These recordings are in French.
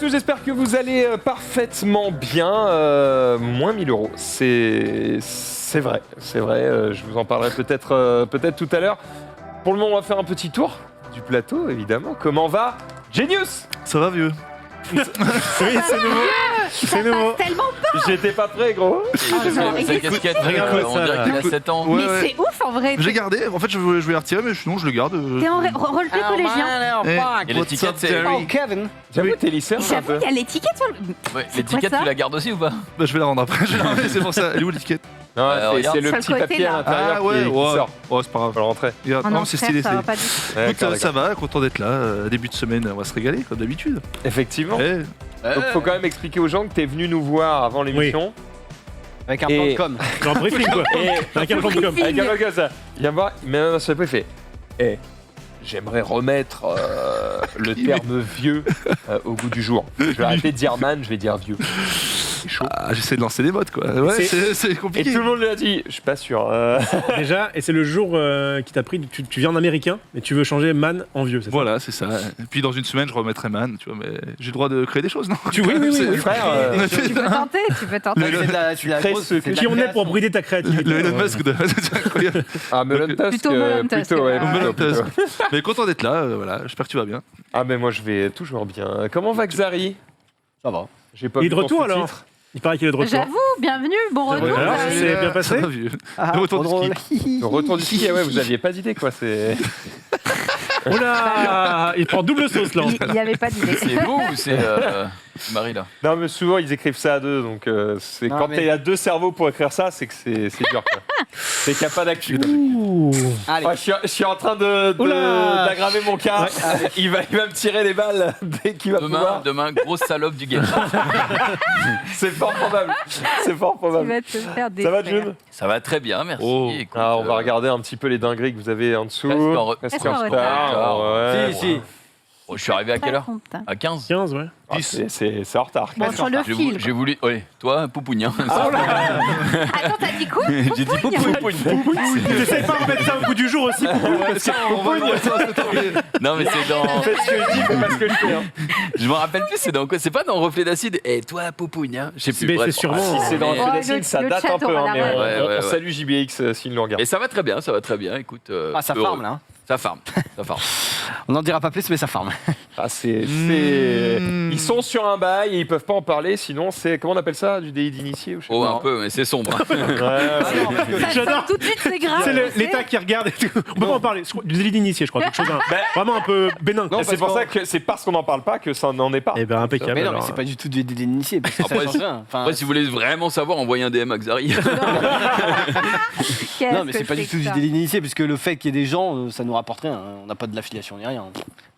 tous, j'espère que vous allez parfaitement bien. Moins 1000 euros, c'est vrai, je vous en parlerai peut-être tout à l'heure. Pour le moment, on va faire un petit tour du plateau, évidemment. Comment va Genius? Ça va, vieux? Oui, c'est nouveau. C'est nouveau. Tellement pas. J'étais pas prêt, gros. Sa casquette, on dirait qu'il a 7 ans. Mais c'est ouf en vrai. J'ai gardé, en fait je vais la retirer, mais sinon je le garde. T'es en roleplay collégien. Et l'étiquette, c'est. Kevin. J'avoue, t'es lycéen un J'avoue, peu. il y a l'étiquette sur le. Ouais, C'est l'étiquette, quoi ça tu la gardes aussi ou pas? Bah, je vais la rendre après, c'est pour ça. Elle est où l'étiquette? Non, c'est le Sur le petit côté, papier à là. l'intérieur qui sort. Oh, c'est pas grave. Faut le rentrer. Regarde, Oh non, non, c'est frère, stylé. ça va pas du tout. Ouais, Écoute, d'accord, ça va, content d'être là. Début de semaine, on va se régaler comme d'habitude. Effectivement. Eh, Donc, faut quand même expliquer aux gens que t'es venu nous voir avant l'émission. Avec un Et- plan de com. Genre briefing, quoi. Avec un plan de com. Avec un mec comme ça. Il vient me voir, mais non, ça peut fait. Eh, j'aimerais remettre le terme vieux au goût du jour. Je vais arrêter de dire man, je vais dire vieux. C'est chaud. Ah, j'essaie de lancer des modes, quoi. Ouais, c'est Et compliqué. tout le monde lui a dit, je suis pas sûr. Déjà, et c'est le jour qui t'a pris. Tu viens en américain, mais tu veux changer man en vieux, c'est ça? Voilà, c'est ça. Et puis dans une semaine, je remettrai Man, tu vois, mais j'ai le droit de créer des choses, non? Oui. Frère, Tu peux tenter, tu peux tenter. Tu la crées grosse, ce c'est de la Qui on est pour création. brider ta créativité? Le Elon Musk de. C'est incroyable. ah, Melon Tusk, Plutôt Melon Tusk, plutôt, ouais, ah. plutôt, Elon plutôt. Musk. Mais content d'être là, voilà. J'espère que tu vas bien. Ah, mais moi je vais toujours bien. Comment va Xari? Ça va. J'ai pas Il est vu de ton retour alors? sous-titre. Il paraît qu'il est de retour. J'avoue, bienvenue, bon retour. va, alors, Xavier. c'est bien passé Ça va, vieux. Ah, Retour du drôle. Le retour du ski, ouais, vous aviez pas d'idée quoi. C'est. Oh là, il prend double sauce là. Il n'y avait pas d'idée. C'est vous ou c'est Marie là? Non, mais souvent ils écrivent ça à deux, donc c'est Non, quand mais- t'es à deux cerveaux pour écrire ça, c'est que c'est dur. Quoi. C'est qu'il n'y a pas d'actu. Ouh. Allez. Ah, je suis en train Oula. d'aggraver mon cas. Il va me tirer les balles dès qu'il va pouvoir. Demain, grosse salope du game. C'est fort probable. C'est fort Tu probable. vas te faire Ça va, détruire. June? Ça va très bien, merci. Oh. Écoute, Ah, on va regarder un petit peu les dingueries que vous avez en dessous. Presque en retard. Ouais. Si. je suis arrivé à quelle heure? Content. À 15. 15, ouais. Ah, c'est en retard. Bon, sur le fil. J'ai voulu. Oui, toi, Poupougnin. Attends, t'as dit quoi? J'ai dit Poupougnin. T'essayes pas de remettre ça au goût du jour aussi. Non, mais c'est dans. Fais ce que je dis, fais pas ce que je fais. Hein. Je me rappelle plus, c'est dans quoi? C'est pas dans Reflet d'acide? Et toi, Poupougnin? Je sais plus. Mais bref. c'est sûrement. Si c'est dans le Ouais, Fedacine, le- ça le date chat un peu, aura hein, mais la on, ref. Ouais, on ouais. salue JBX s'il nous regarde. Et ça va très bien, ça va très bien. Écoute. Ah, ça heureux. farme là. Ça farme. Ça farme. On n'en dira pas plus, mais ça farme. Ah, ils sont sur un bail et ils peuvent pas en parler, sinon c'est, comment on appelle ça, du délit d'initié ou je sais Oh, pas. un peu, mais c'est sombre. J'adore. Tout de suite, c'est grave. C'est l'État qui regarde et tout. On peut pas en parler. Du délit d'initié, je crois. Quelque chose vraiment un peu bénin. Non, c'est pour ça que c'est parce qu'on n'en parle pas que ça n'en est pas. Eh ben impeccable. Mais non, mais alors. c'est pas du tout des initiés. Parce que ça Après, change rien. Enfin, Après, si vous voulez vraiment savoir, envoyez un DM à Xari. non, mais c'est pas du tout du délit initié, puisque le fait qu'il y ait des gens, ça nous rapporte rien. On n'a pas de l'affiliation ni rien. On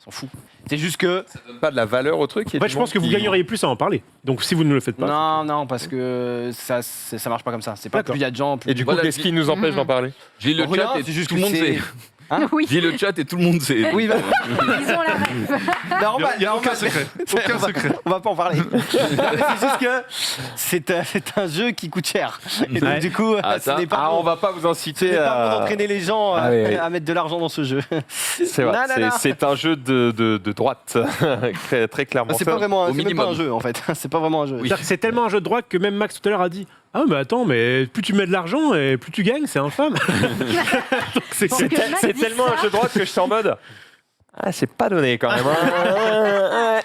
s'en fout. C'est juste que. Pas de la valeur au truc. En fait, je pense que vous gagneriez plus à en parler. Donc si vous ne le faites pas. Non, parce que ça marche pas comme ça. C'est pas D'accord. plus il y a de gens, plus. Et du coup, Voilà, qu'est-ce qui nous empêche d'en parler? J'ai le Rien, chat et c'est juste tout le que monde c'est- sait. Oui, J'ai le chat et tout le monde sait. Oui, bah, ils ont la ref. normal, Il n'y a aucun normal. secret. Aucun secret. On va pas en parler. C'est juste que c'est un jeu qui coûte cher. Et donc, Ouais. du coup, Ah, ce ça. n'est pas Ah, bon. on va pas vous Ce inciter n'est pas bon à. d'entraîner les gens Ah, oui, oui. à mettre de l'argent dans ce jeu. C'est vrai, Non. c'est un jeu de droite, très, très clairement. C'est pas vraiment au c'est même pas minimum. un jeu en fait. C'est pas vraiment un jeu. C'est-à-dire que c'est tellement un jeu de droite que même Max tout à l'heure a dit ah mais attends mais plus tu mets de l'argent et plus tu gagnes c'est infâme. Donc c'est Parce que Max C'est dit tellement ça. un jeu de droite que je suis en mode. Ah, c'est pas donné quand même. Hein.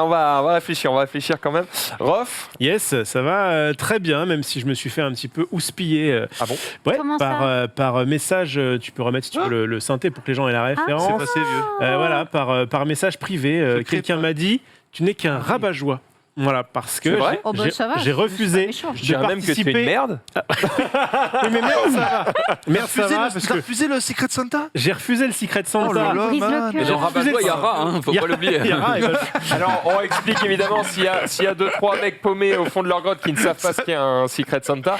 On va réfléchir quand même. Rof, yes ça va très bien même si je me suis fait un petit peu houspiller. Ah bon Ouais, Comment ça par message tu peux remettre si tu veux le synthé pour que les gens aient la C'est référence. passé, vieux. Voilà par message privé Secret, quelqu'un m'a dit tu n'es qu'un rabat-joie. Voilà parce que C'est vrai Oh, bah, ça va, j'ai c'est refusé pas méchant. de je dirais même que tu es participer. une merde. Oui, mais merde ça va. Merde ça va parce T'as que refusé le Secret Santa? j'ai refusé le Secret Santa. Oh là là, Brise le man. cœur. Et dans refusé Rabat-Joie, il y a ça. rat, hein, faut pas l'oublier. Il y a rat, il va- Alors, on explique évidemment s'il y a 2-3 mecs paumés au fond de leur grotte qui ne savent pas ce qu'est un Secret Santa.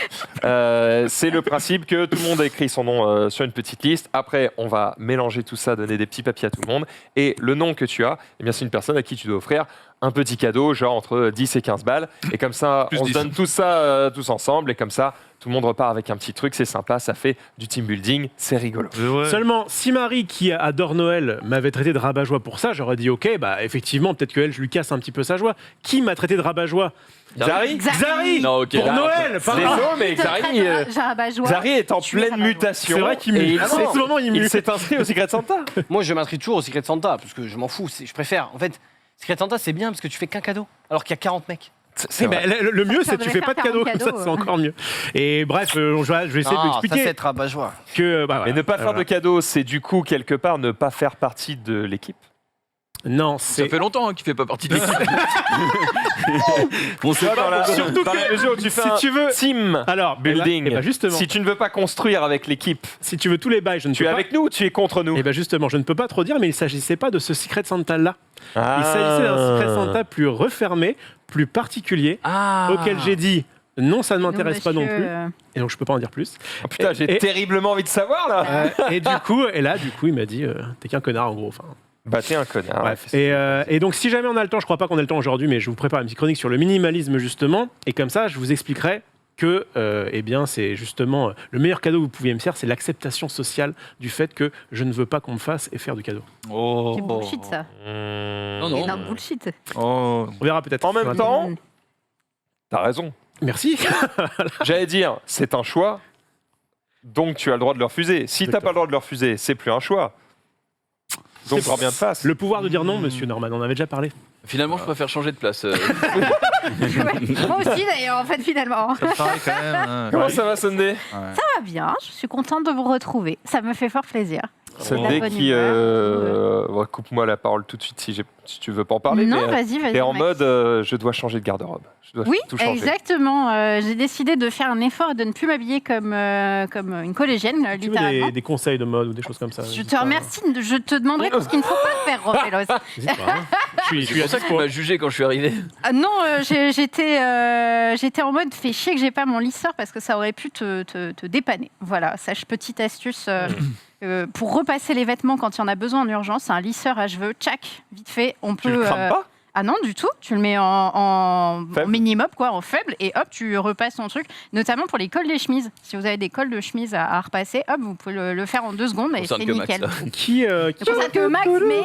C'est le principe que tout le monde a écrit son nom sur une petite liste. Après, on va mélanger tout ça, donner des petits papiers à tout le monde. Et le nom que tu as, eh bien, c'est une personne à qui tu dois offrir un petit cadeau, genre entre 10 et 15 balles. Et comme ça, Plus on se 10. donne tout ça tous ensemble. Et comme ça, tout le monde repart avec un petit truc. C'est sympa, ça fait du team building. C'est rigolo. Ouais. Seulement, si Marie, qui adore Noël, m'avait traité de rabat-joie pour ça, j'aurais dit ok, bah effectivement, peut-être qu'elle, je lui casse un petit peu sa joie. Qui m'a traité de rabat-joie? Zari Xari Non, ok. Pour Noël enfin, Désolé, mais Te traite Xari, de rabat-joie. Xari est en Tu es pleine rabat-joie. mutation. C'est vrai qu'il Et mue. il En ce moment, il mue. s'est inscrit au Secret Santa. Moi, je m'inscris toujours au Secret Santa parce que je m'en fous. Je préfère. En fait, Secret Santa, c'est bien parce que tu fais qu'un cadeau alors qu'il y a 40 mecs. C'est vrai. Le mieux, Ça c'est que tu devrait fais pas de faire cadeaux, 40 comme ça, cadeaux, c'est encore mieux. Et bref, je vais essayer de Ça, c'est l'expliquer être rabat-joie. que. Bah, Et voilà. ne pas faire de cadeaux, c'est du coup, quelque part, ne pas faire partie de l'équipe. Non, Ça c'est. fait longtemps qu'il fait pas partie de l'équipe. On sait pas, Surtout dans que la mesure où tu fais si un tu veux- team Alors, building, et bah justement, si tu ne veux pas construire avec l'équipe, si tu veux tous les bails, je ne tu peux es pas. avec nous ou tu es contre nous? Et bien justement, je ne peux pas trop dire, mais il ne s'agissait pas de ce Secret Santa là. Ah. Il s'agissait d'un Secret Santa plus refermé, plus particulier, Ah. auquel j'ai dit non, ça ne Non, m'intéresse pas non monsieur, plus. Et donc je peux pas en dire plus. Oh putain, j'ai Et- terriblement envie de savoir là. Et du coup, il m'a dit t'es qu'un connard en gros. Enfin, Bah t'es un connard. bref. Et donc si jamais on a le temps, je crois pas qu'on ait le temps aujourd'hui, mais je vous prépare une petite chronique sur le minimalisme justement, et comme ça, je vous expliquerai que eh bien c'est justement le meilleur cadeau que vous pouviez me faire, c'est l'acceptation sociale du fait que je ne veux pas qu'on me fasse et faire du cadeau. Oh. C'est bullshit ça. Non, C'est non. énorme bullshit. Oh. On verra peut-être. En même temps, t'as raison. Merci. J'allais dire, c'est un choix, donc tu as le droit de le refuser. Si t'as pas le droit de le refuser, c'est plus un choix. Donc C'est- reviens de face. Le pouvoir de dire non, monsieur Norman, on en avait déjà parlé. Finalement, je préfère changer de place. Ouais, moi aussi d'ailleurs, en fait, finalement. Ça me paraît quand même. hein. Comment ça va, Sunday? Ça va bien, je suis contente de vous retrouver. Ça me fait fort plaisir. Sunday bonne qui... ouais, coupe-moi la parole tout de suite si tu veux pas en parler. non, mais, vas-y. t'es en Max. mode, je dois changer de garde-robe. Je dois Oui, tout changer. exactement. J'ai décidé de faire un effort et de ne plus m'habiller comme une collégienne, Tu veux littéralement. des conseils de mode ou des choses comme ça? Je te remercie. Je te demanderai tout ce qu'il ne faut pas faire, Rofelos. N'hésite pas, hein. Je suis C'est pour ça que tu m'as jugé quand je suis arrivé. Ah non, j'étais en mode fait chier que j'ai pas mon lisseur parce que ça aurait pu te dépanner. Voilà, sache petite astuce pour repasser les vêtements quand il y en a besoin en urgence. Un lisseur à cheveux, tchac, vite fait, on Tu peut. le crames pas? Ah non, du tout. Tu le mets en Faible. minimum, quoi, en faible, et hop, tu repasses ton truc. Notamment pour les cols des chemises. Si vous avez des cols de chemise à repasser, hop, vous pouvez le faire en 2 secondes et Concerne c'est que Max, nickel. là. Qui C'est pour ça que Max, mais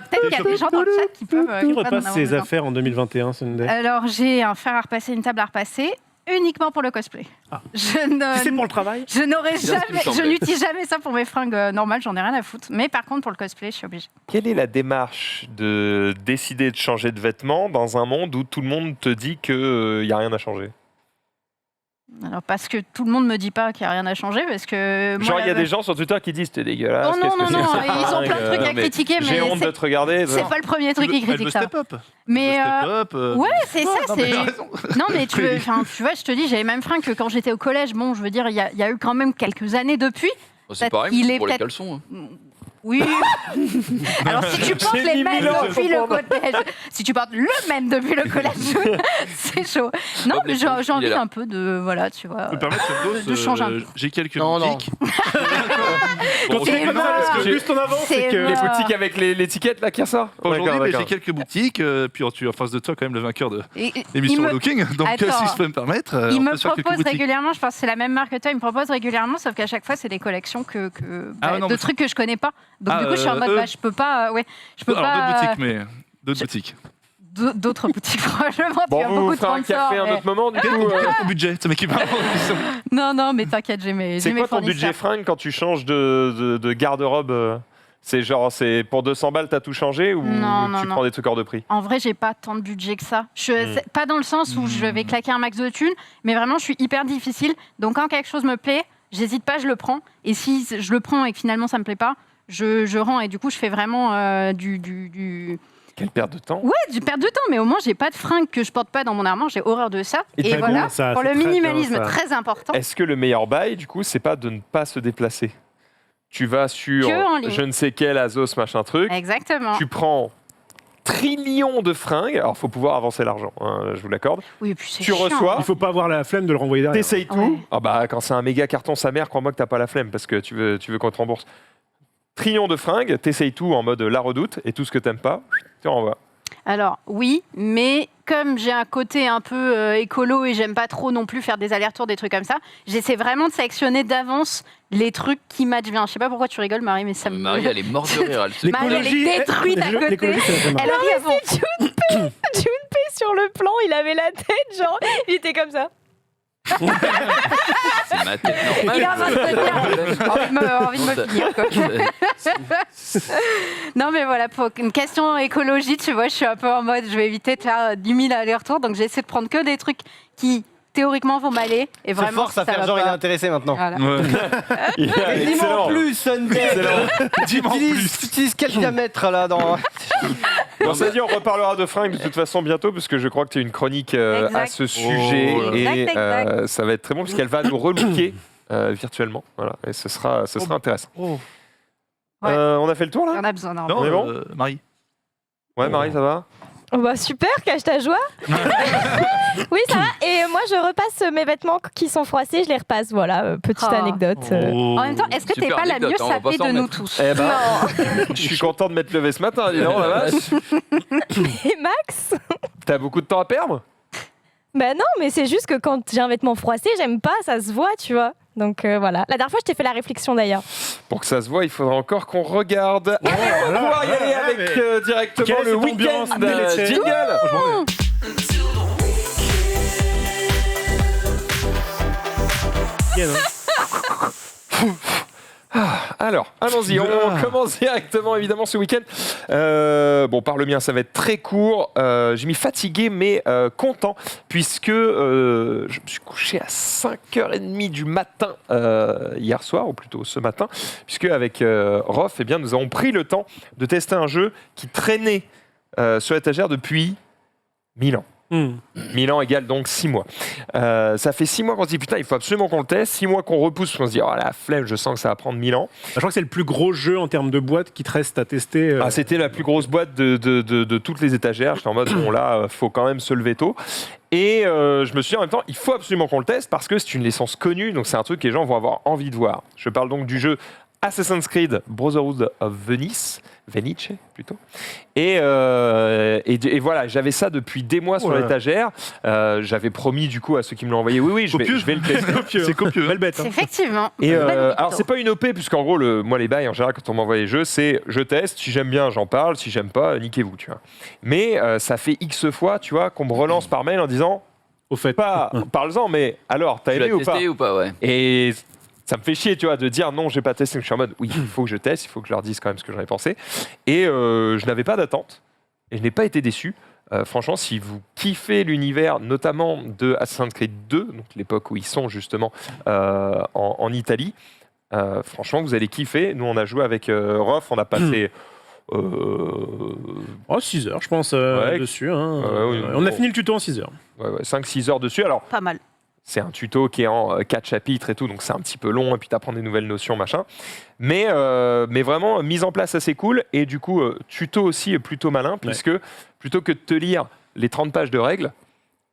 peut-être qu'il y a des gens dans le chat qui peuvent. qui qui peuvent en repasse avoir ses besoin. affaires en 2021, Sunday? Alors, j'ai un fer à repasser, une table à repasser, uniquement pour le cosplay. Ah. Je Si c'est ne, pour le travail? je n'aurais ce qui me jamais, je semblait. n'utilise jamais ça pour mes fringues normales, j'en ai rien à foutre. Mais par contre, pour le cosplay, je suis obligée. Quelle est la démarche de décider de changer de vêtements dans un monde où tout le monde te dit qu'il n'y a rien à changer? Alors, parce que tout le monde me dit pas qu'il n'y a rien à changer, parce que. moi, Genre, il y a la- des gens sur Twitter qui disent t'es dégueulasse. Oh non, qu'est-ce non, que non, c'est, ils ont plein de trucs à mais critiquer, mais J'ai honte de te regarder. c'est pas le premier truc qui Elle veut critique ça. step up. Mais Elle veut step up, ouais, c'est ça, Non, mais c'est. t'as raison. Non, mais tu vois, je te dis, j'ai les mêmes fringues que quand j'étais au collège. Bon, je veux dire, il y a eu quand même quelques années depuis. Oh, c'est Peut-être pareil qu'il est pour les peut-être- caleçons. hein. Oui. Alors si tu portes J'ai les mis mêmes 1000 ans à depuis le comprendre. collège, si tu portes le même depuis le collège, c'est chaud. Non, Hop, mais les j'ai poches, il envie est là. un peu de voilà, tu vois. Je peux me permettre, de changer un peu. j'ai quelques Non, non. boutiques. Continue comme ça, parce que J'ai- juste on avance, c'est C'est que. Les boutiques avec l'étiquette là qui ressort. Pas aujourd'hui, D'accord, mais d'accord. j'ai quelques boutiques. Puis tu es en face de toi, quand même, le vainqueur de Et- l'émission il me- Looking. Donc, Attends. si je peux me permettre, Il on me peut se faire quelques propose boutiques. régulièrement, je pense que c'est la même marque que toi, il me propose régulièrement, sauf qu'à chaque fois, c'est des collections Ah non, de mais trucs que je connais pas. Donc Ah, du coup, je suis en mode, je peux pas, je peux Alors, pas. d'autres boutiques, mais d'autres boutiques. D'autres boutiques, franchement, tu Bon, as vous beaucoup vous de ferez un sponsors. café un mais- autre moment du coup. Quel est ton budget? C'est mec qui parle. Non, non, mais t'inquiète, j'ai mes C'est quoi ton fournisseurs. budget fringue quand tu changes de garde-robe? C'est genre, c'est pour 200 balles, t'as tout changé ou Non, tu non, non. prends des trucs hors de prix? En vrai, j'ai pas tant de budget que ça. Hmm. C'est pas dans le sens où je vais claquer un max de thunes, mais vraiment, je suis hyper difficile. Donc, quand quelque chose me plaît, j'hésite pas, je le prends. Et si je le prends et que finalement ça me plaît pas, je rends. Et du coup, je fais vraiment du Quelle perte de temps. Ouais, du perte de temps, mais au moins, j'ai pas de fringues que je porte pas dans mon armoire. J'ai horreur de ça. Et Et t'as voilà, bon, ça, pour c'est le très bien, minimalisme, ça. très important. Est-ce que le meilleur bail, du coup, c'est pas de ne pas se déplacer? Tu vas sur Que en ligne. je ne sais quel Azos, machin truc, Exactement. tu prends trillions de fringues, alors faut pouvoir avancer l'argent, hein, je vous l'accorde. Oui, et puis c'est Tu chiant. reçois, Il faut pas avoir la flemme de le renvoyer derrière. t'essayes tout. Ouais. Ah bah quand c'est un méga carton sa mère, crois-moi que t'as pas la flemme parce que tu veux qu'on te rembourse. Trillions de fringues, t'essayes tout en mode la redoute et tout ce que t'aimes pas, tu renvoies. Alors oui, mais comme j'ai un côté un peu écolo et j'aime pas trop non plus faire des allers-retours, des trucs comme ça, j'essaie vraiment de sélectionner d'avance les trucs qui matchent bien. Je sais pas pourquoi tu rigoles, Marie, mais ça me... Marie, elle est morte de rire. Marie, elle est détruite à côté. L'écologie, c'est la femme. Elle arrive avant. Junpei sur le plan, il avait la tête, genre, il était comme ça. C'est ma tête normale. Il est en train de se dire, envie de me finir, quoi. Non, mais voilà, pour une question écologie, tu vois, je suis un peu en mode, je vais éviter de faire 10 000 allers-retours, donc j'essaie de prendre que des trucs qui, théoriquement, vont m'aller. Et C'est vraiment, force à ça faire va genre il est pas. intéressé maintenant. Voilà. Dis-moi Excellent. en plus, Sunday. Dis-moi en plus. Tu utilises quel diamètre là dans... Bon, ça dit, on reparlera de fringues de toute façon bientôt, parce que je crois que tu as une chronique à Exact. ce sujet. Oh là là. Et Exact. ça va être très bon, puisqu'elle va nous relooker virtuellement. Voilà, et ce sera intéressant. Oh. Ouais. On a fait le tour là On a besoin d'un Non, On est bon Marie. Ouais, Marie, ça va? Oh bah super, cache ta joie. Oui, ça va. Et moi, je repasse mes vêtements qui sont froissés, je les repasse. Voilà, petite Oh. anecdote. En même temps, est-ce que t'es Super pas la anecdote, mieux on va pas sapée s'en de nous remettre. tous? Eh ben, je suis content de m'être levé ce matin, dis donc, la vache. Et Max? T'as beaucoup de temps à perdre? Bah non, mais c'est juste que quand j'ai un vêtement froissé, j'aime pas, ça se voit, tu vois. Donc voilà. La dernière fois, je t'ai fait la réflexion d'ailleurs. Pour que ça se voit, il faudra encore qu'on regarde. On va pouvoir y aller avec directement Quelle est le cette week-end ambiance délétère. jingle. Bien, hein. Alors, allons-y, on commence directement évidemment ce week-end. Bon, par le mien, ça va être très court. J'ai mis fatigué mais content, puisque je me suis couché à 5h30 du matin hier soir, ou plutôt ce matin, puisque avec Rof, eh bien, nous avons pris le temps de tester un jeu qui traînait sur l'étagère depuis 1000 ans. 1000 ans égale donc 6 mois. Ça fait 6 mois qu'on se dit putain, il faut absolument qu'on le teste. 6 mois qu'on repousse, qu'on se dit oh la flemme, je sens que ça va prendre 1000 ans. Je crois que c'est le plus gros jeu en termes de boîte qui te reste à tester. Ah, c'était la plus grosse boîte de toutes les étagères. J'étais en mode bon là, faut quand même se lever tôt. Et je me suis dit en même temps, il faut absolument qu'on le teste parce que c'est une licence connue, donc c'est un truc que les gens vont avoir envie de voir. Je parle donc du jeu Assassin's Creed Brotherhood of Venice plutôt. Et voilà, j'avais ça depuis des mois sur Ouais. l'étagère. J'avais promis du coup à ceux qui me l'ont envoyé, oui, je vais le tester. copieux. C'est copieux. Belle bête. Hein. Effectivement. Et Belle alors mytho. c'est pas une OP puisqu'en gros moi les bails en général quand on m'envoie les jeux c'est je teste, si j'aime bien j'en parle, si j'aime pas niquez-vous tu vois. Mais ça fait X fois tu vois qu'on me relance par mail en disant Au fait. pas parle-en mais alors t'as Tu l'as aimé ou pas? testé ou pas, ouais. Et ça me fait chier, tu vois, de dire non, j'ai pas testé. Je suis en mode, oui, il faut que je teste, il faut que je leur dise quand même ce que j'en ai pensé. Et je n'avais pas d'attente. Et je n'ai pas été déçu. Franchement, si vous kiffez l'univers, notamment de Assassin's Creed 2, donc l'époque où ils sont justement en Italie, franchement, vous allez kiffer. Nous, on a joué avec Rof, on a passé... 6 heures, je pense, Ouais. dessus. Hein. Oui, On a bon. fini le tuto en 6 heures. 5-6 heures dessus. Alors, Pas mal. c'est un tuto qui est en 4 chapitres et tout, donc c'est un petit peu long, et puis tu apprends des nouvelles notions, machin. Mais vraiment, mise en place assez cool, et du coup, tuto aussi plutôt malin, puisque plutôt que de te lire les 30 pages de règles,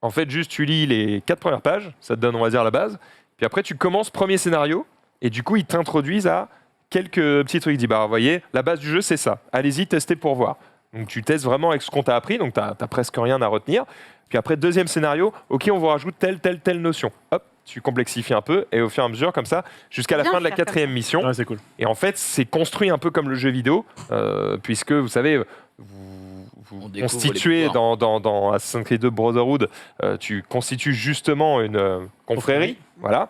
en fait, juste tu lis les 4 premières pages, ça te donne, on va dire, la base, puis après, tu commences premier scénario, et du coup, ils t'introduisent à quelques petits trucs. Ils disent, bah, vous voyez, la base du jeu, c'est ça. Allez-y, testez pour voir. Donc, tu testes vraiment avec ce qu'on t'a appris, donc tu n'as presque rien à retenir. Puis après, deuxième scénario, ok, on vous rajoute telle notion. Hop, tu complexifies un peu, et au fur et à mesure, comme ça, jusqu'à la Bien fin de la faire comme 4e mission. Ouais, c'est cool. Et en fait, c'est construit un peu comme le jeu vidéo, puisque, vous savez, vous On découvre constituez les pouvoirs. dans Assassin's Creed 2 Brotherhood, tu constitues justement une confrérie. Voilà.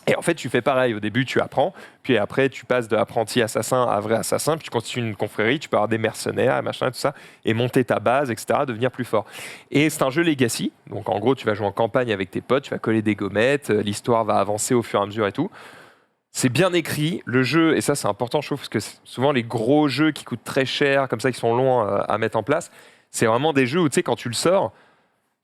Et en fait, tu fais pareil. Au début, tu apprends. Puis après, tu passes de apprenti assassin à vrai assassin. Puis tu constitues une confrérie. Tu peux avoir des mercenaires, et machin, tout ça. Et monter ta base, etc. Devenir plus fort. Et c'est un jeu legacy. Donc en gros, tu vas jouer en campagne avec tes potes. Tu vas coller des gommettes. L'histoire va avancer au fur et à mesure et tout. C'est bien écrit. Le jeu, et ça, c'est important, je trouve, parce que souvent, les gros jeux qui coûtent très cher, comme ça, qui sont longs à mettre en place, c'est vraiment des jeux où, tu sais, quand tu le sors,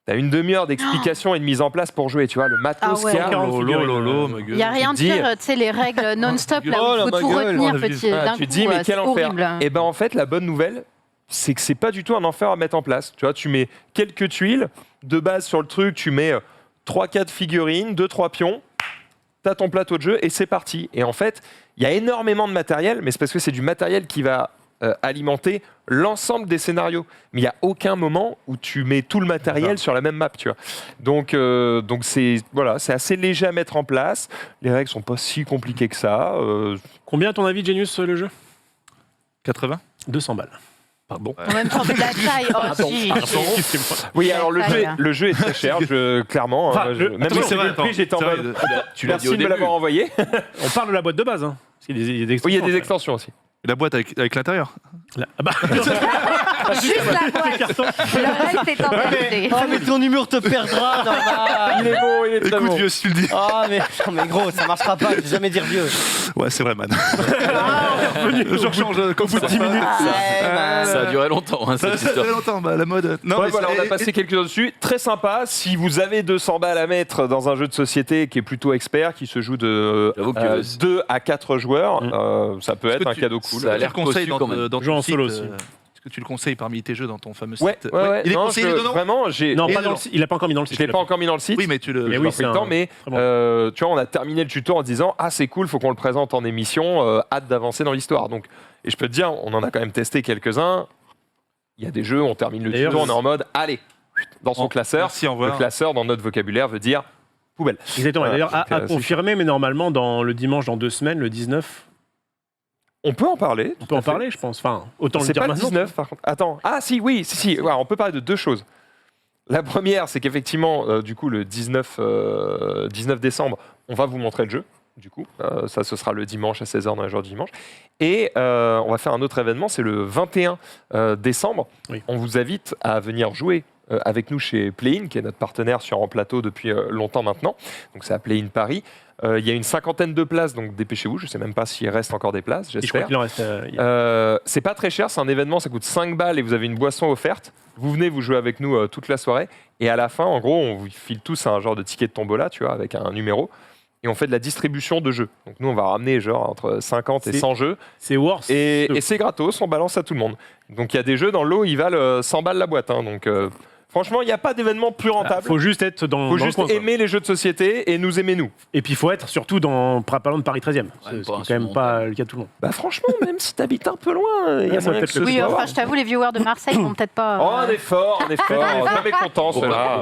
t'as une demi-heure d'explication et de mise en place pour jouer, tu vois, le matos Ah ouais. qu'il y a. 40 Lolo, ma Il gueule. n'y a rien de Tu te dis- pire, tu sais, les règles non-stop, là Oh, où il la faut ma tout gueule. retenir, Oh, la petit. Ah, D'un tu te coup, dis, mais c'est quel enfer. horrible. Et ben en fait, la bonne nouvelle, c'est que c'est pas du tout un enfer à mettre en place. Tu vois, tu mets quelques tuiles de base sur le truc, tu mets 3-4 figurines, 2-3 pions, t'as ton plateau de jeu et c'est parti. Et en fait, il y a énormément de matériel, mais c'est parce que c'est du matériel qui va alimenter l'ensemble des scénarios. Mais il n'y a aucun moment où tu mets tout le matériel sur la même map, tu vois. Donc c'est assez léger à mettre en place. Les règles sont pas si compliquées que ça. Combien, à ton avis, Genius, le jeu 80 200 balles. Pardon. En même temps, vu la taille. Oui, alors La taille, là. le jeu est très cher, clairement. Enfin, même Attends, si c'est vrai, le prix, j'étais en c'est vrai, mode. Tu l'as dit Merci au de me début. l'avoir envoyé. On parle de la boîte de base. Hein. Parce qu'il y a des Oui, il y a extensions, des après. extensions aussi. Et la boîte avec l'intérieur. Ah bah, Juste la boîte. Le reste est en DVD. Oh, mais ton humour te perdra, normal. Il est beau, il est très Écoute, bon. vieux, si tu le dis. Ah, mais, non, mais gros, ça marchera pas, je vais jamais dire vieux. Ouais, c'est vrai, man. revenu. Je rechange comme vous 10 minutes. Ça a duré longtemps, hein, Ça cette fait histoire. longtemps, bah, la mode. Non, Ouais, mais voilà, on a et- passé quelques heures dessus. Très sympa. Si vous avez 200 balles à mettre dans un jeu de société qui est plutôt expert, qui se joue de J'avoue que 2 à 4 joueurs, ça peut Est-ce être que un tu- cadeau cool. ça a Tu l'air le conseilles cossu quand même. dans Joue en ton solo site, aussi. Est-ce que tu le conseilles parmi tes jeux dans ton fameux Ouais, site ouais, ouais. Il est Non, conseillé dedans vraiment, Non, Et pas dedans. il n'a pas encore mis dans le site. je l'ai pas encore mis dans le site. Oui, mais tu le. Mais J'ai oui, pas pris c'est le un- temps, mais très bon. tu vois, on a terminé le tuto en se disant c'est cool, faut qu'on le présente en émission, hâte d'avancer dans l'histoire. Donc, et je peux te dire, on en a quand même testé quelques-uns. Il y a des jeux, on termine le D'ailleurs, tuto, on est en mode allez, dans son classeur. Merci, au Le revoir. classeur, dans notre vocabulaire, veut dire poubelle. Exactement. Voilà, D'ailleurs, donc, à c'est confirmer, mais normalement, le dimanche, dans 2 semaines, le 19, On peut en parler. on peut en parler, je pense. Enfin, autant le C'est dire pas le maintenant. 19 par contre. Attends. Ah si, oui, si. Ouais, on peut parler de 2 choses. La première, c'est qu'effectivement, du coup, le 19 décembre, on va vous montrer le jeu. Du coup, ça, ce sera le dimanche à 16h dans la journée du dimanche. Et on va faire un autre événement, c'est le 21 décembre. Oui. On vous invite à venir jouer avec nous chez Play-In, qui est notre partenaire sur En Plateau depuis longtemps maintenant. Donc c'est à Play-In Paris. Il y a une 50aine de places, donc dépêchez-vous. Je ne sais même pas s'il reste encore des places, Et je crois j'espère. qu'il en reste. C'est pas très cher, c'est un événement, ça coûte 5 balles et vous avez une boisson offerte. Vous venez, vous jouez avec nous toute la soirée. Et à la fin, en gros, on vous file tous un genre de ticket de tombola, tu vois, avec un numéro. Et on fait de la distribution de jeux. Donc nous, on va ramener genre entre 50 et C'est- 100 jeux. C'est Worse. Et c'est gratos, on balance à tout le monde. Donc il y a des jeux dans l'eau, ils valent 100 balles la boîte. Hein. Donc franchement, il n'y a pas d'événement plus rentable. Faut juste être dans, Faut dans juste le coin. quoi. aimer les jeux de société et nous aimer nous. Et puis, il faut être surtout pas loin de Paris 13e. Ce qui est quand même pas le cas de tout le monde. Bah franchement, même si t'habites un peu loin, il y a Ouais, ça moyen peut que être ce le Oui, soit. enfin, je t'avoue, les viewers de Marseille vont peut-être pas. Oh, on est fort, on est fort. Jamais content, ceux-là.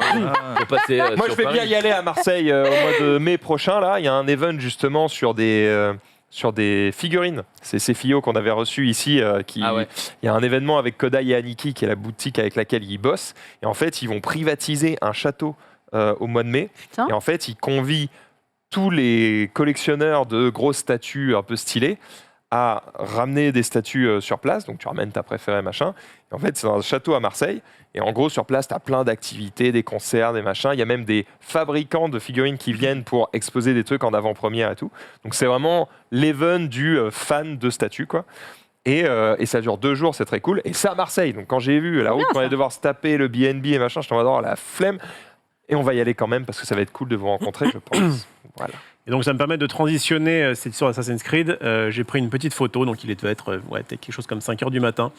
Faut passer, Moi, sur je vais Paris. bien y aller à Marseille au mois de mai prochain. Là, il y a un event justement sur des figurines. C'est ces filles qu'on avait reçues ici. Ah ouais. Il y a un événement avec Kodai et Aniki, qui est la boutique avec laquelle ils bossent. Et en fait, ils vont privatiser un château au mois de mai. Putain. Et en fait, ils convient tous les collectionneurs de grosses statues un peu stylées à ramener des statues sur place. Donc, tu ramènes ta préférée, machin. Et en fait, c'est un château à Marseille. Et en gros, sur place, tu as plein d'activités, des concerts, des machins. Il y a même des fabricants de figurines qui viennent pour exposer des trucs en avant-première et tout. Donc, c'est vraiment l'event du fan de statues, quoi. Et ça dure 2 jours, c'est très cool. Et c'est à Marseille. Donc, quand j'ai vu la route bien, qu'on allait ça. devoir se taper, le BNB et machin, je t'en adore la flemme. Et on va y aller quand même parce que ça va être cool de vous rencontrer, je pense. Voilà. Et donc, ça me permet de transitionner cette histoire Assassin's Creed. J'ai pris une petite photo, donc il devait être peut-être quelque chose comme 5 h du matin.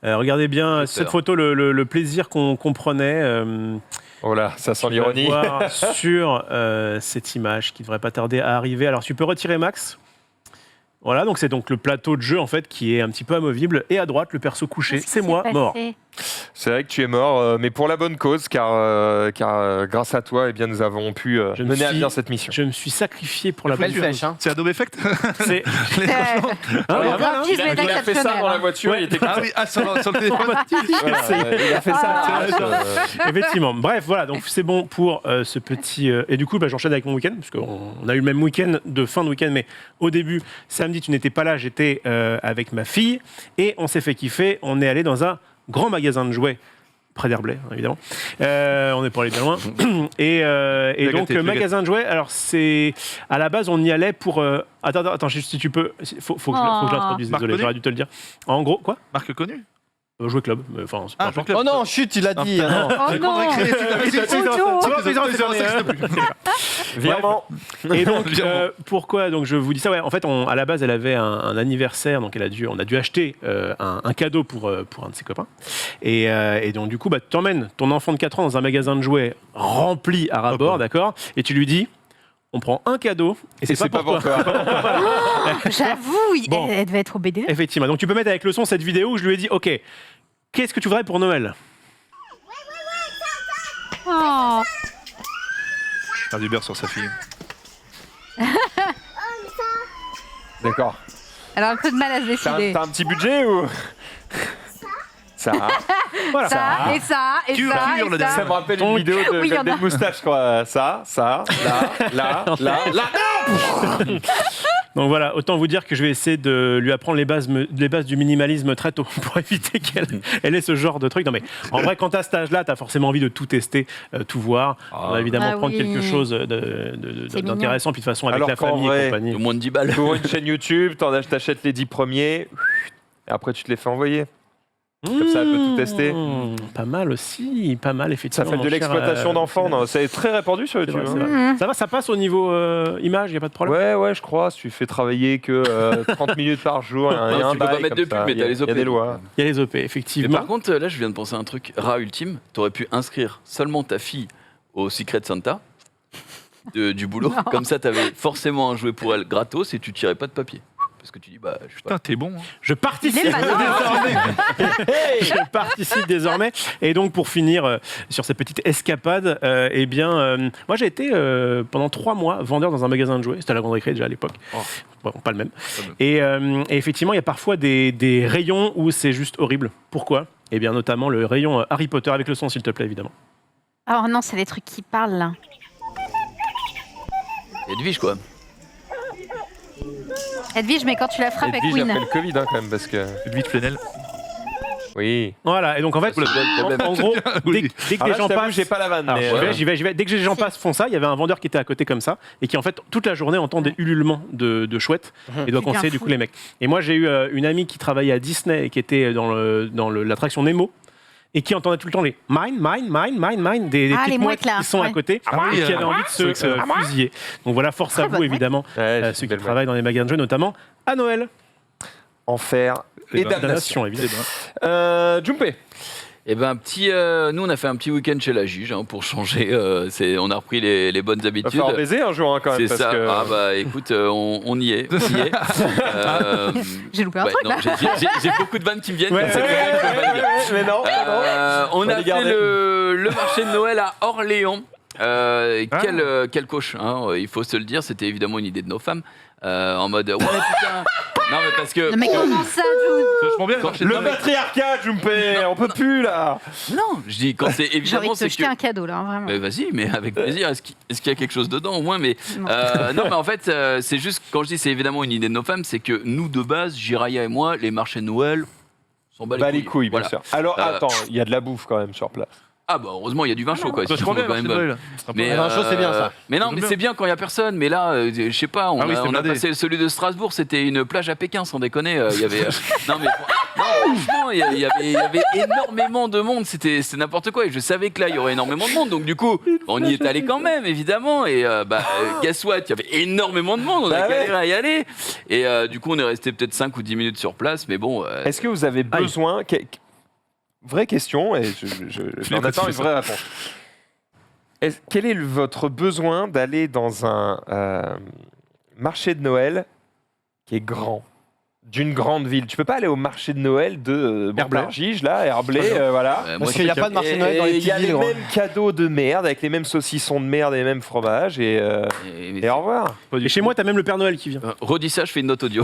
Regardez bien cette photo, le plaisir qu'on prenait. Oh là, ça sent Tu vas l'ironie. voir sur cette image qui ne devrait pas tarder à arriver. Alors, tu peux retirer Max. Voilà, donc c'est donc le plateau de jeu en fait qui est un petit peu amovible. Et à droite, le perso couché, Qu'est-ce qui c'est s'est moi, passé mort. C'est vrai que tu es mort, mais pour la bonne cause, car grâce à toi, eh bien, nous avons pu Je me mener à suis- bien cette mission. Je me suis sacrifié pour la Belle bonne flèche, cause. hein. C'est Adobe Effect C'est C'est Hein, un voilà, graphisme Il a fait ça exceptionnel, dans la hein. voiture, il était comme Ah ça. oui, sur le téléphone. Voilà, il a fait ça. Effectivement. Bref, voilà, donc c'est bon pour ce petit. Et du coup, j'enchaîne avec mon week-end, parce qu'on a eu le même week-end de fin de week-end, mais au début, samedi, tu n'étais pas là, j'étais avec ma fille, et on s'est fait kiffer. On est allé dans un grand magasin de jouets. Près d'Herblay, hein, évidemment. On n'est pas allé bien loin. Et donc, gâté, tu l'as magasin de jouets, alors c'est. À la base, on y allait pour. Attends, si tu peux. Faut que je l'introduise, Marc désolé, Connu j'aurais dû te le dire. En gros, quoi Marque connue. Jouet club. Enfin, c'est pas Ah, important. Club. Oh non, chut, il a dit. Ah, non. Oh non. Virement. Et donc, pourquoi donc je vous dis ça? Ouais, en fait, à la base, elle avait un anniversaire, donc on a dû acheter un cadeau pour un de ses copains. Et donc, du coup, tu emmènes ton enfant de 4 ans dans un magasin de jouets rempli à ras-bord, d'accord? Et tu lui dis, on prend un cadeau et c'est pas pour toi. J'avoue, Bon. elle devait être au BD. Effectivement. Donc tu peux mettre avec le son cette vidéo où je lui ai dit ok, qu'est-ce que tu voudrais pour Noël? Oh. Faire du beurre sur sa fille. D'accord. Elle a un peu de mal à se décider. T'as un petit budget ou ça? Voilà. Ça, et ça, et Tu ça, hurles et derrière. Ça ça. me rappelle une vidéo de Oui, il y en a. Golden Moustache, quoi. Ça, là. Donc voilà, autant vous dire que je vais essayer de lui apprendre les bases du minimalisme très tôt pour éviter qu'elle ait ce genre de truc. Non mais en vrai, quand t'as cet âge-là, t'as forcément envie de tout tester, tout voir. On va évidemment Ah prendre oui. quelque chose C'est d'intéressant, puis de toute façon avec Alors la qu'en famille vrai, et compagnie. De moins de 10 balles. Pour une chaîne YouTube, t'achètes les 10 premiers, et après tu te les fais envoyer. Comme ça, elle peut tout tester. Pas mal aussi, pas mal Ça effectivement. fait mon de cher, l'exploitation d'enfants, non? C'est très répandu sur c'est YouTube. vrai, c'est hein. vrai. Ça va, ça passe au niveau image, y a pas de problème. Ouais, je crois. Si tu fais travailler que 30 minutes par jour, il y a Non, un tu peux pas bail mettre comme de pub, ça. mais Il y t'as a- les Il y a OP. des lois. Il y a les OP Mais effectivement. par contre, là, je viens de penser à un truc. Rat ultime, t'aurais pu inscrire seulement ta fille au Secret Santa du boulot. Non. Comme ça, t'avais forcément un jouet pour elle gratos et tu tirais pas de papier. Parce que tu dis, bah, je sais pas. Putain, t'es bon. Hein. Je participe Il est pas désormais. Je participe désormais. Et donc pour finir sur cette petite escapade, moi j'ai été pendant 3 mois vendeur dans un magasin de jouets. C'était à la Grande Récré déjà à l'époque. Oh. Bon, pas le même. Pas le même. Et effectivement, il y a parfois des rayons où c'est juste horrible. Pourquoi? Eh bien notamment le rayon Harry Potter avec le son s'il te plaît évidemment. Oh non, c'est les trucs qui parlent là. Edwige, quoi. Edwige, mais quand tu la frappes avec Edwige Win. après le Covid, hein, quand même, parce que. Edwige Flanel. Oui. Voilà, et donc en fait, Oula, problème. en gros, dès que Alors les là, gens je t'avoue, passent... j'ai pas la vanne. Alors, mais, j'y vais. Dès que les gens passent font ça, il y avait un vendeur qui était à côté comme ça et qui en fait toute la journée entend des ululements de chouettes et doit C'est bien conseiller du fou. coup les mecs. Et moi j'ai eu une amie qui travaillait à Disney et qui était dans l'attraction Nemo et qui entendait tout le temps les mine des Ah, petites les mouettes mouettes, là, qui sont à ouais. côté Ah oui, et qui avaient envie de se excellent. fusiller. Donc voilà, force Très à vous bonne évidemment, Ouais, c'est ceux une qui belle travaillent dans les magasins de jeux, notamment à Noël. Enfer et ben, damnation. évidemment. Jumpé. Eh ben, nous, on a fait un petit week-end chez la Gige pour changer. On a repris les bonnes Va habitudes. falloir baiser un jour, hein, quand même. C'est parce ça. que- Ah bah écoute, on y est. On y est. J'ai loupé un Ouais, truc non, là. j'ai beaucoup de vannes qui me viennent. Ouais, comme ça, je peux pas le dire. mais non. On va a les fait garder. le marché de Noël à Orléans. Quelle coche, hein, il faut se le dire, c'était évidemment une idée de nos femmes. En mode, ouais putain. Non, mais parce que. Non, mais comment ça C'est vachement bien. Quand- Le Non, mais- patriarcat, Jumpé, on peut plus là. Non, je dis quand c'est J'ai envie évidemment, de te c'est jeter que. un cadeau là, hein, vraiment. Mais vas-y, mais avec plaisir. Est-ce qu'il y a quelque chose dedans au moins? Mais Non. non, mais en fait, c'est juste quand je dis c'est évidemment une idée de nos femmes, c'est que nous de base, Jiraya et moi, les marchés de Noël, on s'en bat Bah les couilles, bien Voilà. sûr. Alors Euh, attends, il y a de la bouffe quand même sur place. Ah bah heureusement, il y a du vin chaud quoi. C'est vachement sinon, bien, quand marché même, de Noël. Mais, Le vin chaud, c'est bien, ça. Mais non, J'aime mais bien. c'est bien quand il y a personne. Mais là, je sais pas, on Ah oui, a, c'était on a blindé. passé celui de Strasbourg, c'était une plage à Pékin, sans déconner. Il y avait, non mais non, franchement, il y avait énormément de monde. C'était n'importe quoi. Et je savais que là, il y aurait énormément de monde. Donc du coup, on y est allé quand même, évidemment. Et guess what, il y avait énormément de monde. On a Bah ouais. galéré à y aller. Et du coup, on est resté peut-être 5 ou 10 minutes sur place. Mais bon. Est-ce que vous avez besoin vraie question et j'en attends une vraie réponse. Quel est votre besoin d'aller dans un marché de Noël qui est grand, d'une grande ville? Tu peux pas aller au marché de Noël de Montargis, là, Herblay, voilà. moi, Parce qu'il n'y a pas de marché de Noël dans les Il y petites a les villes. gros. mêmes cadeaux de merde, avec les mêmes saucissons de merde et les mêmes fromages, et au revoir. Et chez moi, t'as même le Père Noël qui vient. redis ça, je fais une note audio.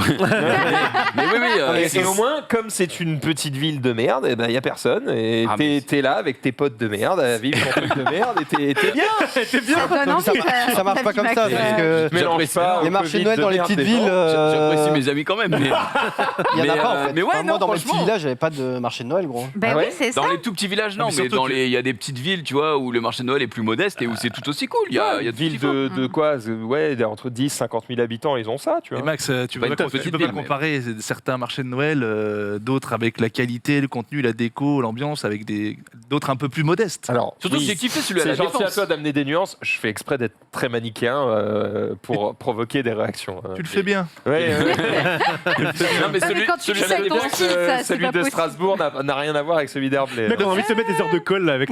mais oui, Et au moins, comme c'est une petite ville de merde, il n'y a personne. Et Ah, mais t'es là avec tes potes de merde, à vivre ton truc de merde, et t'es bien. T'es bien. Ça donne Donc, ça, envie, ça marche pas comme ça, Max. parce que Je mélange pas les au marchés Covid de Noël dans les merde petites des villes, gens. J'apprécie mes amis quand même. Mais... il y en a mais, pas en fait. mais ouais, Enfin, moi, non, dans mes petits franchement. villages, j'avais pas de marché de Noël, gros. Ben Ah oui, ouais c'est ça. Dans les tout petits villages, non, mais mais surtout dans que- il y a des petites villes, tu vois, où le marché de Noël est plus modeste et où c'est tout aussi cool. Il y a Une tout ville ce qu'il faut. de quoi Ouais, entre 10 50 000 habitants, ils ont ça, tu Et vois. Max, tu Pas peux une pas, toute tu petite peux pas ville, mais- comparer certains marchés de Noël, d'autres avec la qualité, le contenu, la déco, l'ambiance, avec d'autres un peu plus modestes. Alors, Surtout que oui, j'ai kiffé celui à la c'est gentil à Défense. toi d'amener des nuances. Je fais exprès d'être très manichéen pour provoquer des réactions. Tu le fais bien. Ouais, Non, mais celui, quand tu celui dis ça avec ton bien que style, ça, c'est celui pas de possible. Strasbourg n'a rien à voir avec celui d'Herblay. Le mec, on a envie de se mettre des heures de colle là avec.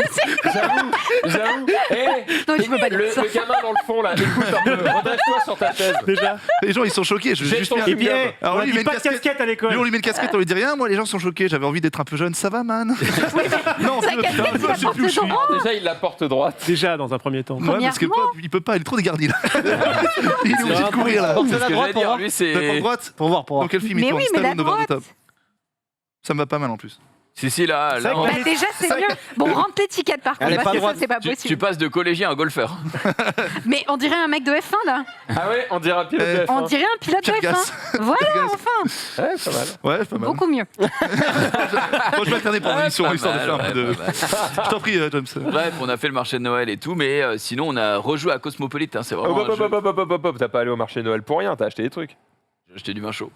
J'avoue. Non, je peux pas dire ça. Le gamin dans le fond là, écoute un peu, redresse-toi sur ta chaise. Déjà. Les gens, ils sont choqués. Je Jette juste ton faire- Et puis, chewing-gum. Alors, on lui, il dit met une pas de casquette. casquette à l'école. Lui, on lui met une casquette, on lui dit rien. Moi, les gens sont choqués. J'avais envie d'être un peu jeune. Ça va, man? Non, Sa putain, casquette, il je la sais porte plus où je suis. droit. Déjà, il la porte droite. Déjà, dans un premier temps. Ouais, parce que il peut pas, il est trop dégarni là. Il est obligé de courir là. Porte C'est la ce que droite j'allais pour dire, voir. lui, Pour c'est. droite. Pour voir. Dans quel film Mais il tourne? oui, mais la Stallone over the droite. top. Ça me va pas mal en plus. Si, là. C'est vrai on- que Bah, déjà, c'est mieux. Bon, rentre l'étiquette par contre, Elle est parce pas que ça, droite. c'est pas Tu possible. passes de collégien à golfeur. Mais on dirait un mec de F1 là. Ah ouais, on dirait un pilote de On F1. dirait un pilote de Pierre F1. Gasse. Voilà, Pierre Gasse. enfin. Ouais, pas mal. Ouais, c'est pas mal. Beaucoup mieux. Moi, je vais alterner pendant l'émission, Pas histoire de mal, faire un peu de. ouais, pas mal. Je t'en prie, James. Bref, on a fait le marché de Noël et tout, mais sinon, on a rejoué à Cosmopolite. C'est vraiment. Hop, un hop, jeu. hop, hop, hop, hop, hop, t'as pas allé au marché de Noël pour rien, t'as acheté des trucs. J'ai acheté du vin chaud.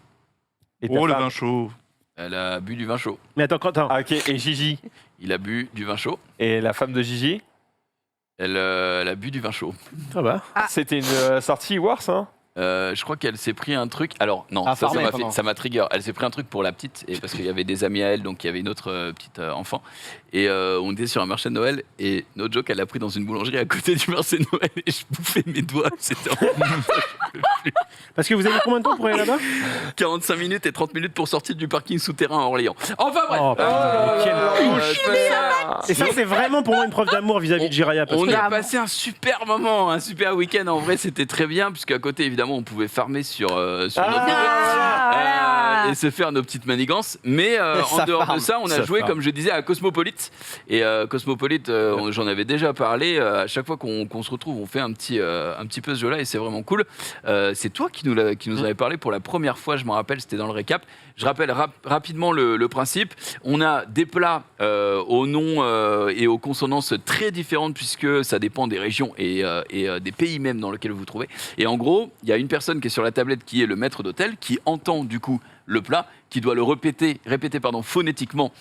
Et ta Oh, le femme- vin chaud. Elle a bu du vin chaud. Mais attends. Ah, ok, et Gigi. Il a bu du vin chaud. Et la femme de Gigi, Elle a bu du vin chaud. Ça va. c'était une sortie Wars, hein. Je crois qu'elle s'est pris un truc. Alors, non, Ah, ça farmer m'a pendant. ça m'a trigger. Elle s'est pris un truc pour la petite, et parce qu'il y avait des amis à elle, donc il y avait une autre petite enfant. Et on était sur un marché de Noël, et no joke, elle l'a pris dans une boulangerie à côté du marché de Noël, et je bouffais mes doigts. C'était vraiment Parce que vous avez combien de temps pour aller là-bas 45 minutes et 30 minutes pour sortir du parking souterrain à Orléans. Enfin bref. Oh, putain, quel Euh, Et ça, c'est vraiment pour moi une preuve d'amour vis-à-vis de Jiraya. Parce On que a passé un super moment, un super week-end. En vrai, c'était très bien, puisqu'à côté, évidemment, on pouvait farmer sur notre Ah, voilà. et se faire nos petites manigances. Mais en Ça dehors farme. de ça, on a Ça joué, farme. comme je disais, à Cosmopolite. Et Cosmopolite, j'en avais déjà parlé. À chaque fois qu'on se retrouve, on fait un petit peu ce jeu-là, et c'est vraiment cool. C'est toi qui nous avait parlé pour la première fois, je me rappelle, c'était dans le récap. Je rappelle rapidement le principe. On a des plats aux noms et aux consonances très différentes, puisque ça dépend des régions et des pays même dans lesquels vous vous trouvez. Et en gros, il y a une personne qui est sur la tablette qui est le maître d'hôtel, qui entend du coup le plat, qui doit le répéter phonétiquement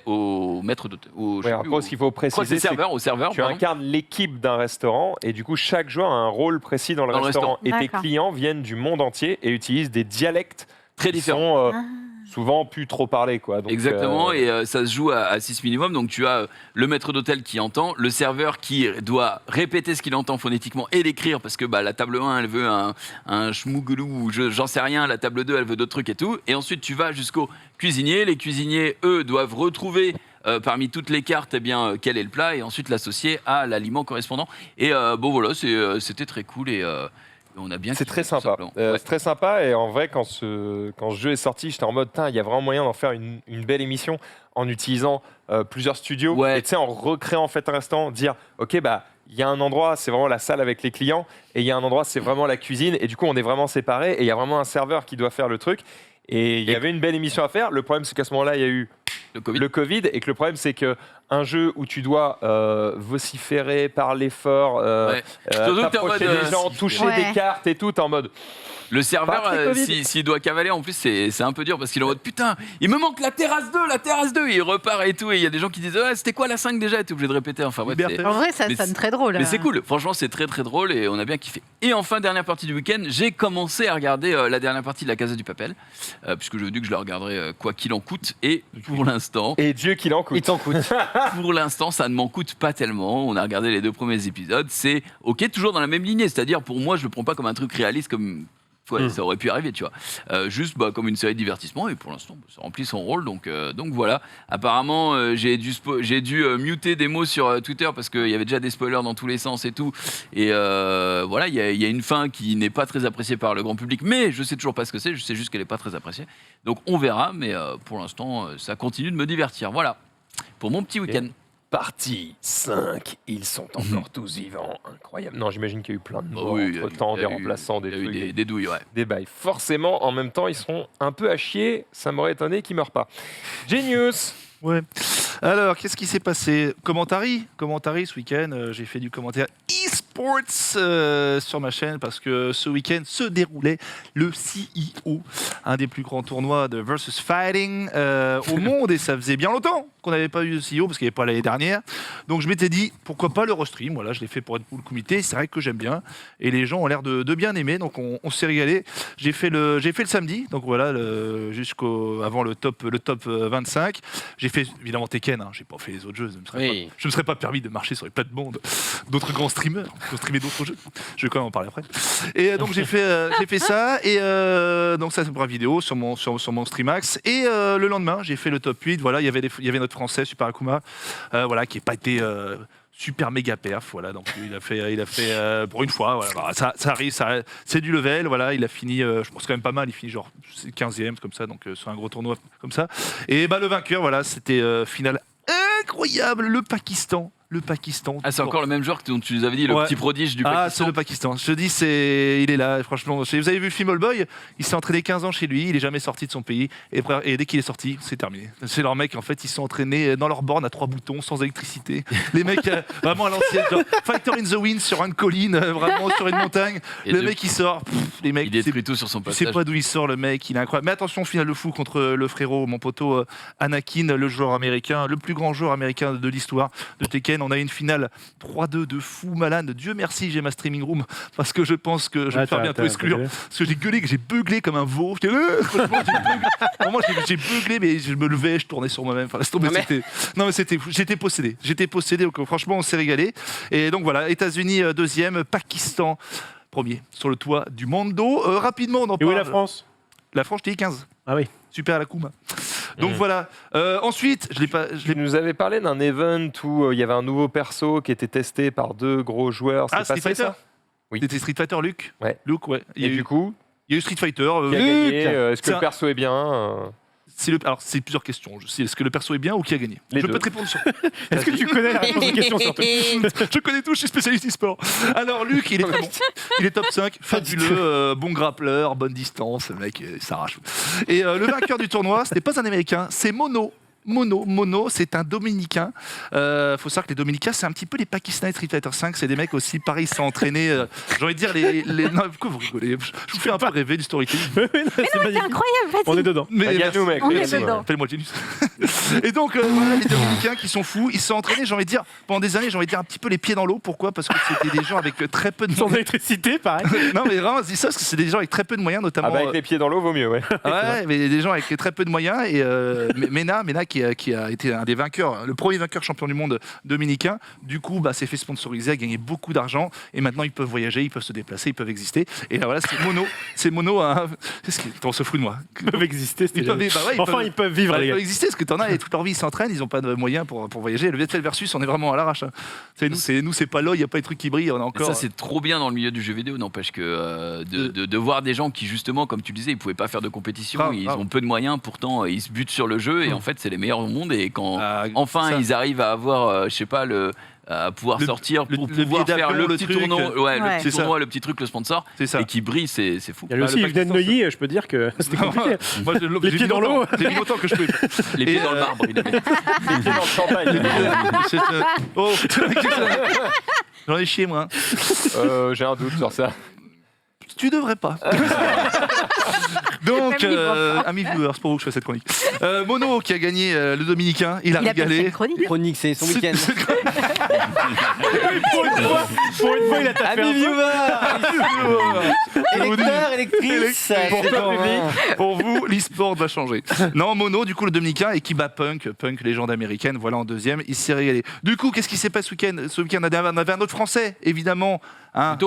au maître d'hôtel. Ouais, après, ce qu'il faut Je crois que préciser, c'est c'est que au serveur. tu pardon. incarnes l'équipe d'un restaurant et du coup, chaque joueur a un rôle précis dans le Dans le restaurant. Et tes D'accord. clients viennent du monde entier et utilisent des dialectes Très qui différent. sont souvent plus trop parlés, quoi. Donc, Exactement, et ça se joue à 6 minimum. Donc tu as le maître d'hôtel qui entend, le serveur qui doit répéter ce qu'il entend phonétiquement et l'écrire, parce que la table 1, elle veut un schmougelou, ou j'en sais rien, la table 2, elle veut d'autres trucs et tout. Et ensuite, tu vas jusqu'au cuisinier. Les cuisiniers, eux, doivent retrouver parmi toutes les cartes, quel est le plat, et ensuite l'associer à l'aliment correspondant. Et bon, voilà, c'était très cool, et on a bien C'est kiffé, très tout sympa. simplement. Ouais. C'est très sympa et en vrai, quand ce jeu est sorti, j'étais en mode, il y a vraiment moyen d'en faire une belle émission en utilisant plusieurs studios. Ouais. Et tu sais, en recréant en fait un instant, dire, ok, il y a un endroit, c'est vraiment la salle avec les clients, et il y a un endroit, c'est vraiment la cuisine, et du coup, on est vraiment séparés, et il y a vraiment un serveur qui doit faire le truc. Et il y avait une belle émission à faire. Le problème, c'est qu'à ce moment-là, il y a eu Le Covid. et que le problème, c'est que un jeu où tu dois vociférer, parler fort, Ouais. Surtout que t'es en t'approcher mode, des gens, toucher Ouais. des cartes et tout, t'es en mode. Le serveur, Pas très Covid. s'il doit cavaler, en plus, c'est un peu dur parce qu'il est en mode putain, il me manque la terrasse 2, et il repart et tout. Et il y a des gens qui disent c'était quoi la 5 déjà, et t'es obligé de répéter. Enfin, bref, Liberté. c'est- En vrai, ça Mais sonne très drôle. mais c'est cool, franchement, c'est très très drôle et on a bien kiffé. Et enfin, dernière partie du week-end, j'ai commencé à regarder la dernière partie de la Casa du Papel, puisque je me dis que je la regarderai quoi qu'il en coûte. Et pour l'instant, Et Dieu qu'il en coûte. Il t'en coûte. ça ne m'en coûte pas tellement. On a regardé les 2 premiers épisodes. C'est ok, toujours dans la même lignée. C'est-à-dire, pour moi, je le prends pas comme un truc réaliste, comme ça aurait pu arriver, tu vois. Juste comme une série de divertissement. Et pour l'instant, ça remplit son rôle. Donc voilà. Apparemment, j'ai dû muter des mots sur Twitter parce qu'il y avait déjà des spoilers dans tous les sens et tout. Et voilà, il y a une fin qui n'est pas très appréciée par le grand public. Mais je sais toujours pas ce que c'est. Je sais juste qu'elle est pas très appréciée. Donc on verra. Mais pour l'instant, ça continue de me divertir. Voilà. Pour mon petit week-end. Partie 5, ils sont encore tous vivants. Incroyable. Non, j'imagine qu'il y a eu plein de morts Oui, il y a entre temps, eu- des remplaçants, il des y a eu trucs, des douilles, ouais. des bails. Forcément, en même temps, ils seront un peu à chier. Ça m'aurait étonné qu'ils meurent pas. Genius. Ouais. Alors, qu'est-ce qui s'est passé? Commentary ce week-end, j'ai fait du commentaire e-sports sur ma chaîne parce que ce week-end se déroulait le CEO, un des plus grands tournois de versus fighting au monde, et ça faisait bien longtemps qu'on n'avait pas eu de CEO parce qu'il n'y avait pas l'année dernière. Donc je m'étais dit, pourquoi pas le restream. Voilà, je l'ai fait pour être pour le comité. C'est vrai que j'aime bien. Et les gens ont l'air de bien aimer. Donc on s'est régalé. J'ai fait le samedi. Donc voilà, avant le top 25. J'ai fait évidemment Tekken. Hein, j'ai pas fait les autres jeux. Je me serais pas permis de marcher sur les plates-bandes d'autres grands streamers qui ont streamé d'autres jeux. Je vais quand même en parler après. Et donc j'ai fait ça. Et donc ça c'est pour la vidéo sur mon Streamax. Et le lendemain, j'ai fait le top 8. Voilà, il y avait notre Français Super Akuma, voilà, qui n'a pas été super méga perf. Voilà, donc il a fait pour une fois. Voilà, bah, ça arrive, c'est du level. Voilà, il a fini, je pense quand même pas mal. Il finit genre 15e comme ça, donc sur un gros tournoi comme ça. Et bah le vainqueur, voilà, c'était finale incroyable, le Pakistan. Ah, c'est encore le même joueur dont tu nous avais dit, le petit prodige du Pakistan. Ah, c'est le Pakistan. Je te dis, il est là, franchement. Vous avez vu le film All Boy ? Il s'est entraîné 15 ans chez lui, il est jamais sorti de son pays. Et dès qu'il est sorti, c'est terminé. C'est leurs mecs, en fait, ils se sont entraînés dans leur borne à 3 boutons, sans électricité. Les mecs, vraiment à l'ancienne, genre Fighter in the Wind sur une colline, vraiment sur une montagne. Le mec, il sort. Les mecs, il détruit tout sur son passage. Je sais pas d'où il sort, le mec, il est incroyable. Mais attention, finale de fou contre le frérot, mon poteau Anakin, le joueur américain, le plus grand joueur américain de l'histoire de Tekken. On a une finale 3-2 de fou malade. Dieu merci, j'ai ma streaming room parce que je pense que je vais me faire bientôt exclure. Parce que j'ai gueulé, que j'ai beuglé comme un veau. Franchement, j'ai beuglé, mais je me levais, je tournais sur moi-même. Enfin, laisse tomber, c'était fou. J'étais possédé. Donc, franchement, on s'est régalé. Et donc voilà, États-Unis deuxième, Pakistan premier sur le toit du Mando. Rapidement, on en parle. Et où est la France ? La France, j'étais 15. Ah oui. Super Akuma. Donc voilà. Ensuite, Tu nous avais parlé d'un event où il y avait un nouveau perso qui était testé par 2 gros joueurs. Ah, Street Fighter. Oui. C'était Street Fighter Luke. Ouais. Luke, ouais. Et du coup, il y a eu Street Fighter. qui a gagné Luke. Est-ce que le perso est bien Alors, c'est plusieurs questions. Est-ce que le perso est bien ou qui a gagné ? Les Je deux. peux te répondre sur. Est-ce que tu connais la réponse aux questions surtout ? Je connais tout, je suis spécialiste e-sport. Alors, Luc, il est très bon. Il est top 5, fabuleux, bon grappleur, bonne distance. Le mec, il s'arrache. Et le vainqueur du tournoi, ce n'est pas un Américain, c'est Mono. Mono, c'est un Dominicain. Faut savoir que les Dominicains, c'est un petit peu les Pakistanais de Street Fighter 5. C'est des mecs aussi, pareil, ils sont entraînés. J'ai envie de dire, non, pourquoi vous rigolez ? Je vous fais un peu rêver du storytelling. Mais non, c'est incroyable, vas-y. On est dedans. Mais Regarde-nous, mec. On est regarde-nous. dedans. Appelle-moi Genius. Et donc, voilà, les Dominicains qui sont fous, ils se sont entraînés, j'ai envie de dire, pendant des années, j'ai envie de dire un petit peu les pieds dans l'eau. Pourquoi ? Parce que c'était des gens avec très peu de Sans moyens. électricité, pareil. Non, mais vraiment, je dis ça parce que c'est des gens avec très peu de moyens, notamment. Ah bah avec les pieds dans l'eau, vaut mieux, ouais. Ouais, mais des gens avec très peu de moyens. Et Mena qui a été un des vainqueurs, le premier vainqueur champion du monde dominicain, du coup, s'est fait sponsoriser, a gagné beaucoup d'argent. Et maintenant, ils peuvent voyager, ils peuvent se déplacer, ils peuvent exister. Et là, voilà, c'est Mono. On se fout de moi. Ils peuvent exister. Ils peuvent vivre, les ils gars. peuvent exister, parce que t'en as, et toute leur vie, ils s'entraînent, ils n'ont pas de moyens pour voyager. Le VFL versus, on est vraiment à l'arrache. Hein. C'est pas là, il n'y a pas des trucs qui brillent, on a encore. Ça, c'est trop bien dans le milieu du jeu vidéo, n'empêche que de voir des gens qui, justement, comme tu le disais, ils pouvaient pas faire de compétition, ils ont peu de moyens, pourtant ils se butent sur le jeu, et en fait, c'est les meilleurs au monde. Et quand enfin ils arrivent à avoir, je sais pas, à pouvoir sortir pour pouvoir faire le petit tournoi, le petit tournoi, le petit truc, le sponsor, et qui brille, c'est fou. Il y a aussi Yves Neuilly, je peux dire que c'était compliqué. Moi, Les pieds dans l'eau. J'ai mis longtemps que je pouvais. Les pieds dans le marbre, il avait. Les pieds dans le champagne. Oh, j'en ai chié, moi. J'ai un doute sur ça. Tu devrais pas. Donc, amis viewers, pour vous que je fais cette chronique. Mono qui a gagné le Dominicain, il a régalé. Chronique, c'est son week-end. Pour une fois, il a tapé Amis un peu. viewers, électeurs, électrices, Pour vous, l'e-sport va changer. Non, Mono, du coup, le Dominicain, et qui bat Punk, légende américaine, voilà en deuxième, il s'est régalé. Du coup, qu'est-ce qui s'est passé ce week-end ? Ce week-end, on avait un autre Français, évidemment. Hein,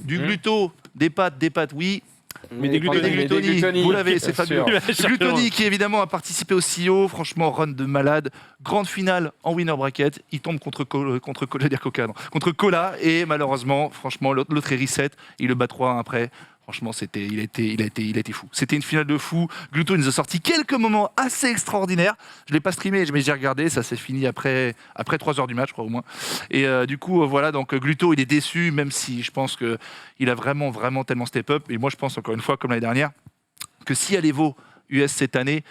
du gluto, des pâtes, oui. Mais des Glutoni, vous l'avez, c'est bien fabuleux. sûr. Glutoni qui évidemment a participé au CEO, franchement run de malade, grande finale en winner bracket, il tombe contre Cola et malheureusement, franchement l'autre est reset, il le bat 3-1 après. Franchement, il a été fou. C'était une finale de fou. Gluto nous a sorti quelques moments assez extraordinaires. Je l'ai pas streamé, mais j'ai regardé. Ça s'est fini après 3 heures du match, je crois au moins. Et du coup, voilà. Donc Gluto, il est déçu, même si je pense que il a vraiment tellement step up. Et moi, je pense encore une fois, comme l'année dernière, que s'il y a l'Evo US cette année,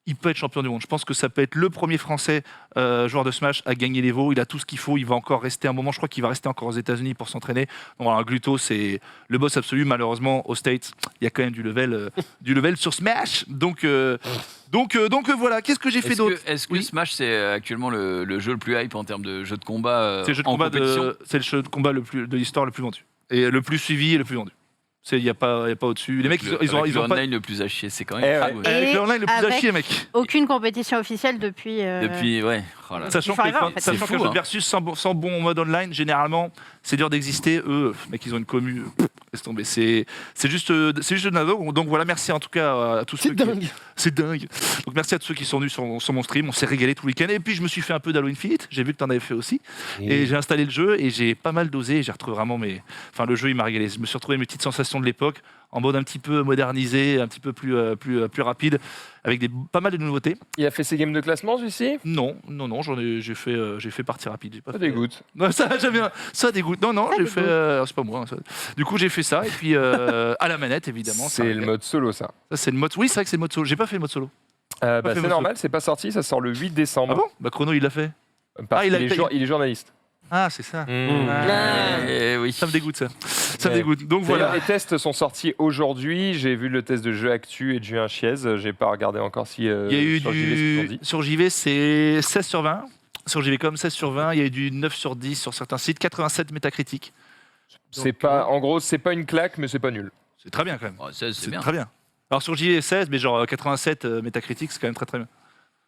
il peut être champion du monde. Je pense que ça peut être le premier Français joueur de Smash à gagner l'Evo. Il a tout ce qu'il faut. Il va encore rester un moment. Je crois qu'il va rester encore aux États-Unis pour s'entraîner. Donc voilà, Gluto, c'est le boss absolu. Malheureusement, aux States, il y a quand même du level sur Smash. Donc voilà. Qu'est-ce que j'ai fait d'autre? Est-ce que Oui. Smash, c'est actuellement le jeu le plus hype en termes de jeu de combat C'est le jeu de en combat compétition c'est le jeu de combat de l'histoire le plus vendu et le plus suivi et le plus vendu. Il n'y a pas au-dessus. Les mecs, ils ont le pas. online le plus à chier, c'est quand Eh même ouais. fou, Avec Et le online le plus à avec- chier, mec. Aucune compétition officielle depuis. Depuis, ouais. Oh là. Sachant que, Forever, en fait. sachant C'est que fou, le jeu de hein. versus sans bon mode online, généralement, c'est dur d'exister. Eux, mec, ils ont une commu. Laisse tomber. C'est juste de la dogue. Donc voilà, merci en tout cas à tous ceux C'est qui. dingue. C'est dingue. Donc merci à tous ceux qui sont venus sur mon stream. On s'est régalé tout le week-end. Et puis je me suis fait un peu d'Halo Infinite. J'ai vu que tu en avais fait aussi. Et j'ai installé le jeu et j'ai pas mal dosé. J'ai retrouvé vraiment le jeu, il m'a régalé. Je me suis retrouvé mes petites sensations de l'époque en mode un petit peu modernisé, un petit peu plus rapide, avec pas mal de nouveautés. Il a fait ses games de classement, celui-ci? Non, j'ai fait partie rapide. J'ai pas Ça fait- dégoûte. Non, ça, j'aime bien. Ça dégoûte. Non, j'ai fait. C'est pas moi. Ça. Du coup, j'ai fait ça et puis à la manette, évidemment. ça C'est le arrivait. mode solo, ça. Ça, c'est le mode. Oui, c'est vrai que c'est le mode solo. J'ai pas fait le mode solo. Bah, fait c'est mode normal, c'est pas sorti, ça sort le 8 décembre. Ah bon? Bah Chrono, il l'a fait. Parce Ah, il a- qu'il il est journaliste. Ah, c'est ça. Eh oui. Ça me dégoûte ça. Ça me Ouais. dégoûte. Donc D'ailleurs, voilà. les tests sont sortis aujourd'hui. J'ai vu le test de jeu actu et de Julien Chiez. J'ai pas regardé encore si Il y a eu sur JV, ce qu'ils ont dit. sur JV, c'est 16 sur 20. Sur JV.com, 16 sur 20. Il y a eu du 9 sur 10 sur certains sites, 87 métacritiques. C'est pas, en gros, c'est pas une claque, mais c'est pas nul. C'est très bien quand même. Oh, ça, c'est C'est bien. très bien. Alors sur JV 16, mais genre 87 métacritiques, c'est quand même très très bien.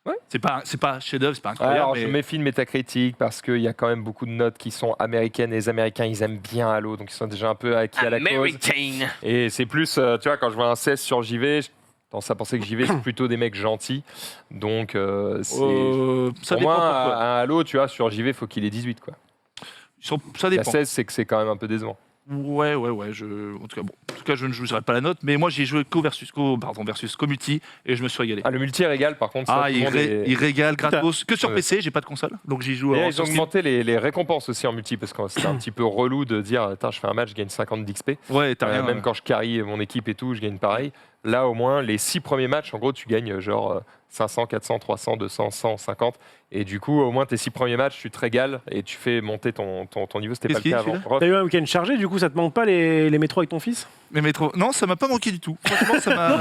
Ouais. C'est pas chef-d'œuvre, c'est pas Ouais, incroyable. alors, mais... je méfie de Metacritic parce qu'il y a quand même beaucoup de notes qui sont américaines et les Américains ils aiment bien Halo, donc ils sont déjà un peu acquis à la cause. Et c'est plus, tu vois, quand je vois un 16 sur JV, je tendance à penser que JV c'est plutôt des mecs gentils. Donc c'est. ça Pour dépend moi, pourquoi. un Halo, tu vois, sur JV, faut qu'il ait 18 quoi. Ça La dépend. 16, c'est que c'est quand même un peu décevant. Ouais. En tout cas, je ne jouerai pas la note, mais moi j'ai joué versus Community et je me suis régalé. Ah, le multi régale par contre. Ça, Ah, tout le il, monde est- il régale gratos. Que sur Ouais. PC, j'ai pas de console, donc j'y joue Et en ils sur ont Steam. augmenté les récompenses aussi en multi parce que c'était un petit peu relou de dire attends, je fais un match, je gagne 50 d'XP. Ouais, t'as rien. Même quand je carry mon équipe et tout, je gagne pareil. Là, au moins, les 6 premiers matchs, en gros, tu gagnes genre 500, 400, 300, 200, 150. Et du coup, au moins, tes 6 premiers matchs, tu te régales et tu fais monter ton niveau. C'était pas Qu'est-ce le cas qu'il avant. fait, Rof, T'as eu un week-end chargé, du coup, ça te manque pas les métros avec ton fils? Mais métro, non, ça m'a pas manqué du tout. Franchement,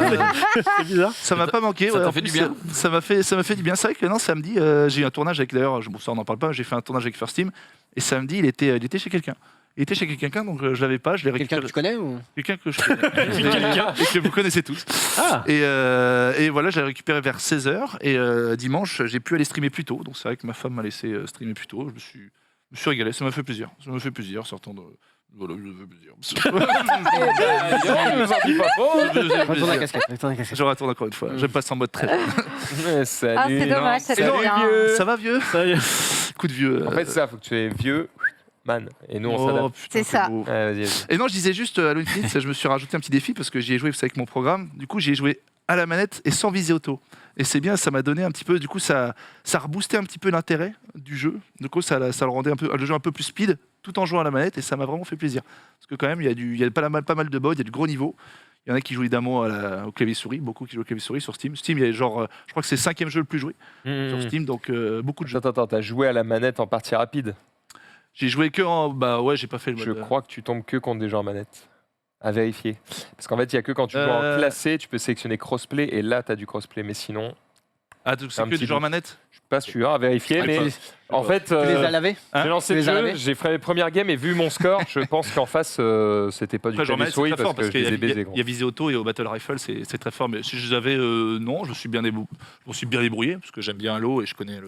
C'est bizarre. ça m'a pas manqué. Ça ouais, t'a en fait du plus, bien. Ça m'a fait du bien. C'est vrai que non, samedi, j'ai eu un tournage avec d'ailleurs. Bon, ça on n'en parle pas. J'ai fait un tournage avec First Team et samedi, il était chez quelqu'un. Il était chez quelqu'un, donc je l'avais pas. Je l'ai Quelqu'un récupéré. que tu connais ou Quelqu'un que je connais. Et que vous connaissez tous. Ah, Et voilà, je l'ai récupéré vers 16h. Et dimanche, j'ai pu aller streamer plus tôt. Donc c'est vrai que ma femme m'a laissé streamer plus tôt. Je me suis régalé. Ça m'a fait plaisir. Ça m'a fait plaisir sortant de. Voilà, je me fais plaisir. on nous en dit pas trop. Retourne la casquette. Retourne la casquette. Je retourne encore une fois. Je passe en mode très. Mais salut. Ah, c'est dommage, ça Salut, doit bien. vieux. Ça va, vieux ça y est. Coup de vieux. En fait, c'est ça, faut que tu es vieux, man. Et nous, on Oh, s'adapte. putain, C'est ça. beau. Ouais, vas-y, vas-y. Et non, je disais juste à Halo Infinite, je me suis rajouté un petit défi parce que j'y ai joué, vous savez, avec mon programme. Du coup, j'y ai joué à la manette et sans visée auto. Et c'est bien, ça m'a donné un petit peu, du coup, ça a reboosté un petit peu l'intérêt du jeu. Du coup, ça le rendait le jeu un peu plus speed tout en jouant à la manette et ça m'a vraiment fait plaisir. Parce que quand même, il y a pas mal de modes, il y a du gros niveau. Il y en a qui jouent évidemment au clavier-souris, beaucoup qui jouent au clavier-souris sur Steam. Steam, il y a genre, je crois que c'est le 5e jeu le plus joué sur Steam, donc beaucoup de jeux. Attends, t'as joué à la manette en partie rapide. J'ai joué que en. Bah ouais, j'ai pas fait le mode. Je crois que tu tombes que contre des gens en manette. À vérifier. Parce qu'en fait, il n'y a que quand tu joues en classé, tu peux sélectionner crossplay et là, tu as du crossplay. Mais sinon, Ah, donc c'est un que petit du genre doute. manette. je suis pas sûr à vérifier. Mais en fait, Tu les as lavés Hein j'ai lancé Tu le les as jeu, lavés j'ai fait les premières games et vu mon score, je pense qu'en face, c'était pas du Après, genre clavier manette, c'est souris très parce fort que parce je qu'il les ai y, baisés. a- gros. il y a visé auto et au Battle Rifle, c'est très fort. Mais si je l'avais, non, je me suis bien débrouillé parce que j'aime bien Halo et je connais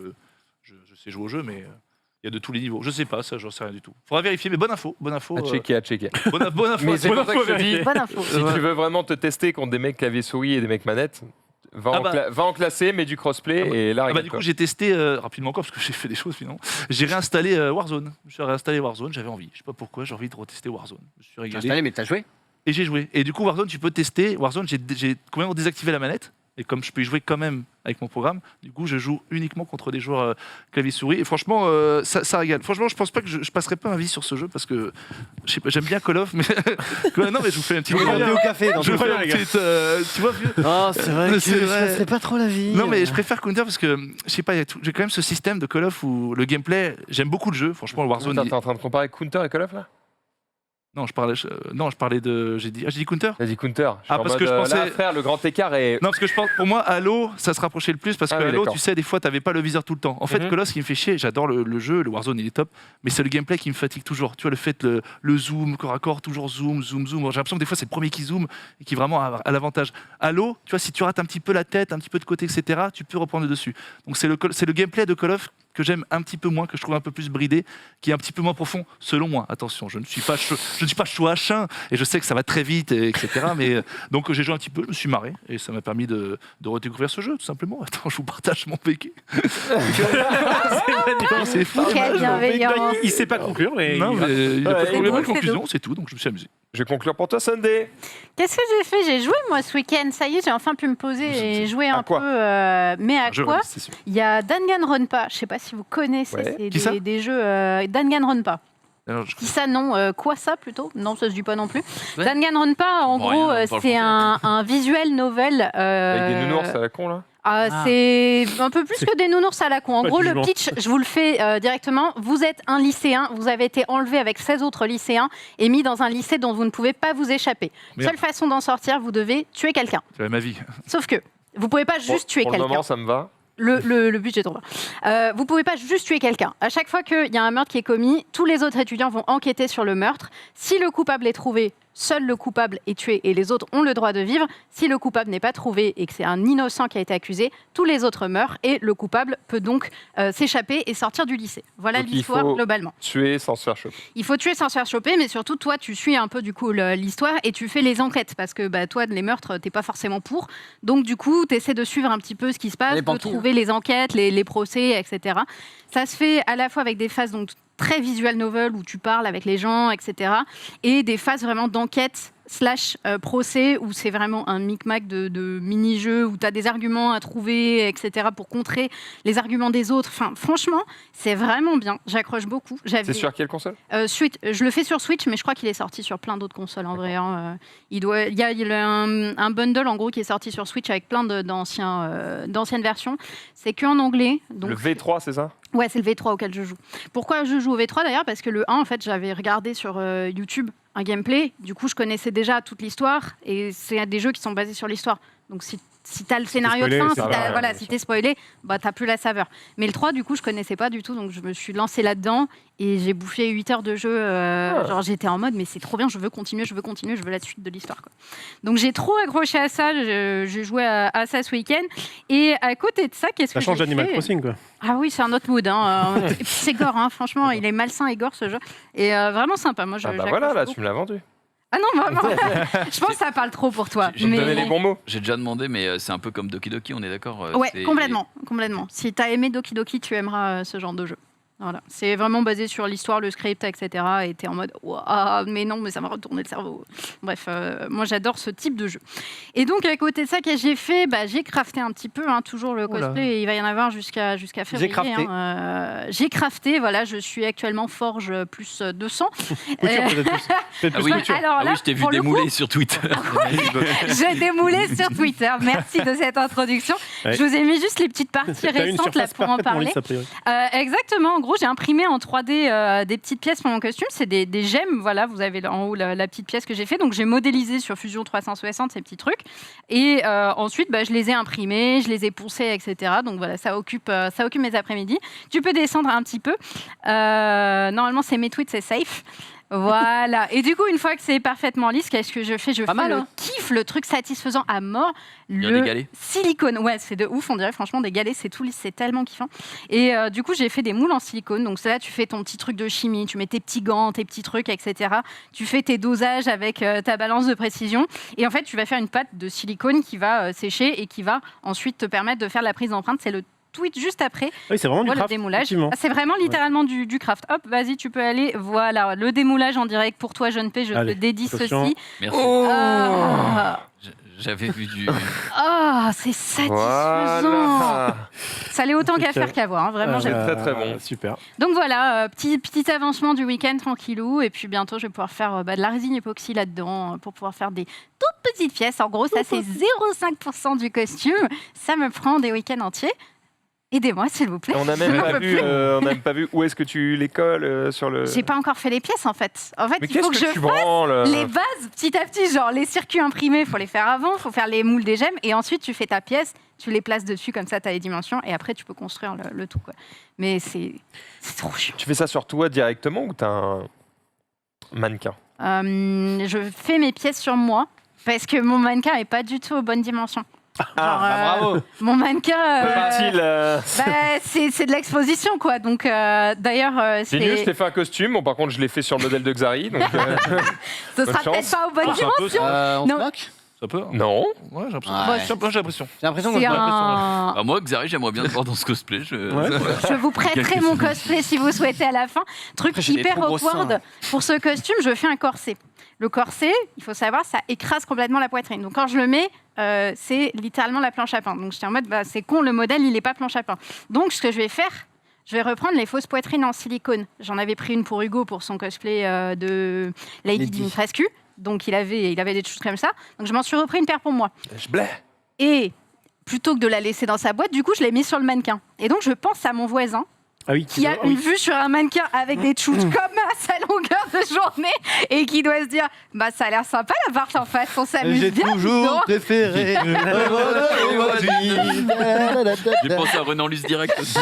je sais jouer au jeu, mais il y a de tous les niveaux. Je sais pas, ça, j'en sais rien du tout. Faudra vérifier, mais bonne info. À checker, à checker. Bonne info. Mais c'est pour ça que je te dis, Bonne info. si tu veux vraiment te tester contre des mecs clavier souris et des mecs manettes, va en classé, mets du crossplay et là, Ah bah, regarde, du quoi. coup, j'ai testé rapidement encore parce que j'ai fait des choses finalement. J'ai réinstallé Warzone. J'ai réinstallé Warzone, j'avais envie. Je sais pas pourquoi, j'ai envie de retester Warzone. Je me suis T'as régalé. installé, mais t'as joué Et j'ai joué. Et du coup, Warzone, tu peux tester. Warzone, j'ai complètement désactivé la manette. Et comme je peux y jouer quand même avec mon programme, du coup, je joue uniquement contre des joueurs clavier-souris. Et franchement, ça régale. Franchement, je pense pas que je passerai pas un vie sur ce jeu parce que je sais pas, j'aime bien Call of, mais non, mais je vous fais un petit. On est au café. Je vous fais un petit. Tu vois, vieux. Ah, c'est vrai que C'est vrai. je passerais pas trop la vie. Non, mais je préfère Counter parce que je sais pas, j'ai quand même ce système de Call of où le gameplay, j'aime beaucoup le jeu. Franchement, le Warzone. T'es en train de comparer Counter et Call of là? Non, je parlais de. J'ai dit Counter. T'as dit Counter. Parce que je pensais. Là, frère, le grand écart est. Non, parce que je pense, pour moi, Halo, ça se rapprochait le plus parce que Ah oui, Halo, d'accord. tu sais, des fois, t'avais pas le viseur tout le temps. En fait, Call of, ce qui me fait chier, j'adore le jeu, le Warzone, il est top, mais c'est le gameplay qui me fatigue toujours. Tu vois, le fait, le zoom, corps à corps, toujours zoom. J'ai l'impression que des fois, c'est le premier qui zoome et qui vraiment a l'avantage. Halo, tu vois, si tu rates un petit peu la tête, un petit peu de côté, etc., tu peux reprendre le dessus. Donc, c'est le gameplay de Call of que j'aime un petit peu moins, que je trouve un peu plus bridé, qui est un petit peu moins profond, selon moi. Attention, je ne suis pas chouachin, et je sais que ça va très vite, etc. Mais donc j'ai joué un petit peu, je me suis marré, et ça m'a permis de redécouvrir ce jeu, tout simplement. Attends, je vous partage mon PK. C'est fou. Quelle bienveillance. Il sait pas conclure, mais. Non, mais il a pas Ouais, trouvé c'est la beau, conclusion, c'est tout, donc je me suis amusé. Je vais conclure pour toi, Sunday. Qu'est-ce que j'ai fait? J'ai joué moi ce week-end. Ça y est, j'ai enfin pu me poser et jouer un quoi peu. Mais à Je quoi? réalise, c'est sûr. Il y a Danganronpa. Je sais pas si vous connaissez. Ouais. C'est Qui ça des jeux Danganronpa. Alors, Qui ça non quoi ça plutôt? Non, ça se dit pas non plus. Ouais. Danganronpa, en Bon, gros, rien, on parle c'est français. un visuel novel. Avec des nounours à la con là. C'est un peu plus que des nounours à la con. En Pas gros, de le jugement. pitch, je vous le fais directement. Vous êtes un lycéen, vous avez été enlevé avec 16 autres lycéens et mis dans un lycée dont vous ne pouvez pas vous échapper. Merde. Seule façon d'en sortir, vous devez tuer quelqu'un. c'est ma vie. Sauf que vous pouvez pas juste tuer Pour le quelqu'un. moment, ça me va. Le budget tombe. Vous pouvez pas juste tuer quelqu'un. À chaque fois qu'il y a un meurtre qui est commis, tous les autres étudiants vont enquêter sur le meurtre. Si le coupable est trouvé, seul le coupable est tué et les autres ont le droit de vivre. Si le coupable n'est pas trouvé et que c'est un innocent qui a été accusé, tous les autres meurent et le coupable peut donc s'échapper et sortir du lycée. Voilà Donc, il l'histoire faut- globalement. Tuer sans se faire choper. Il faut tuer sans se faire choper, mais surtout, toi, tu suis un peu du coup l'histoire et tu fais les enquêtes parce que toi, les meurtres, t'es pas forcément pour. Donc, du coup, tu essaies de suivre un petit peu ce qui se passe, Les de banquilles, trouver les enquêtes, les procès, etc. Ça se fait à la fois avec des phases donc, très visual novel où tu parles avec les gens, etc. et des phases vraiment d'enquête / procès où c'est vraiment un micmac de mini-jeux où tu as des arguments à trouver, etc. pour contrer les arguments des autres. Enfin, franchement, c'est vraiment bien. J'accroche beaucoup. C'est sur quelle console? Switch, je le fais sur Switch, mais je crois qu'il est sorti sur plein d'autres consoles en vrai. Hein. Il y a un bundle en gros qui est sorti sur Switch avec plein d'anciennes versions. C'est qu'en anglais. Donc Le V3, c'est ça? Ouais, c'est le V3 auquel je joue. Pourquoi je joue au V3 d'ailleurs? Parce que le 1, en fait, j'avais regardé sur YouTube un gameplay. Du coup, je connaissais déjà toute l'histoire. Et c'est des jeux qui sont basés sur l'histoire. Donc, si tu as le scénario de spoilé, fin, ça va, si t'es spoilé, bah, t'as plus la saveur. Mais le 3, du coup, je connaissais pas du tout. Donc, je me suis lancée là-dedans. Et j'ai bouffé 8 heures de jeu. Genre, j'étais en mode, mais c'est trop bien, je veux continuer, je veux la suite de l'histoire. Quoi. Donc, j'ai trop accroché à ça. J'ai joué à ça ce week-end. Et à côté de ça, qu'est-ce Ça que change j'ai d'Animal fait Crossing, quoi. Ah oui, c'est un autre mood. Hein. Et puis c'est gore, hein. Franchement, il est malsain et gore ce jeu. Et vraiment sympa. Moi, Ah bah j'accroche voilà, là, beaucoup. tu me l'as vendu. Ah non, vraiment. Je pense que ça parle trop pour toi. J'ai Me Mais... donner les bons mots. J'ai déjà demandé, mais c'est un peu comme Doki Doki, on est d'accord Ouais, c'est- complètement. Si t'as aimé Doki Doki, tu aimeras ce genre de jeu. Voilà. C'est vraiment basé sur l'histoire, le script, etc. Et t'es en mode, ouah, mais non, mais ça m'a retourné le cerveau. Bref, moi j'adore ce type de jeu. Et donc à côté de ça, qu'est-ce que j'ai fait? J'ai crafté un petit peu, hein, toujours le Oula. cosplay. Et il va y en avoir jusqu'à février. crafté. Hein. J'ai crafté, voilà, je suis actuellement forge plus 200. Couture, peut-être plus. Peut-être Ah plus oui. couture. Alors Ah là, oui, je t'ai vu pour le coup, démouler sur Twitter. j'ai démoulé sur Twitter. Merci de cette introduction. Ouais. Je vous ai mis juste les petites parties T'as une récentes là surface pour en parfaitement parler. lisse, a priori. Exactement. En gros, j'ai imprimé en 3D des petites pièces pour mon costume. C'est des gemmes. Voilà, vous avez en haut la petite pièce que j'ai fait. Donc, j'ai modélisé sur Fusion 360 ces petits trucs. Et ensuite, je les ai imprimés, je les ai poncés, etc. Donc, voilà, ça occupe mes après-midi. Tu peux descendre un petit peu. Normalement, c'est mes tweets, c'est safe. Voilà. Et du coup, une fois que c'est parfaitement lisse, qu'est-ce que je fais? Je Pas fais mal, le hein. kiff, le truc satisfaisant à mort. Il y a Le des galets. silicone. Ouais, c'est de ouf. On dirait franchement des galets, c'est tout lisse, c'est tellement kiffant. Et du coup, j'ai fait des moules en silicone. Donc là, tu fais ton petit truc de chimie, tu mets tes petits gants, tes petits trucs, etc. Tu fais tes dosages avec ta balance de précision. Et en fait, tu vas faire une pâte de silicone qui va sécher et qui va ensuite te permettre de faire la prise d'empreinte. C'est le tweet juste après. Ah oui, c'est vraiment du Voilà, le craft. démoulage. effectivement. Ah, c'est vraiment littéralement du craft. Hop, vas-y, tu peux aller. Voilà, le démoulage en direct pour toi, jeune P. Je Allez, te dédie attention. ceci. Merci. Ah. J'avais vu du. Oh, c'est satisfaisant. Voilà. Ça l'est autant qu'à faire qu'à voir. Hein. Vraiment, j'aime. très, très bon. Super. Donc voilà, petit avancement du week-end tranquillou. Et puis bientôt, je vais pouvoir faire de la résine époxy là-dedans pour pouvoir faire des toutes petites pièces. En gros, ça, c'est 0,5% du costume. Ça me prend des week-ends entiers. Aidez-moi, s'il vous plaît. On n'a même, pas vu où est-ce que tu les colles sur le. J'ai pas encore fait les pièces, en fait. En fait, Mais il faut qu'est-ce que je tu fasse branles les bases petit à petit. Genre, les circuits imprimés, il faut les faire avant. Il faut faire les moules des gemmes. Et ensuite, tu fais ta pièce, tu les places dessus, comme ça, tu as les dimensions. Et après, tu peux construire le tout. Quoi. Mais c'est trop chiant. Tu fais ça sur toi directement ou t'as un mannequin? Je fais mes pièces sur moi parce que mon mannequin n'est pas du tout aux bonnes dimensions. Bravo. Mon mannequin, c'est de l'exposition, quoi. Donc, d'ailleurs, Génial, je t'ai fait un costume. Bon, par contre, je l'ai fait sur le modèle de Xari. Donc, ce sera bonne peut-être chance. pas aux bonnes C'est un peu dimensions. On Non. se moque Ça peut. non. Ouais, j'ai l'impression. Ouais. J'ai l'impression. J'ai l'impression qu'on C'est se moque. un... Ah, moi, Xari, j'aimerais bien te voir dans ce cosplay. Je vous prêterai mon cosplay si vous souhaitez à la fin. Truc Après, j'ai des hyper trop gros awkward. seins. Pour ce costume, je fais un corset. Le corset, il faut savoir, ça écrase complètement la poitrine. Donc quand je le mets, c'est littéralement la planche à pain. Donc j'étais en mode, c'est con, le modèle, il n'est pas planche à pain. Donc ce que je vais faire, je vais reprendre les fausses poitrines en silicone. J'en avais pris une pour Hugo pour son cosplay de Lady Dimitrescu. Donc il avait des choses comme ça. Donc je m'en suis repris une paire pour moi. Je blais. Et plutôt que de la laisser dans sa boîte, du coup, je l'ai mis sur le mannequin. Et donc je pense à mon voisin Ah oui, qui a une vue sur un mannequin avec des shoots comme à sa longueur de journée et qui doit se dire bah ça a l'air sympa la part en face, on s'amuse J'ai bien. toujours non préféré. J'ai pensé à Renan Luce direct aussi.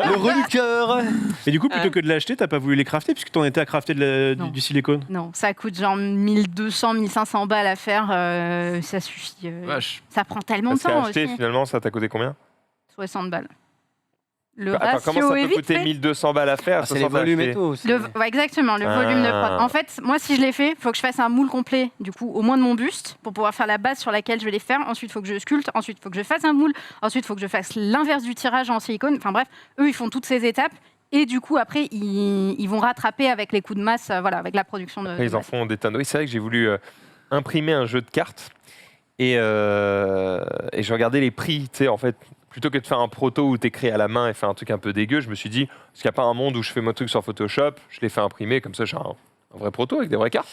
Le relu cœur. Et du coup, plutôt que de l'acheter, t'as pas voulu les crafter puisque t'en étais à crafter Non. du silicone. Non, ça coûte genre 1200, 1500 balles à faire, ça suffit. Vache. Ça prend tellement de Parce temps qu'acheter, aussi. finalement, ça t'a coûté combien? 60 balles. Le Attends, comment ratio ça est peut vite coûter fait. 1200 balles à faire? C'est les volumes et tout. Ouais, exactement, le volume de prod. En fait, moi, si je les fais, il faut que je fasse un moule complet, du coup, au moins de mon buste, pour pouvoir faire la base sur laquelle je vais les faire. Ensuite, il faut que je sculpte. Ensuite, il faut que je fasse un moule. Ensuite, il faut que je fasse l'inverse du tirage en silicone. Enfin bref, eux, ils font toutes ces étapes. Et du coup, après, ils vont rattraper avec les coups de masse, voilà, avec la production de. Après, ils en font des tonnes. Oui, c'est vrai que j'ai voulu imprimer un jeu de cartes et je regardais les prix, tu sais, en fait. Plutôt que de faire un proto où t'écris à la main et faire un truc un peu dégueu, je me suis dit, est-ce qu'il n'y a pas un monde où je fais mon truc sur Photoshop, je les fais imprimer, comme ça j'ai un vrai proto avec des vraies cartes.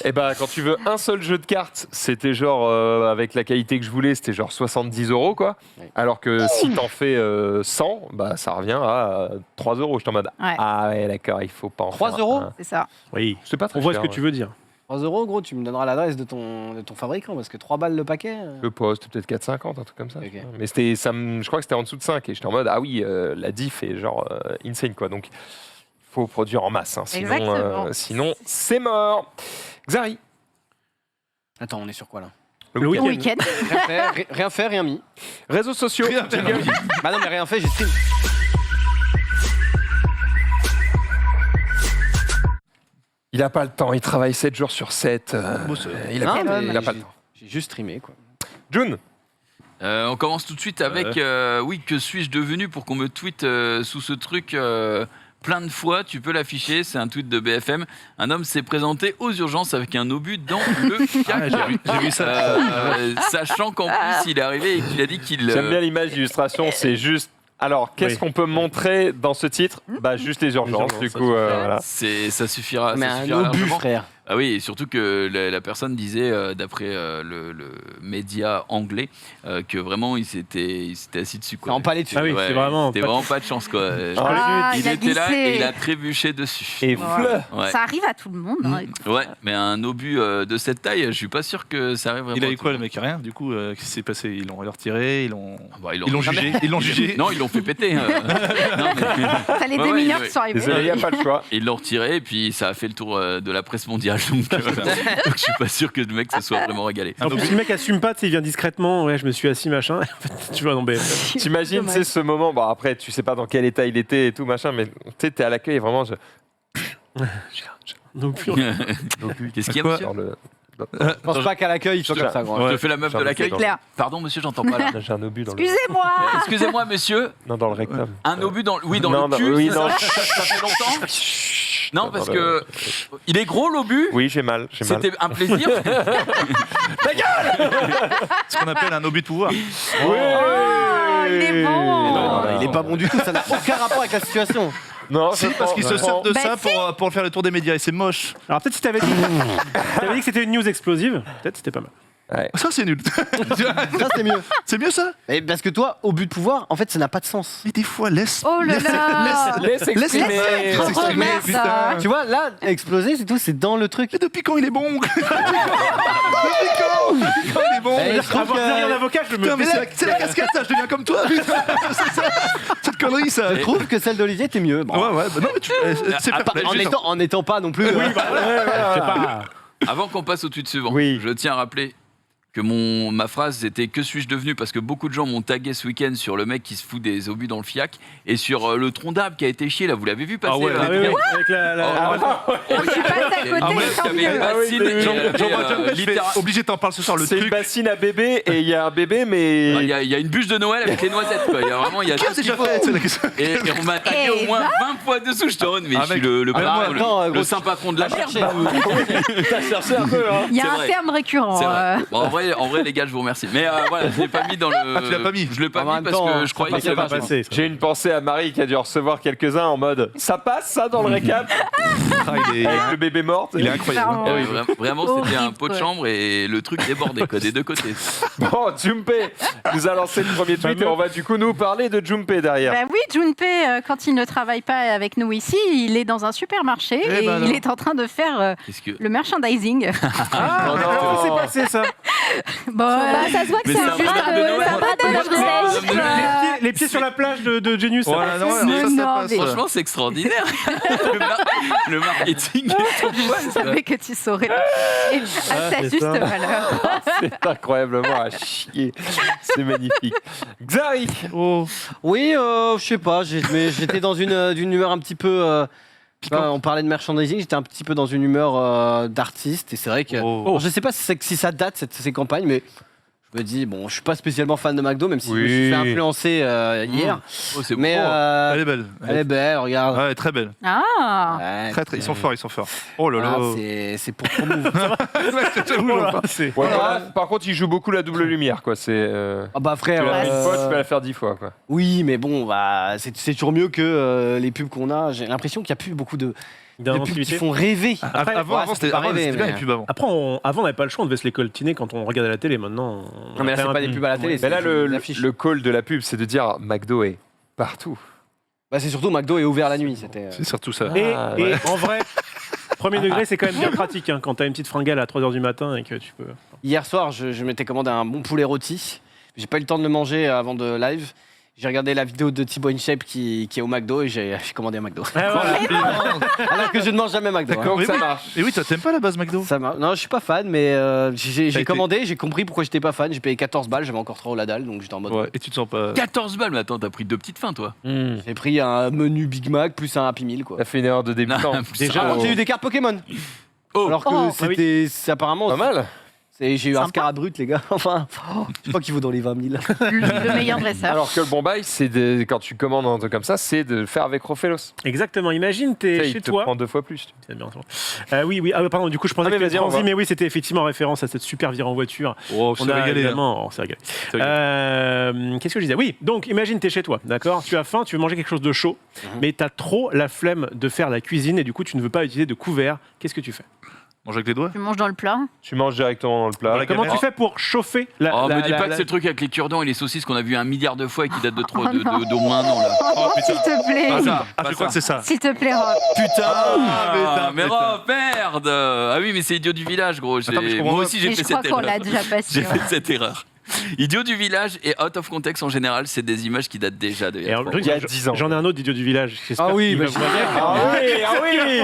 Et bah quand tu veux un seul jeu de cartes, c'était genre, avec la qualité que je voulais, c'était genre 70 € quoi. Ouais. Alors que si t'en fais 100, bah ça revient à 3 €. Je suis en mode, Ouais. ah ouais d'accord, il faut pas en 3 faire €? un. C'est ça. Oui. C'est pas très On voit cher, ce que tu veux dire. 3 €, gros, tu me donneras l'adresse de ton fabricant parce que 3 balles le paquet. Le poste, peut-être 4,50, un truc comme ça. Ok. Mais c'était, je crois que c'était en dessous de 5 et j'étais en mode, ah oui, la diff est genre insane quoi. Donc, il faut produire en masse, hein, Exactement. sinon c'est mort. Xari, Attends, on est sur quoi là? Le Au week-end. week-end. Rien fait, rien mis. réseaux sociaux. Jingle. Bah non, mais rien fait, j'ai stream. Il a pas le temps, il travaille 7 jours sur 7. Il a Non, pas, mais il a pas le temps. J'ai juste streamé quoi. June, On commence tout de suite avec oui, que suis-je devenu pour qu'on me tweete sous ce truc plein de fois. Tu peux l'afficher, c'est un tweet de BFM. Un homme s'est présenté aux urgences avec un obus dans le caca. J'ai vu ça. Sachant qu'en plus il est arrivé et qu'il a dit qu'il. j'aime bien l'image d'illustration, c'est juste. Alors, qu'est-ce Oui. qu'on peut montrer dans ce titre? Bah, juste les urgences, urgences, du ça coup, voilà. Ça suffira. Mais ça un suffira obus, largement. frère. Ah oui, et surtout que la personne disait, d'après le média anglais, que vraiment il s'était assis dessus. Quoi. En palais dessus. Ah oui, c'est vraiment C'était pas- vraiment pas de chance. Quoi. Ah, il il a était là glissé. et il a trébuché dessus. Et Voilà. fleu. Ouais. Ça arrive à tout le monde. Hein, écoute. Ouais, mais un obus de cette taille, je suis pas sûr que ça arrive vraiment. Il a à eu tout quoi le le mec? Rien. Du coup, qu'est-ce qui s'est passé? Ils l'ont retiré, ils l'ont monde. Bah, ils l'ont jugé. Ils l'ont jugé. Non, ils l'ont fait péter. Non, mais- T'as les Ouais, deux ouais, mineurs ouais. qui sont arrivés. Désolé, il n'y a pas le choix. Ils l'ont retiré et puis ça a fait le tour de la presse mondiale. Donc je suis pas sûr que le mec se soit vraiment régalé. En plus, le mec assume pas, tu sais, il vient discrètement. Ouais, je me suis assis, machin. En fait, tu vois, non, mais. T'imagines, tu sais, ce moment, bon après, tu sais pas dans quel état il était et tout, machin, mais tu sais, t'es à l'accueil et vraiment, Non plus. Qu'est-ce qu'il y a, monsieur dans le... Je pense pas qu'à l'accueil, il soit comme ça, gros. Je te fais la meuf de l'accueil. C'est clair. Pardon, monsieur, j'entends pas là. J'ai un obus dans le... Excusez-moi. Excusez-moi, monsieur. Non, dans le rectum. Un obus dans, oui, dans Non, le cul. oui, c'est non. ça, ça fait longtemps. Non, parce que il est gros l'obus. Oui, j'ai mal. C'était un plaisir. Ce qu'on appelle un obus de pouvoir. Oh, il est bon. Non, il est pas bon du tout, ça n'a aucun rapport avec la situation. Non, Si, parce qu'il se sert de Bah, ça si. pour faire le tour des médias et c'est moche. Alors peut-être si t'avais dit, que c'était une news explosive, peut-être c'était pas mal. Ça, c'est nul. Ça, c'est mieux. C'est mieux ça. Mais parce que toi, au but de pouvoir, en fait, ça n'a pas de sens. Mais des fois, laisse. Oh là là. Laisse exprimer. Laisse être exprimer, merde, putain. ça. Tu vois, là, exploser, c'est tout, c'est dans le truc. Mais depuis quand il est bon Depuis quand il est bon Eh, je trouve Avoir que- derrière l'avocat, je me Putain, mais c'est la casquette, ça, je deviens comme toi. C'est ça. Cette connerie, ça. Je trouve que celle d'Olivier était mieux. Bon. Ouais, bah non, mais c'est fair play. En étant pas non plus. Je sais pas. Avant qu'on passe au tweet suivant, Oui. je tiens à rappeler que ma phrase c'était que suis-je devenu, parce que beaucoup de gens m'ont tagué ce week-end sur le mec qui se fout des obus dans le fiac et sur le tronc d'arbre qui a été chié là, vous l'avez vu passer Ah ouais, là, Ah oui, oui, avec Je suis passée à côté, Ah ouais, tant parce qu'il y avait une mieux. bassine et Jean-Baptiste, je vais littéralement- obligé de t'en parler ce soir, le C'est une truc. bassine à bébé et il y a un bébé, mais. Il y a une bûche de Noël avec les noisettes quoi. Il y a vraiment il y a Qui tout a ce qu'il déjà faut. fait c'est la question. Et on m'a tagué au moins 20 fois dessus, je te rends, mais Ah, je suis mec. le Ah, patron, attends, le gros, saint patron de la merde. cherché. T'as cherché un peu, hein. Il y a C'est un vrai. terme récurrent. C'est vrai. Bon, en vrai, les gars, je vous remercie. Mais voilà, je l'ai pas mis dans le. Ah, tu l'as pas mis. Je l'ai pas En mis même parce temps, que je ça croyais passe qu'il y pas avait. Passé, ça. J'ai une pensée à Marie qui a dû recevoir quelques-uns en mode ça passe ça dans le récap Ah, il est avec le bébé mort. il est incroyable. Clairement. Ah oui, vraiment, c'était un Horrible, pot de ouais. chambre et le truc débordait quoi, des deux côtés. Bon, Junpei nous a lancé le premier tweet et on va du coup nous parler de Junpei derrière. Bah oui, Junpei, quand il ne travaille pas avec nous ici, il est dans un supermarché Eh et ben alors. il est en train de faire Qu'est-ce que. le merchandising. Ah, non. comment c'est passé ça Bon, Bah, ça se voit que Mais c'est c'est un un bras bras de Noël. c'est un bras de Bangladesh. Les pieds sur la plage de Genius. ça Voilà, passe. non, Mais ça non, passe. mais- Franchement, c'est extraordinaire. le marketing. je savais que tu saurais. Et à sa juste valeur. C'est incroyablement à chier. C'est magnifique. Xari, Oui, je sais pas, mais j'étais dans d'une humeur un petit peu. On parlait de merchandising, j'étais un petit peu dans une humeur d'artiste, et c'est vrai que. Oh. Bon, je sais pas si ça date, ces campagnes, mais je me dis, bon, je suis pas spécialement fan de McDo, même si je me suis Oui. fait influencer hier. Oh, c'est Mais beau. Elle est belle. elle est belle, regarde. Ouais, très belle. Ah, Ouais, Très, très, ils sont forts, ils sont forts. Oh là voilà, là. c'est pour promouvoir. ouais, voilà. Par contre, il joue beaucoup la double lumière, quoi. C'est. Ah bah Tu frère, l'as fait une fois, tu peux la faire 10 fois, quoi. oui, mais bon, bah, c'est toujours mieux que les pubs qu'on a. J'ai l'impression qu'il n'y a plus beaucoup de pubs qui D'inventivité. font rêver. Avant, c'était pas bien rêver, les mais- pubs avant. Après, avant, on n'avait pas le choix, on devait se les coltiner quand on regardait la télé. Maintenant, Non, mais là, c'est pas des pubs à la télé. Mais là, c'est des affiches. le call de la pub, c'est de dire McDo est partout. Bah, c'est surtout McDo est ouvert la nuit. C'était. C'est surtout ça. Et, Ah, et ouais. en vrai, premier degré, c'est quand même bien pratique quand t'as une petite fringale à 3h du matin et que tu peux. Hier soir, je m'étais commandé un bon poulet rôti. J'ai pas eu le temps de le manger avant de live. J'ai regardé la vidéo de Thibaut InShape qui est au McDo et j'ai commandé un McDo. Alors que je ne mange jamais McDo. hein. D'accord, Mais ça oui. marche. Et oui, toi, t'aimes pas la base McDo Ça non, je suis pas fan, mais j'ai été- commandé, j'ai compris pourquoi j'étais pas fan. J'ai payé 14 balles, j'avais encore 3 au la dalle, donc j'étais en mode. Ouais, et tu te sens pas. 14 balles, mais attends, t'as pris deux petites fins, toi. J'ai pris un menu Big Mac plus un Happy Meal quoi. T'as fait une erreur de débutant. Non, Déjà, Par contre, j'ai eu des cartes Pokémon. Oh. Alors que Oh. c'était c'est apparemment. Pas mal. J'ai eu un Sympa. Scarabut, les gars. Enfin, je crois qu'il vaut dans les 20 000. le meilleur dresseur. Alors que le bon bail, c'est quand tu commandes un truc comme ça, c'est de le faire avec Rofelos. Exactement. Imagine, Tu sais, t'es il chez te toi. prend 2 fois plus. C'est bien, c'est bon. Oui. Ah, pardon, du coup, je pensais Ah, mais que vas-y, c'était on transi, va. mais oui, c'était effectivement en référence à cette super virée en voiture. Oh, On c'est a régalé. hein. évidemment. On s'est régalé. C'est régalé. Qu'est-ce que je disais? Oui, donc imagine, t'es chez toi, d'accord? Tu as faim, tu veux manger quelque chose de chaud, mais t'as trop la flemme de faire la cuisine et du coup, tu ne veux pas utiliser de couvert. Qu'est-ce que tu fais? Mange avec les doigts. Tu manges dans le plat. Tu manges directement dans le plat. Voilà. Comment caméra. tu fais pour chauffer la. Oh, la- me dis la- pas que la- c'est le truc avec les cure-dents et les saucisses qu'on a vu 1 milliard de fois et qui date de trop, Oh non. d'au moins un an là. Oh S'il putain. te plaît. Pas ça, Ah, pas je crois que ça. c'est ça. S'il te plaît, Rob. Putain, mais putain. Rob, merde. Ah oui, mais c'est Idiot du village, gros. Attends, mais je comprends Moi pas. aussi, j'ai Et fait je crois cette qu'on erreur. l'a déjà passé. J'ai fait cette erreur. Idiot du village et out of context en général, c'est des images qui datent déjà de. Et alors, le truc, Il y a c'est que 10 ans. J'en ai un autre d'idiot du village. J'espère Ah oui, qu'il bah, va vous régaler. Ah oui, ah oui.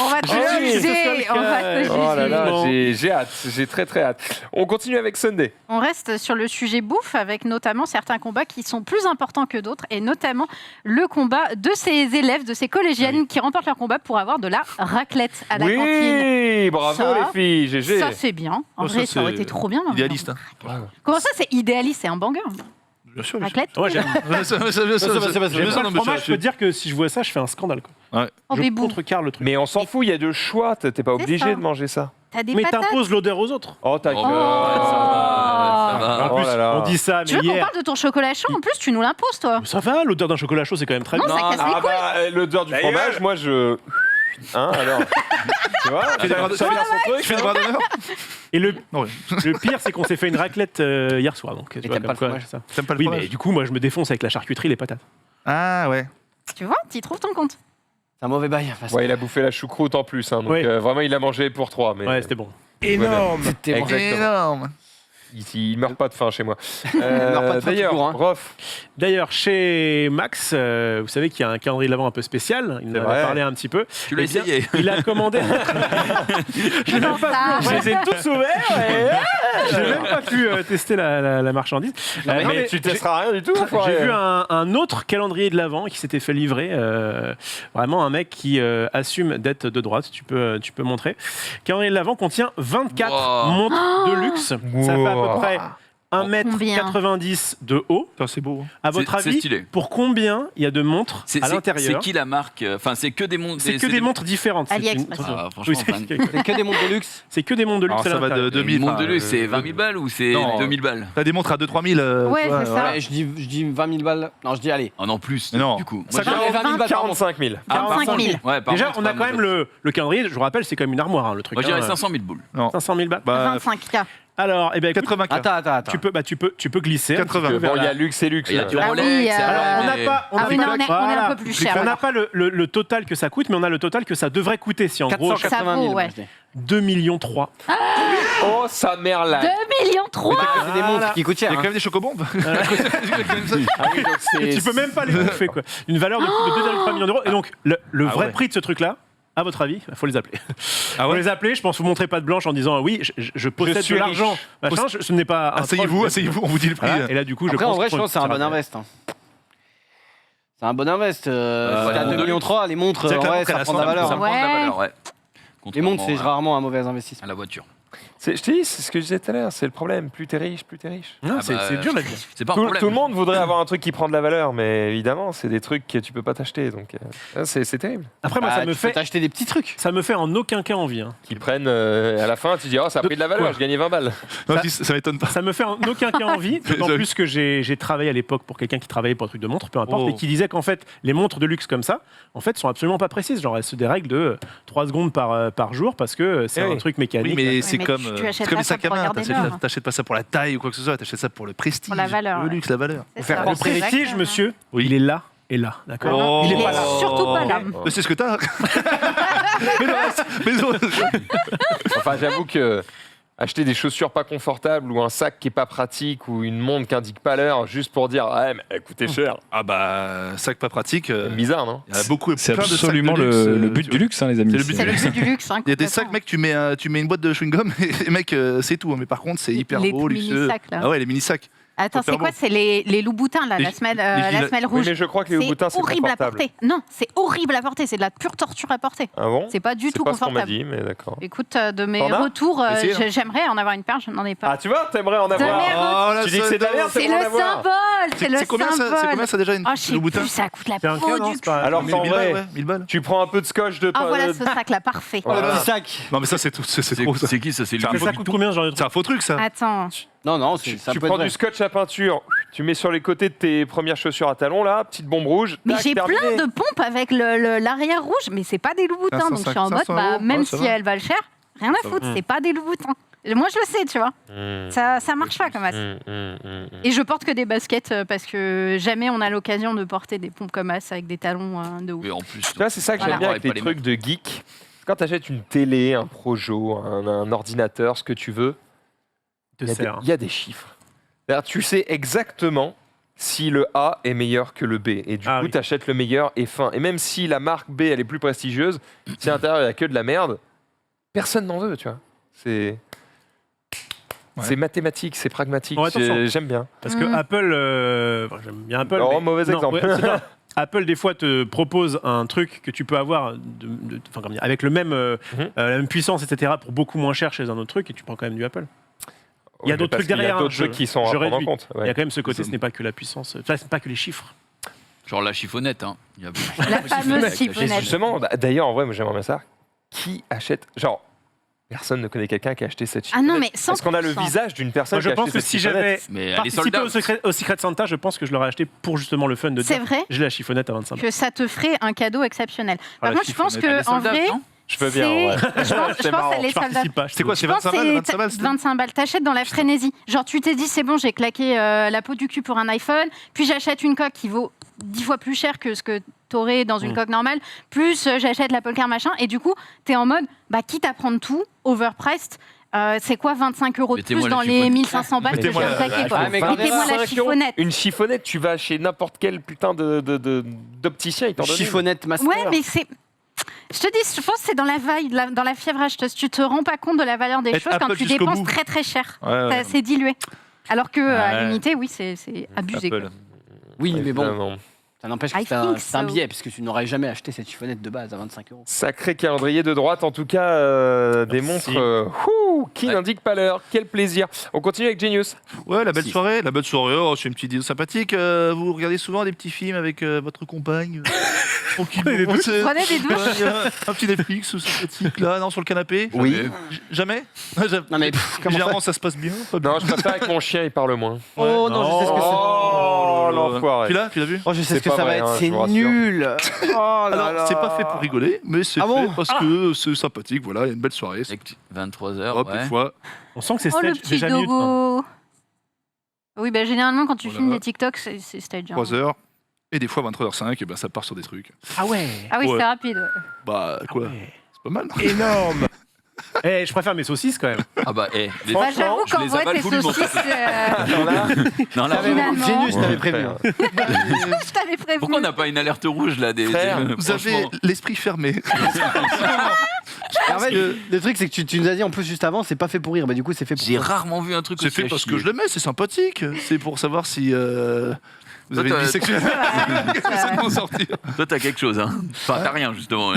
On va te Ah oui, juger. c'est On va te Oh là juger. là, Bon. j'ai hâte, j'ai très très hâte. On continue avec Sunday. On reste sur le sujet bouffe avec notamment certains combats qui sont plus importants que d'autres et notamment le combat de ces élèves, de ces collégiennes qui remportent leur combat pour avoir de la raclette à la cantine. Oui, bravo Ça, les filles, GG. Ça c'est bien. En Oh, vrai, ça, ça aurait c'est été trop bien. Idéaliste. Hein. Comment ça c'est idéaliste? C'est un banger. Bien sûr. Raclette. Moi, j'aime J'aime pas le fromage, je peux te dire que si je vois ça, je fais un scandale. Quoi. Oh, Je bébou. contrecarre le truc. Mais on s'en fout, il y a deux choix. T'es pas C'est obligé ça. de manger ça. T'as des Mais patates. t'imposes l'odeur aux autres. Oh, ta gueule. Oh, ça va. En plus, Oh là là. on dit ça, Tu mais veux qu'on hier. parle de ton chocolat chaud? En plus, tu nous l'imposes, toi. Ça va, l'odeur d'un chocolat chaud, c'est quand même très Non, bien. ça casse les couilles. L'odeur du fromage, moi je. Hein, alors. Tu vois Tu fais des bras de- chacun son truc, Tu fais des hein. bras d'honneur Et le Non, ouais. pire, c'est qu'on s'est fait une raclette hier soir. Donc, tu vois, t'aimes pas comme le quoi, fromage ça. T'aimes pas le Oui, fromage mais du coup, moi, je me défonce avec la charcuterie, les patates. Ah ouais. Tu vois, tu trouves ton compte. C'est un mauvais bail. parce que Ouais, il a bouffé la choucroute en plus, hein, donc Ouais. vraiment il a mangé pour 3. Mais Ouais, c'était bon. énorme. C'était bon. Exactement. Énorme. Il meurt pas de faim chez moi. meurt pas de faim D'ailleurs, tout court, hein. Rof, D'ailleurs, chez Max, vous savez qu'il y a un calendrier de l'Avent un peu spécial. Il en C'est a vrai. parlé un petit peu. Tu l'as Eh bien, essayé. Il a commandé. Je vais pas. Je les ai tous ouverts et j'ai même pas pu tester la marchandise. mais non, mais tu testeras rien du tout. J'ai vu un autre calendrier de l'Avent qui s'était fait livrer. Vraiment un mec qui assume d'être de droite. Tu peux montrer. Calendrier de l'Avent contient 24 Wow. montres de luxe. Ça fait à peu près Combien 1m90 de haut. Ça, c'est beau. À votre C'est avis, stylé. pour combien il y a de montres C'est à l'intérieur? c'est qui la marque? Enfin, c'est que des montres. C'est que des montres différentes. C'est AliExpress. Ah, Oui, franchement, c'est C'est que des montres de luxe. c'est que des montres de luxe Alors, à ça va l'intérieur. de Une 2000. montre de luxe, c'est 20 000 balles ou c'est Non. 2000 balles? T'as des montres à 2-3 000. Ouais, tu vois, c'est ça. voilà. Ouais, je dis 20 000 balles. Non, je dis allez. Ah non, plus. Mais non. Du coup. Ça Moi, Non, mais 20 000 balles par montre. 45 000. Ah, 45 000. Ouais, par Déjà, contre, on c'est a pas quand même mauvais. le calendrier. Je vous rappelle, c'est comme une armoire, hein, le truc. Moi, je dirais hein. 500 000 boules. 500 000 balles. Bah, 25K. Alors, eh ben, écoute, 80 Attends. tu peux glisser. un petit 80. peu vers Bon, il y la- a luxe et luxe. Il y a du là. Ah Rolex. oui, c'est Alors, vrai, on n'a mais- pas, Ah oui, non, on est un voilà. peu plus cher. On n'a alors. pas le total que ça coûte, mais on a le total que ça devrait coûter. Si en gros, 480 000. Ça vaut, ouais. moi, je dis. 2,3 millions. Oh, sa mère là. 2 millions 3. C'est des montres qui coûtent Il y cher. a quand hein. même des chocobombes. Ah oui, donc c'est- Tu peux même pas les bouffer, quoi. Une valeur de plus de 2,3 millions d'euros. Et donc, le Ah vrai ouais. prix de ce truc-là, à votre avis, il faut les appeler. Ah Faut ouais. les appeler, je pense, vous montrez pas de blanche en disant oui, je possède suis de l'argent. riche. Machin, ce n'est pas. un Asseyez-vous, troll. asseyez-vous, on vous dit le prix. Voilà. Et là, du coup, Après, en vrai, je qu'on- pense que c'est un bon ça va. invest. hein. C'est un bon invest. Si Ouais. t'as 2,3 millions, les montres, C'est-à-dire en que la vrai, montre, elle ça a prend de la 100 valeur. Ça hein. prend de la Ouais. valeur, ouais. Les montres, c'est Contrairement rarement un mauvais investissement. à la voiture. je te dis, c'est ce que je disais tout à l'heure, c'est le problème. Plus t'es riche, plus t'es riche. Non, Ah c'est bah, c'est dur la vie. C'est pas un Tout, problème. tout le monde voudrait avoir un truc qui prend de la valeur, mais évidemment, c'est des trucs que tu peux pas t'acheter. Donc, c'est terrible. Après, moi, Bah, ça me tu peux fait. t'acheter des petits trucs. Ça me fait en aucun cas envie. hein. Qui prennent à la fin, tu dis, oh, ça a pris de la valeur, Quoi je gagnais 20 balles. Non, ça m'étonne pas. Ça me fait en aucun cas envie, d'autant Désolé. plus que j'ai travaillé à l'époque pour quelqu'un qui travaillait pour un truc de montre, peu importe, Oh. et qui disait qu'en fait, les montres de luxe comme ça, en fait, sont absolument pas précises. Genre, elles se dérèglent de 3 secondes par jour parce que c'est Eh un oui. truc mécanique. Oui, mais c'est mais comme tu c'est achètes comme pas les ça sacs à pour main. regarder l'heure. T'achètes pas ça pour la taille ou quoi que ce soit, t'achètes ça pour le prestige. Pour la valeur, Le ouais. luxe, la valeur. C'est Faire ça. le prestige, Exactement. monsieur, Oui. il est là et là, d'accord Oh. Il est Il pas est là. surtout pas là. Mais c'est ce que t'as. mais non. Enfin, j'avoue que acheter des chaussures pas confortables ou un sac qui est pas pratique ou une montre qui indique pas l'heure juste pour dire, ouais, mais elle coûtait cher. Ah bah, sac pas pratique. C'est bizarre, non? Il y a beaucoup, C'est plein de sacs absolument de luxe, le but tu du vois. luxe, hein, les amis. C'est le but C'est le but du luxe. hein, Il y a des complètement. sacs, mec, tu mets une boîte de chewing-gum et mec, c'est tout. hein. Mais par contre, c'est hyper Les beau, luxueux. mini-sacs, là. Ah ouais, les mini-sacs. Attends, c'est Hyper quoi? bon. C'est les loups-boutins, là, Les- la semelle les la gilets- semelle Oui, rouge. mais je crois que les boutins, c'est horrible à confortable. porter. Non, c'est horrible à porter. C'est de la pure torture à porter. Ah bon? C'est pas du tout pas ce qu'on m'a confortable. dit, mais d'accord. Écoute, de mes T'en as retours, Essayez, hein. j'aimerais en avoir une paire, je n'en ai pas. Ah, tu vois, t'aimerais en De avoir. merde. Oh, la Tu dis que c'est de la merde, C'est t'aimerais en le avoir. symbole, c'est le C'est combien ça symbole. C'est combien ça déjà une Oh, je sais le boutin plus, ça coûte la C'est un peau cas, non, du c'est pas- Alors 1000 qu'en balles, vrai, ouais, 1000 balles. tu prends un peu de scotch de... Ah voilà ce sac-là, parfait. Oh, le Voilà. petit sac. Non, mais ça, c'est tout. C'est C'est trop. ça. c'est qui ça? C'est C'est un lui. Mais ça coûte combien, ce genre de C'est truc un faux truc, ça. Attends, Non, ça Tu peut être prends vrai. du scotch à peinture, tu mets sur les côtés de tes premières chaussures à talons, là, petite bombe rouge. mais tac, j'ai terminé. plein de pompes avec l'arrière rouge, mais c'est pas des loups-boutins, donc je suis en mode, 500 bah, €, même ouais, ça si va. elles valent cher, rien à foutre, c'est pas des loups-boutins. Moi je le sais, tu vois, Mmh. ça marche pas comme as. Et je porte que des baskets parce que jamais on a l'occasion de porter des pompes comme as avec des talons de ouf. Oui, en plus. Tu vois, c'est ça que Voilà. j'aime bien avec Pas les les trucs de geek. Quand tu achètes une télé, un Projo, un ordinateur, ce que tu veux, te il y a sert. des- il y a des chiffres. C'est-à-dire, tu sais exactement si le A est meilleur que le B. Et du Ah coup, oui. tu achètes le meilleur et fin. Et même si la marque B, elle est plus prestigieuse, si à l'intérieur, il n'y a que de la merde, personne n'en veut, tu vois. C'est... Ouais. C'est mathématique, c'est pragmatique. Bon, attention. J'aime bien. Parce que Mhm. Apple, j'aime bien Apple. Oh, mais- mauvais non, exemple. ouais, c'est ça. Apple, des fois, te propose un truc que tu peux avoir enfin, comment dire, avec le même, la même puissance, etc., pour beaucoup moins cher chez un autre truc, et tu prends quand même du Apple. Il y a d'autres trucs derrière. Il y a d'autres jeux qui sont à prendre en compte. Il y a quand même ce côté, ce n'est pas que la puissance, enfin, ce n'est pas que les chiffres. Genre la chiffonnette, hein. La fameuse chiffonnette. Justement, d'ailleurs, en vrai, moi j'aimerais bien ça. Qui achète. Genre, personne ne connaît quelqu'un qui a acheté cette Ah chiffonnette. non, mais 100%. Est-ce qu'on a le visage d'une personne Moi, je qui a pense acheté que cette si j'avais chiffonnette? Mais elle est participé sold out. au Secret Santa, je pense que je l'aurais acheté pour justement le fun de C'est dire vrai j'ai la chiffonnette à 25 balles. que ça te ferait un cadeau exceptionnel. Par la contre, je pense chiffonnette, Elle est que en sold out, vrai, non Je veux bien, ouais. je pense qu'elle est Je sold out. participe pas. C'est quoi, c'est Je pense 25 balles, 25 balles, que c'est 25 balles. T'achètes dans la frénésie. Genre, tu t'es dit, c'est bon, j'ai claqué la peau du cul pour un iPhone, puis j'achète une coque qui vaut 10 fois plus cher que ce que t'aurais dans une coque normale, plus j'achète l'Apple Car machin, et du coup, t'es en mode, bah, quitte à prendre tout, overpriced, c'est quoi 25 € de plus Mettez-moi la dans les chiffonnette. 1500 balles que je Mettez-moi viens de la- claquer, quoi. Ah, mais Mettez-moi la 25 chiffonnette. Une chiffonnette, tu vas chez n'importe quel putain d'opticien, il t'en donne une. Chiffonnette master. Ouais, mais c'est... Je te dis, je pense que c'est dans la vibe, dans la fièvre acheteuse. Tu te rends pas compte de la valeur des Être choses quand Apple tu jusqu'au dépenses bout. très très cher. Ouais. C'est dilué. Alors que à Ouais. l'unité, oui, c'est abusé. Apple. quoi. Oui, mais bon, Évidemment. ça n'empêche que I c'est un think so. biais, puisque tu n'aurais jamais acheté cette chiffonnette de base à 25 €. Sacré calendrier de droite, en tout cas, des Merci. montres qui n'indiquent pas l'heure. Quel plaisir. On continue avec Genius. Ouais, la belle Si. soirée, oh, c'est une petite idée sympathique. Vous regardez souvent des petits films avec votre compagne tranquillement, c'est- Prenez des douches. Ouais, un petit Netflix sympathique là, non, sur le canapé. Oui. Jamais. Non mais comment ça Généralement, ça se passe bien. Pas bien. Non, je préfère avec mon chien, il parle moins. Oh non, je sais ce que c'est. Oh, l'enfoiré. Tu l'as vu? Oh, je sais C'est ce que pas ça vrai, va être, hein, c'est je vous rassure. nul. Oh là Alors, là. c'est pas fait pour rigoler, mais c'est Ah fait bon parce que c'est sympathique. Voilà, il y a une belle soirée. Avec 23h, Hop, ouais. une fois. On sent que c'est Oh, le stage petit déjà minutes. dogo. Oui, bah, généralement, quand tu Voilà. filmes des TikTok, c'est stage. hein. 3h. Et des fois 23h05, et ben ça part sur des trucs. Ah ouais. Ah oui, Ouais. c'est rapide. ouais. Bah quoi, Ouais. c'est pas mal. Énorme. Eh, je préfère mes saucisses quand même. Ah bah, les- Bah, j'avoue je qu'en les vrai, avale tes goulûment. saucisses, Non, là, Finalement. Genius, Ouais, t'avais prévenu. frère. je t'avais prévenu. pourquoi on n'a pas une alerte rouge là Frère, Vous avez l'esprit fermé. En fait, le truc, c'est que tu nous as dit en plus juste avant, c'est pas fait pour rire. Bah, du coup, c'est fait pour J'ai toi. rarement vu un truc C'est aussi fait à parce chier. que je le mets, c'est sympathique. C'est pour savoir si vous Toi, avez une t'as- vie sexuelle. J'essaie de m'en sortir. Toi, t'as quelque chose, hein. Enfin, t'as rien, justement.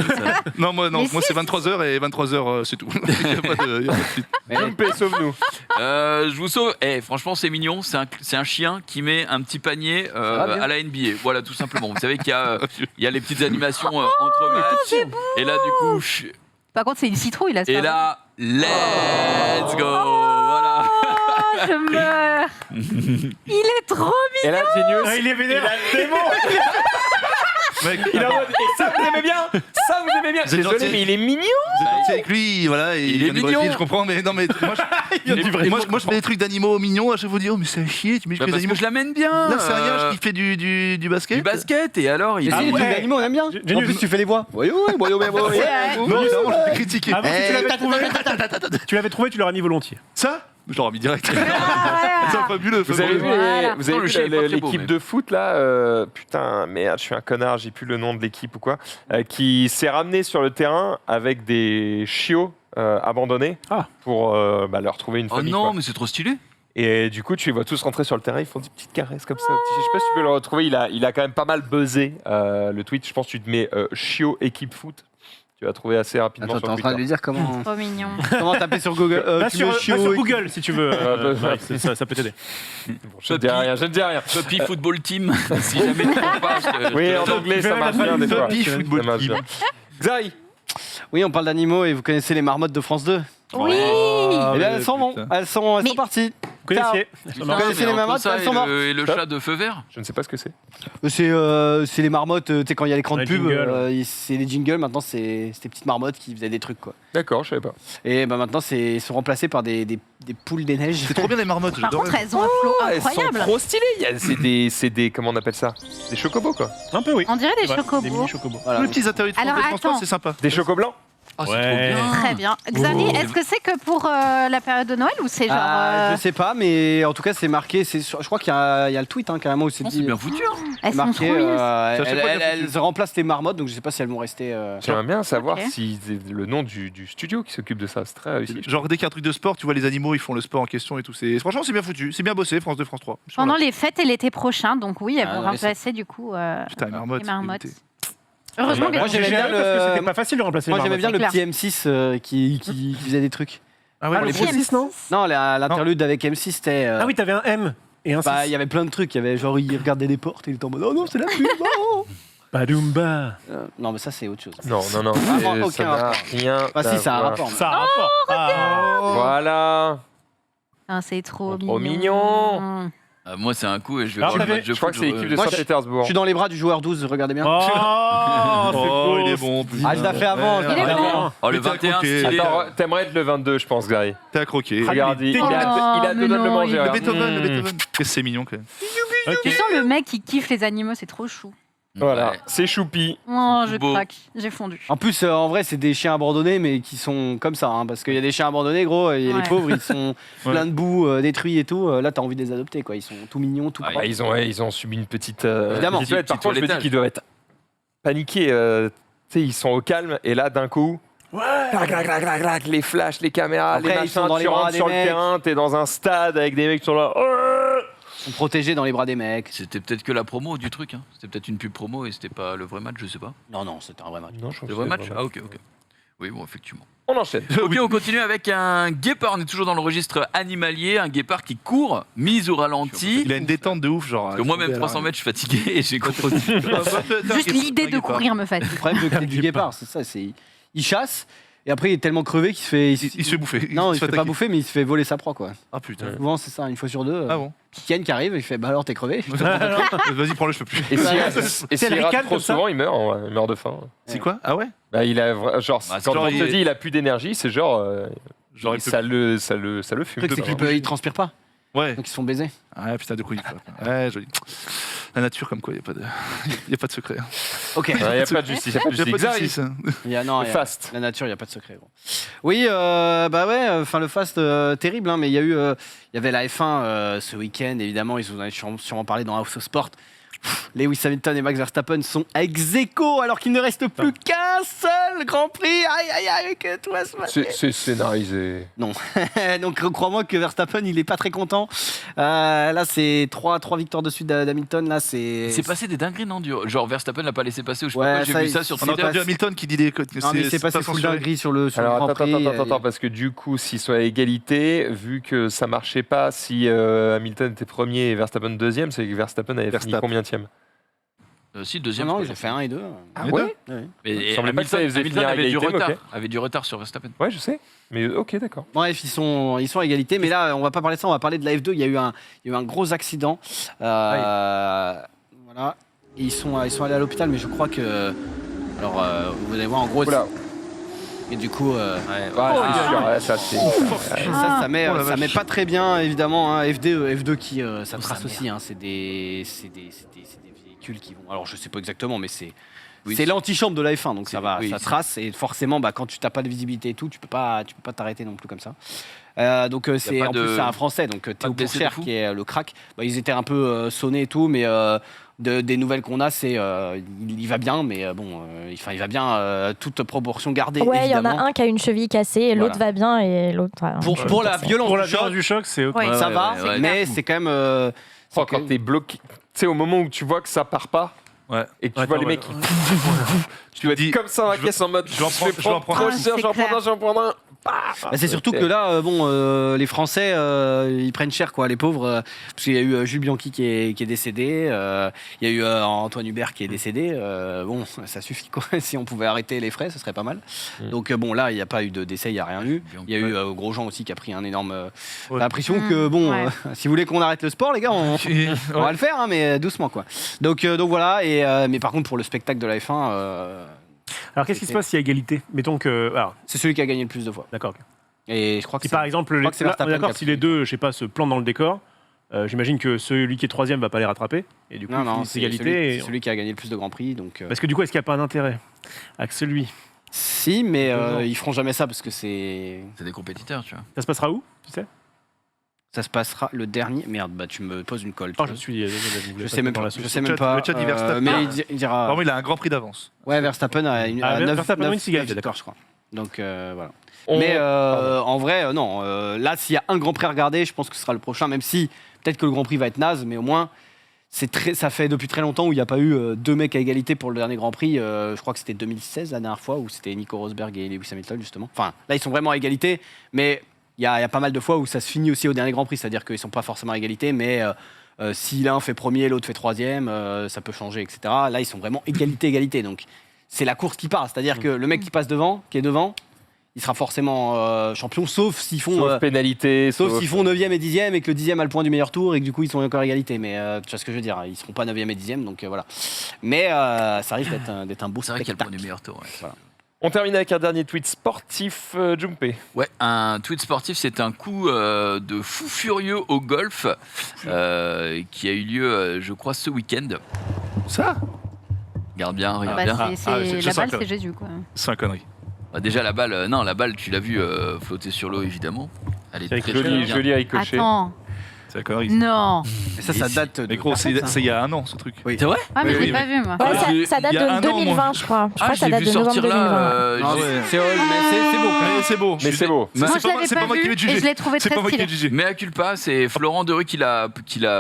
Non, moi, Mais moi si, c'est 23h et 23h, c'est tout. Il y a pas de suite. Mais- Jumpé, sauve-nous. Je vous sauve. Franchement, c'est mignon. C'est un chien qui met un petit panier Ah, bien. à la NBA. Voilà, tout simplement. Vous savez qu'il y a les petites animations entre matchs. Et là, du coup, Par contre, c'est une citrouille, là. c'est et pas là, let's go. Voilà. vrai. Je meurs. Il est trop Et là, Genius, Ah, il est vénère. Mec, il est en mode, et ça, vous aimez bien. Ça, vous aimez bien. Vous êtes Désolé, gentil. mais il est mignon. vous êtes gentil avec lui, voilà. Et Il est vient du Brésil, mignon. je comprends, mais non, mais moi, moi, je fais des trucs d'animaux mignons. À chaque fois, je dis, oh, mais c'est un chier, tu mets Bah, que les parce animaux. que je l'amène bien. Là, c'est un gars qui fait du basket. du basket. Et alors, il Mais c'est est- les trucs ouais. d'animaux, on aime bien. Genius. En plus, tu fais les voix. Oui, oui, oui, oui, oui. Ouais. Non, évidemment, je l'ai critiqué. Avant, si tu l'avais trouvé, tu l'avais trouvé, tu l'aurais mis volontiers. Ça, je l'aurais mis direct. Ah, C'est voilà. fabuleux. Vous avez vu, Voilà. vous avez Non, le vu chien est pas très beau, l'équipe mais- de foot là putain, merde, je suis un connard, j'ai plus le nom de l'équipe ou quoi, qui s'est ramené sur le terrain avec des chiots abandonnés Ah. pour leur trouver une Oh famille. non, quoi. mais c'est trop stylé. Et du coup, tu les vois tous rentrer sur le terrain, ils font des petites caresses comme ça. Je sais pas si tu peux le retrouver, il a quand même pas mal buzzé le tweet. Je pense que tu te mets chiot équipe foot. Tu vas trouver assez rapidement Attends, t'es sur en train de Twitter. lui dire comment, Trop mignon. comment taper sur Google. Va Tu sur, mets va chiot sur et- Google si tu veux. Ça peut t'aider. Bon, je ne dis rien, je ne dis rien. Puppy Football Team. Si jamais tu comprends pas, Oui, en anglais, ça marche bien des fois. Puppy Football Ça marche Team. bien. Xari, Oui, on parle d'animaux et vous connaissez les marmottes de France 2. Oui. Ah, Eh bien, ouais, elles s'en vont. putain. Elles sont Mais- parties. Vous connaissiez Putain, Vous connaissez mais les entre marmottes, ça elles et sont mortes. le chat de feu vert. je ne sais pas ce que c'est. C'est les marmottes, tu sais, quand il y a l'écran de Ouais, pub, jingle. c'est les jingles. Maintenant, c'est ces petites marmottes qui faisaient des trucs, quoi. D'accord, je savais pas. Et bah, maintenant, ils sont remplacés par des poules des neiges. C'est trop bien les marmottes, Par j'adore. contre, elles ont un flow Elles sont incroyable. trop stylées. C'est des, comment on appelle ça? Des chocobos quoi. Un peu, oui. On dirait des Ouais, Des chocobos. mini chocobos. Voilà. Les petits intérieurs de Alors, France 2, attends. c'est sympa. Des chocos blancs. Oh, c'est Ouais. trop bien. Très bien. Xavier, Oh. est-ce que c'est que pour la période de Noël ou c'est genre. Je sais pas, mais en tout cas, c'est marqué. Je crois qu'il y a le tweet hein, carrément où c'est Oh, c'est dit. bien foutu. Hein. Elles sont Marqué, trop mignonnes. C'est à chaque fois bien elles remplacent les marmottes, donc je sais pas si elles vont rester. J'aimerais bien savoir Ok. si c'est le nom du studio qui s'occupe de ça. C'est très réussi. Genre dès qu'il y a un truc de sport, tu vois les animaux, ils font le sport en question et tout. Franchement, c'est bien foutu, c'est bien bossé, France 2, France 3. Pendant les fêtes et l'été prochain, donc oui, elles Ah, vont non, mais c'est- remplacer du coup Putain, les marmottes. les marmottes. dégoûté. Heureusement que Moi, j'aimais bien Parce que le- c'était pas facile de remplacer Moi les j'aimais bien marmottes. le c'est petit M6 qui faisait des trucs. Ah ouais, Ah, le les Pro 6, non Non, l'interlude avec M6, c'était. Ah oui, t'avais un M et un 6. Bah, il y avait plein de trucs. Il y avait genre, il regardait les portes et il était en mode oh non, c'est la pub. Non, Badoumba. non, mais ça, c'est autre chose. Non, Vraiment ça aucun n'a rapport. rien. Bah, si, ça a un à voir. rapport. mais- Ça a un rapport. Ah. Voilà. Ah, c'est trop Trop mignon. mignon. Moi, c'est un coup et je vais Alors, voir le t'avais- match de Je crois que foot, c'est l'équipe de Moi, je Saint-Pétersbourg. Je suis dans les bras du joueur 12, regardez bien. Oh, c'est Oh, beau. il est bon. putain. Ah, je l'ai fait avant. Ouais, Il est ouais. bon. Oh, le Mais t'as 21, croqué. stylé. Attends, t'aimerais être le 22, je pense, Gary. T'es à croquer. Regarde, il a Oh, deux doigts de le mais manger. non, Le regarde. Beethoven, le Mmh. Beethoven. Qu'est-ce que c'est mignon quand même. Ok. Tu sens le mec qui kiffe les animaux, c'est trop chou. Voilà, Ouais. c'est choupi. Oh, je Beau. craque, j'ai fondu. En plus, en vrai, c'est des chiens abandonnés, mais qui sont comme ça. Hein, parce qu'il y a des chiens abandonnés, gros, et Ouais. les pauvres, ils sont Ouais. pleins de boue, détruits et tout. Là, t'as envie de les adopter, quoi. Ils sont tout mignons, tout Ah, propres. Ils ont subi une petite. Évidemment. petite toilette. Par Petit contre, je me dis toilettage. qu'ils doivent être paniqués. Tu sais, ils sont au calme, et là, d'un coup. Clac, clac, clac, clac, clac, les flashs, les caméras, Après, les ils machins, sont dans les tu bras rentres des sur le mecs. terrain, t'es dans un stade avec des mecs qui sont là. Ils sont protégés dans les bras des mecs. C'était peut-être que la promo du truc. Hein. C'était peut-être une pub promo et c'était pas le vrai match, je sais pas. Non, non, c'était un vrai match. Non, je crois Le que vrai c'est match vrai. Ah, ok, ok. Oui, bon, effectivement. On enchaîne. Ok, on continue avec un guépard. On est toujours dans le registre animalier. Un guépard qui court, mise au ralenti. Il a une détente de ouf, genre. Parce que moi, même 300 mètres, je suis fatigué et j'ai contre. Juste l'idée de courir me fatigue. Le problème du guépard, c'est ça. Il chasse, et après, il est tellement crevé qu'il se fait. Il se fait bouffer. Non, il se fait pas attaquer. bouffer, mais il se fait voler sa proie, quoi. Ah putain. Souvent, c'est ça, une fois sur deux. Ah bon. Ken qui arrive, il fait bah alors, t'es crevé. Vas-y, prends-le, je peux plus. Et C'est s'il le rate ricane trop comme ça souvent, il meurt, ouais, il meurt de faim. C'est quoi Ah ouais. Bah, il a genre, Bah, quand genre, on te il- dit il a plus d'énergie, c'est genre, Genre, il peut- ça le fume. Le truc, c'est qu'il transpire pas, Ouais. donc ils se font baiser. Ah putain, de quoi il parle. Ouais, joli. La nature, comme quoi, il n'y a pas de secret. hein. Ok. Il n'y a pas de justice, il n'y a pas de Y a pas de justice. justice, hein. Non, Fast. la nature, il n'y a pas de secret. Gros. Oui, bah ouais, enfin le Fast, terrible, hein, mais il y avait la F1 ce week-end, évidemment, ils vous en avaient sûrement parlé dans House of Sport. Lewis Hamilton et Max Verstappen sont ex aequo alors qu'il ne reste plus qu'un seul Grand Prix. Aïe, aïe, aïe, que tout va se passer. C'est scénarisé. Non. Donc crois-moi que Verstappen, il est pas très content. Là, c'est trois victoires de suite d'Hamilton. Là, c'est. Il s'est passé des dingueries, non du- Genre Verstappen l'a pas laissé passer ou je sais Ouais, pas quoi, j'ai ça, vu ça sur On a c'est Twitter. entendu pas- Hamilton qui dit des que Non, mais il s'est passé pas full censuré. dinguerie sur le Alors Grand attends, Prix. attends, parce que du coup, s'ils sont à égalité, vu que ça marchait pas, si Hamilton était premier et Verstappen deuxième, c'est que Verstappen avait fini Verstappen. combienième. Si, Non, deuxième. non, je ils crois, ont fait 1 et 2. Ah Ouais. ouais Ouais. Mais Il semblait pas que ça Hamilton, faisait Hamilton finir à avait du égalité, mais retard. ok. Avait du retard sur Verstappen. Ouais, je sais. Mais ok, d'accord. Bref, ils sont à égalité, mais là, on va pas parler de ça, on va parler de la F2. Il y a eu un gros accident. Voilà. Et ils sont allés à l'hôpital, mais je crois que. Alors, vous allez voir, en gros. Oula. Et du coup, Ouais, c'est sûr, ouais, ça c'est. ça met, Oh la ça met vache. pas très bien, évidemment. Hein. F2 qui, ça Oh, trace sa aussi. Hein. C'est des véhicules qui vont. Alors, je sais pas exactement, mais c'est. Oui, C'est l'antichambre de la F1, donc ça c'est- va, oui, ça c'est- trace et forcément, bah, quand tu n'as pas de visibilité et tout, tu peux pas t'arrêter non plus comme ça. Donc c'est pas en de- plus c'est un Français, donc de Théo blessés de Pourchère fou qui est le crack. Bah, ils étaient un peu sonnés et tout, mais des nouvelles qu'on a, c'est il va bien, mais bon, il va bien, toute proportion gardée. Ouais, il y en évidemment. a un qui a une cheville cassée et l'autre Voilà. va bien et l'autre. voilà, une Pour cheville la cassée. violence Pour la du choc, violence du choc, c'est ok. Ouais. ça Ouais, va, ouais, ouais. mais c'est quand même. Oh, c'est quand t'es bloqué, tu sais, au moment où tu vois que ça part pas, Ouais. et que tu Ouais, vois les ouais, mecs qui. ouais. Tu vas dis, être comme ça dans la je caisse en mode. je vais en prendre- je vais en prendre trop un. cher, C'est j'en prends clair. un, j'en prends un. Bah, c'est surtout que là, les Français, ils prennent cher, quoi, les pauvres. Parce qu'il y a eu Jules Bianchi qui est décédé, il y a eu Antoine Hubert qui est décédé. Bon, ça suffit, quoi. Si on pouvait arrêter les frais, ce serait pas mal. Mm. Donc, bon, là, il n'y a pas eu de décès, il n'y a rien eu. Il y a eu Grosjean aussi qui a pris un énorme. Ouais. L'impression Mm, que, bon, ouais. si vous voulez qu'on arrête le sport, les gars, on va le faire, hein, mais doucement, quoi. Donc voilà, mais par contre, pour le spectacle de la F1, Alors qu'est-ce qui se passe s'il y a égalité? Mettons que. Alors, c'est celui qui a gagné le plus de fois. d'accord. ok. Et je crois que Si c'est. par exemple, crois que c'est là, Verstappen d'accord, qui a si pris. les deux, je sais pas, se plantent dans le décor, j'imagine que celui qui est troisième va pas les rattraper. Et du coup, Non, non, c'est c'est égalité. celui, et- c'est celui qui a gagné le plus de Grands Prix. Donc, Parce que du coup, est-ce qu'il n'y a pas un intérêt avec celui? si, mais Non. ils feront jamais ça parce que c'est. C'est des compétiteurs, tu vois. Ça se passera où? Tu sais? Ça se passera le dernier. Merde, bah tu me poses une colle. Oh, je suis. Je sais même pas. Je sais même chat- pas. le chat dit Verstappen. Mais il dira. Vraiment, il a un grand prix d'avance. Ouais, Verstappen a une. Ah, a neuf- Verstappen, neuf- oui, c'est égal, neuf d'accord. victoires, je crois. Donc voilà. On- Mais Pardon. en vrai, non. Là, s'il y a un Grand Prix à regarder, je pense que ce sera le prochain. Même si peut-être que le Grand Prix va être naze, mais au moins. Ça fait depuis très longtemps où il n'y a pas eu deux mecs à égalité pour le dernier Grand Prix. Je crois que c'était 2016 la dernière fois où c'était Nico Rosberg et Lewis Hamilton justement. Enfin, là ils sont vraiment à égalité, mais il y a pas mal de fois où ça se finit aussi au dernier Grand Prix, c'est-à-dire qu'ils sont pas forcément à égalité, mais si l'un fait premier, l'autre fait troisième, ça peut changer, etc. Là, ils sont vraiment égalité. Donc, c'est la course qui parle, c'est-à-dire que le mec qui passe devant, qui est devant, il sera forcément champion, sauf s'ils font pénalité, sauf s'ils font 9e et 10e et que le 10e a le point du meilleur tour et que du coup ils sont encore à égalité. Mais tu vois ce que je veux dire, ils seront pas 9e et 10e, donc voilà. Mais ça risque d'être un beau C'est vrai qu'il y a le spectacle. point du meilleur tour. Ouais. Voilà. On termine avec un dernier tweet sportif, Jumpé. Ouais, un tweet sportif, c'est un coup de fou furieux au golf qui a eu lieu, je crois, ce week-end. Ça Regarde bien, Ah regarde bah, bien. c'est je la sens balle, que- c'est Jésus, quoi. C'est un connerie. Bah, déjà la balle, tu l'as vu flotter sur l'eau évidemment. Elle est Avec très Joli, bien. joli ricochet. Attends, C'est un connerie. non. Et ça date de. Mais gros, c'est il y a un an ce truc. Oui. C'est vrai? Ah, mais Oui, je l'ai oui, pas vu, moi. Ouais, j'ai- ça date il y a un de an, 2020, moi. je crois. Je crois Ah, que ça je l'ai date vu de novembre sortir 2020. là. Non, c'est horrible, mais c'est beau. Mais c'est beau. Mais c'est beau. C'est Moi, pas je l'avais moi- c'est pas pas moi qui vais vu te et je juger. l'ai trouvé C'est très pas moi qui stylé. vais te juger. Mais à culpa, c'est Florent Derue qui l'a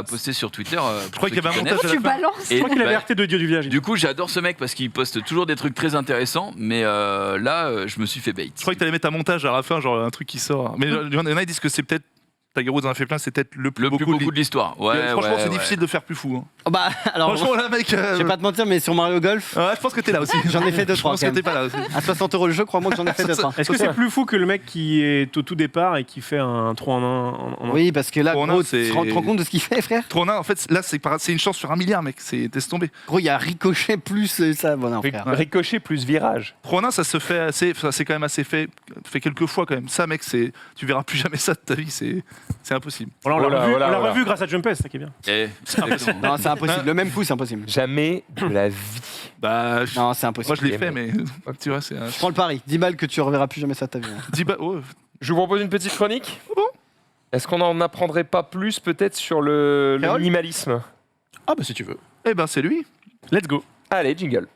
posté sur Twitter. Je crois qu'il y avait un montage Pourquoi à la tu fin. balances Je crois qu'il avait bah, RT de Dieu du village. Du coup, j'adore ce mec parce qu'il poste toujours des trucs très intéressants, mais là, je me suis fait bait. Je crois que t'allais mettre un montage à la fin, genre un truc qui sort. Mais il y en a qui disent que c'est peut-être Tiger Woods en a fait plein, c'est peut-être le plus Le beau plus coup beau coup de l'histoire. Ouais, Franchement, ouais, c'est ouais. difficile de faire plus fou. Hein. Oh, bah, alors, Franchement, là, mec. je vais pas te mentir, mais sur Mario Golf, Ouais, je pense que t'es là aussi. j'en ai fait Je 2-3. pense que t'es pas là aussi. À 60 € le jeu, crois-moi que j'en ai fait 2-3. Est-ce que c'est plus fou que le mec qui est au tout départ et qui fait un 3 en 1 Oui, parce que là, Pour gros, nous, tu c'est- te rends compte de ce qu'il fait, frère? Tournin, en fait, là, c'est une chance sur 1 milliard, mec. Laisse tomber. Gros, il y a ricochet plus ça. Bon, non, frère. Ricochet plus virage. Tournin, ça se fait assez. Enfin, c'est quand même assez fait quelques fois quand même. Ça, mec, tu verras plus jamais ça de ta vie. C'est impossible. On l'a Oh là, revu, oh là, on l'a oh là. revu grâce à Jumpé, c'est ça qui est bien. Eh, Non, c'est impossible. Le même coup, c'est impossible. Jamais de la vie. Bah, Non, c'est moi, impossible. je l'ai fait, mais tu vois, c'est. Je prends le pari. 10 balles que tu reverras plus jamais ça de ta vie. hein. 10 balles. Oh, Je vous propose une petite chronique. Est-ce qu'on n'en apprendrait pas plus peut-être sur le Carole minimalisme? Ah bah si tu veux. eh ben, c'est lui. Let's go. Allez, jingle.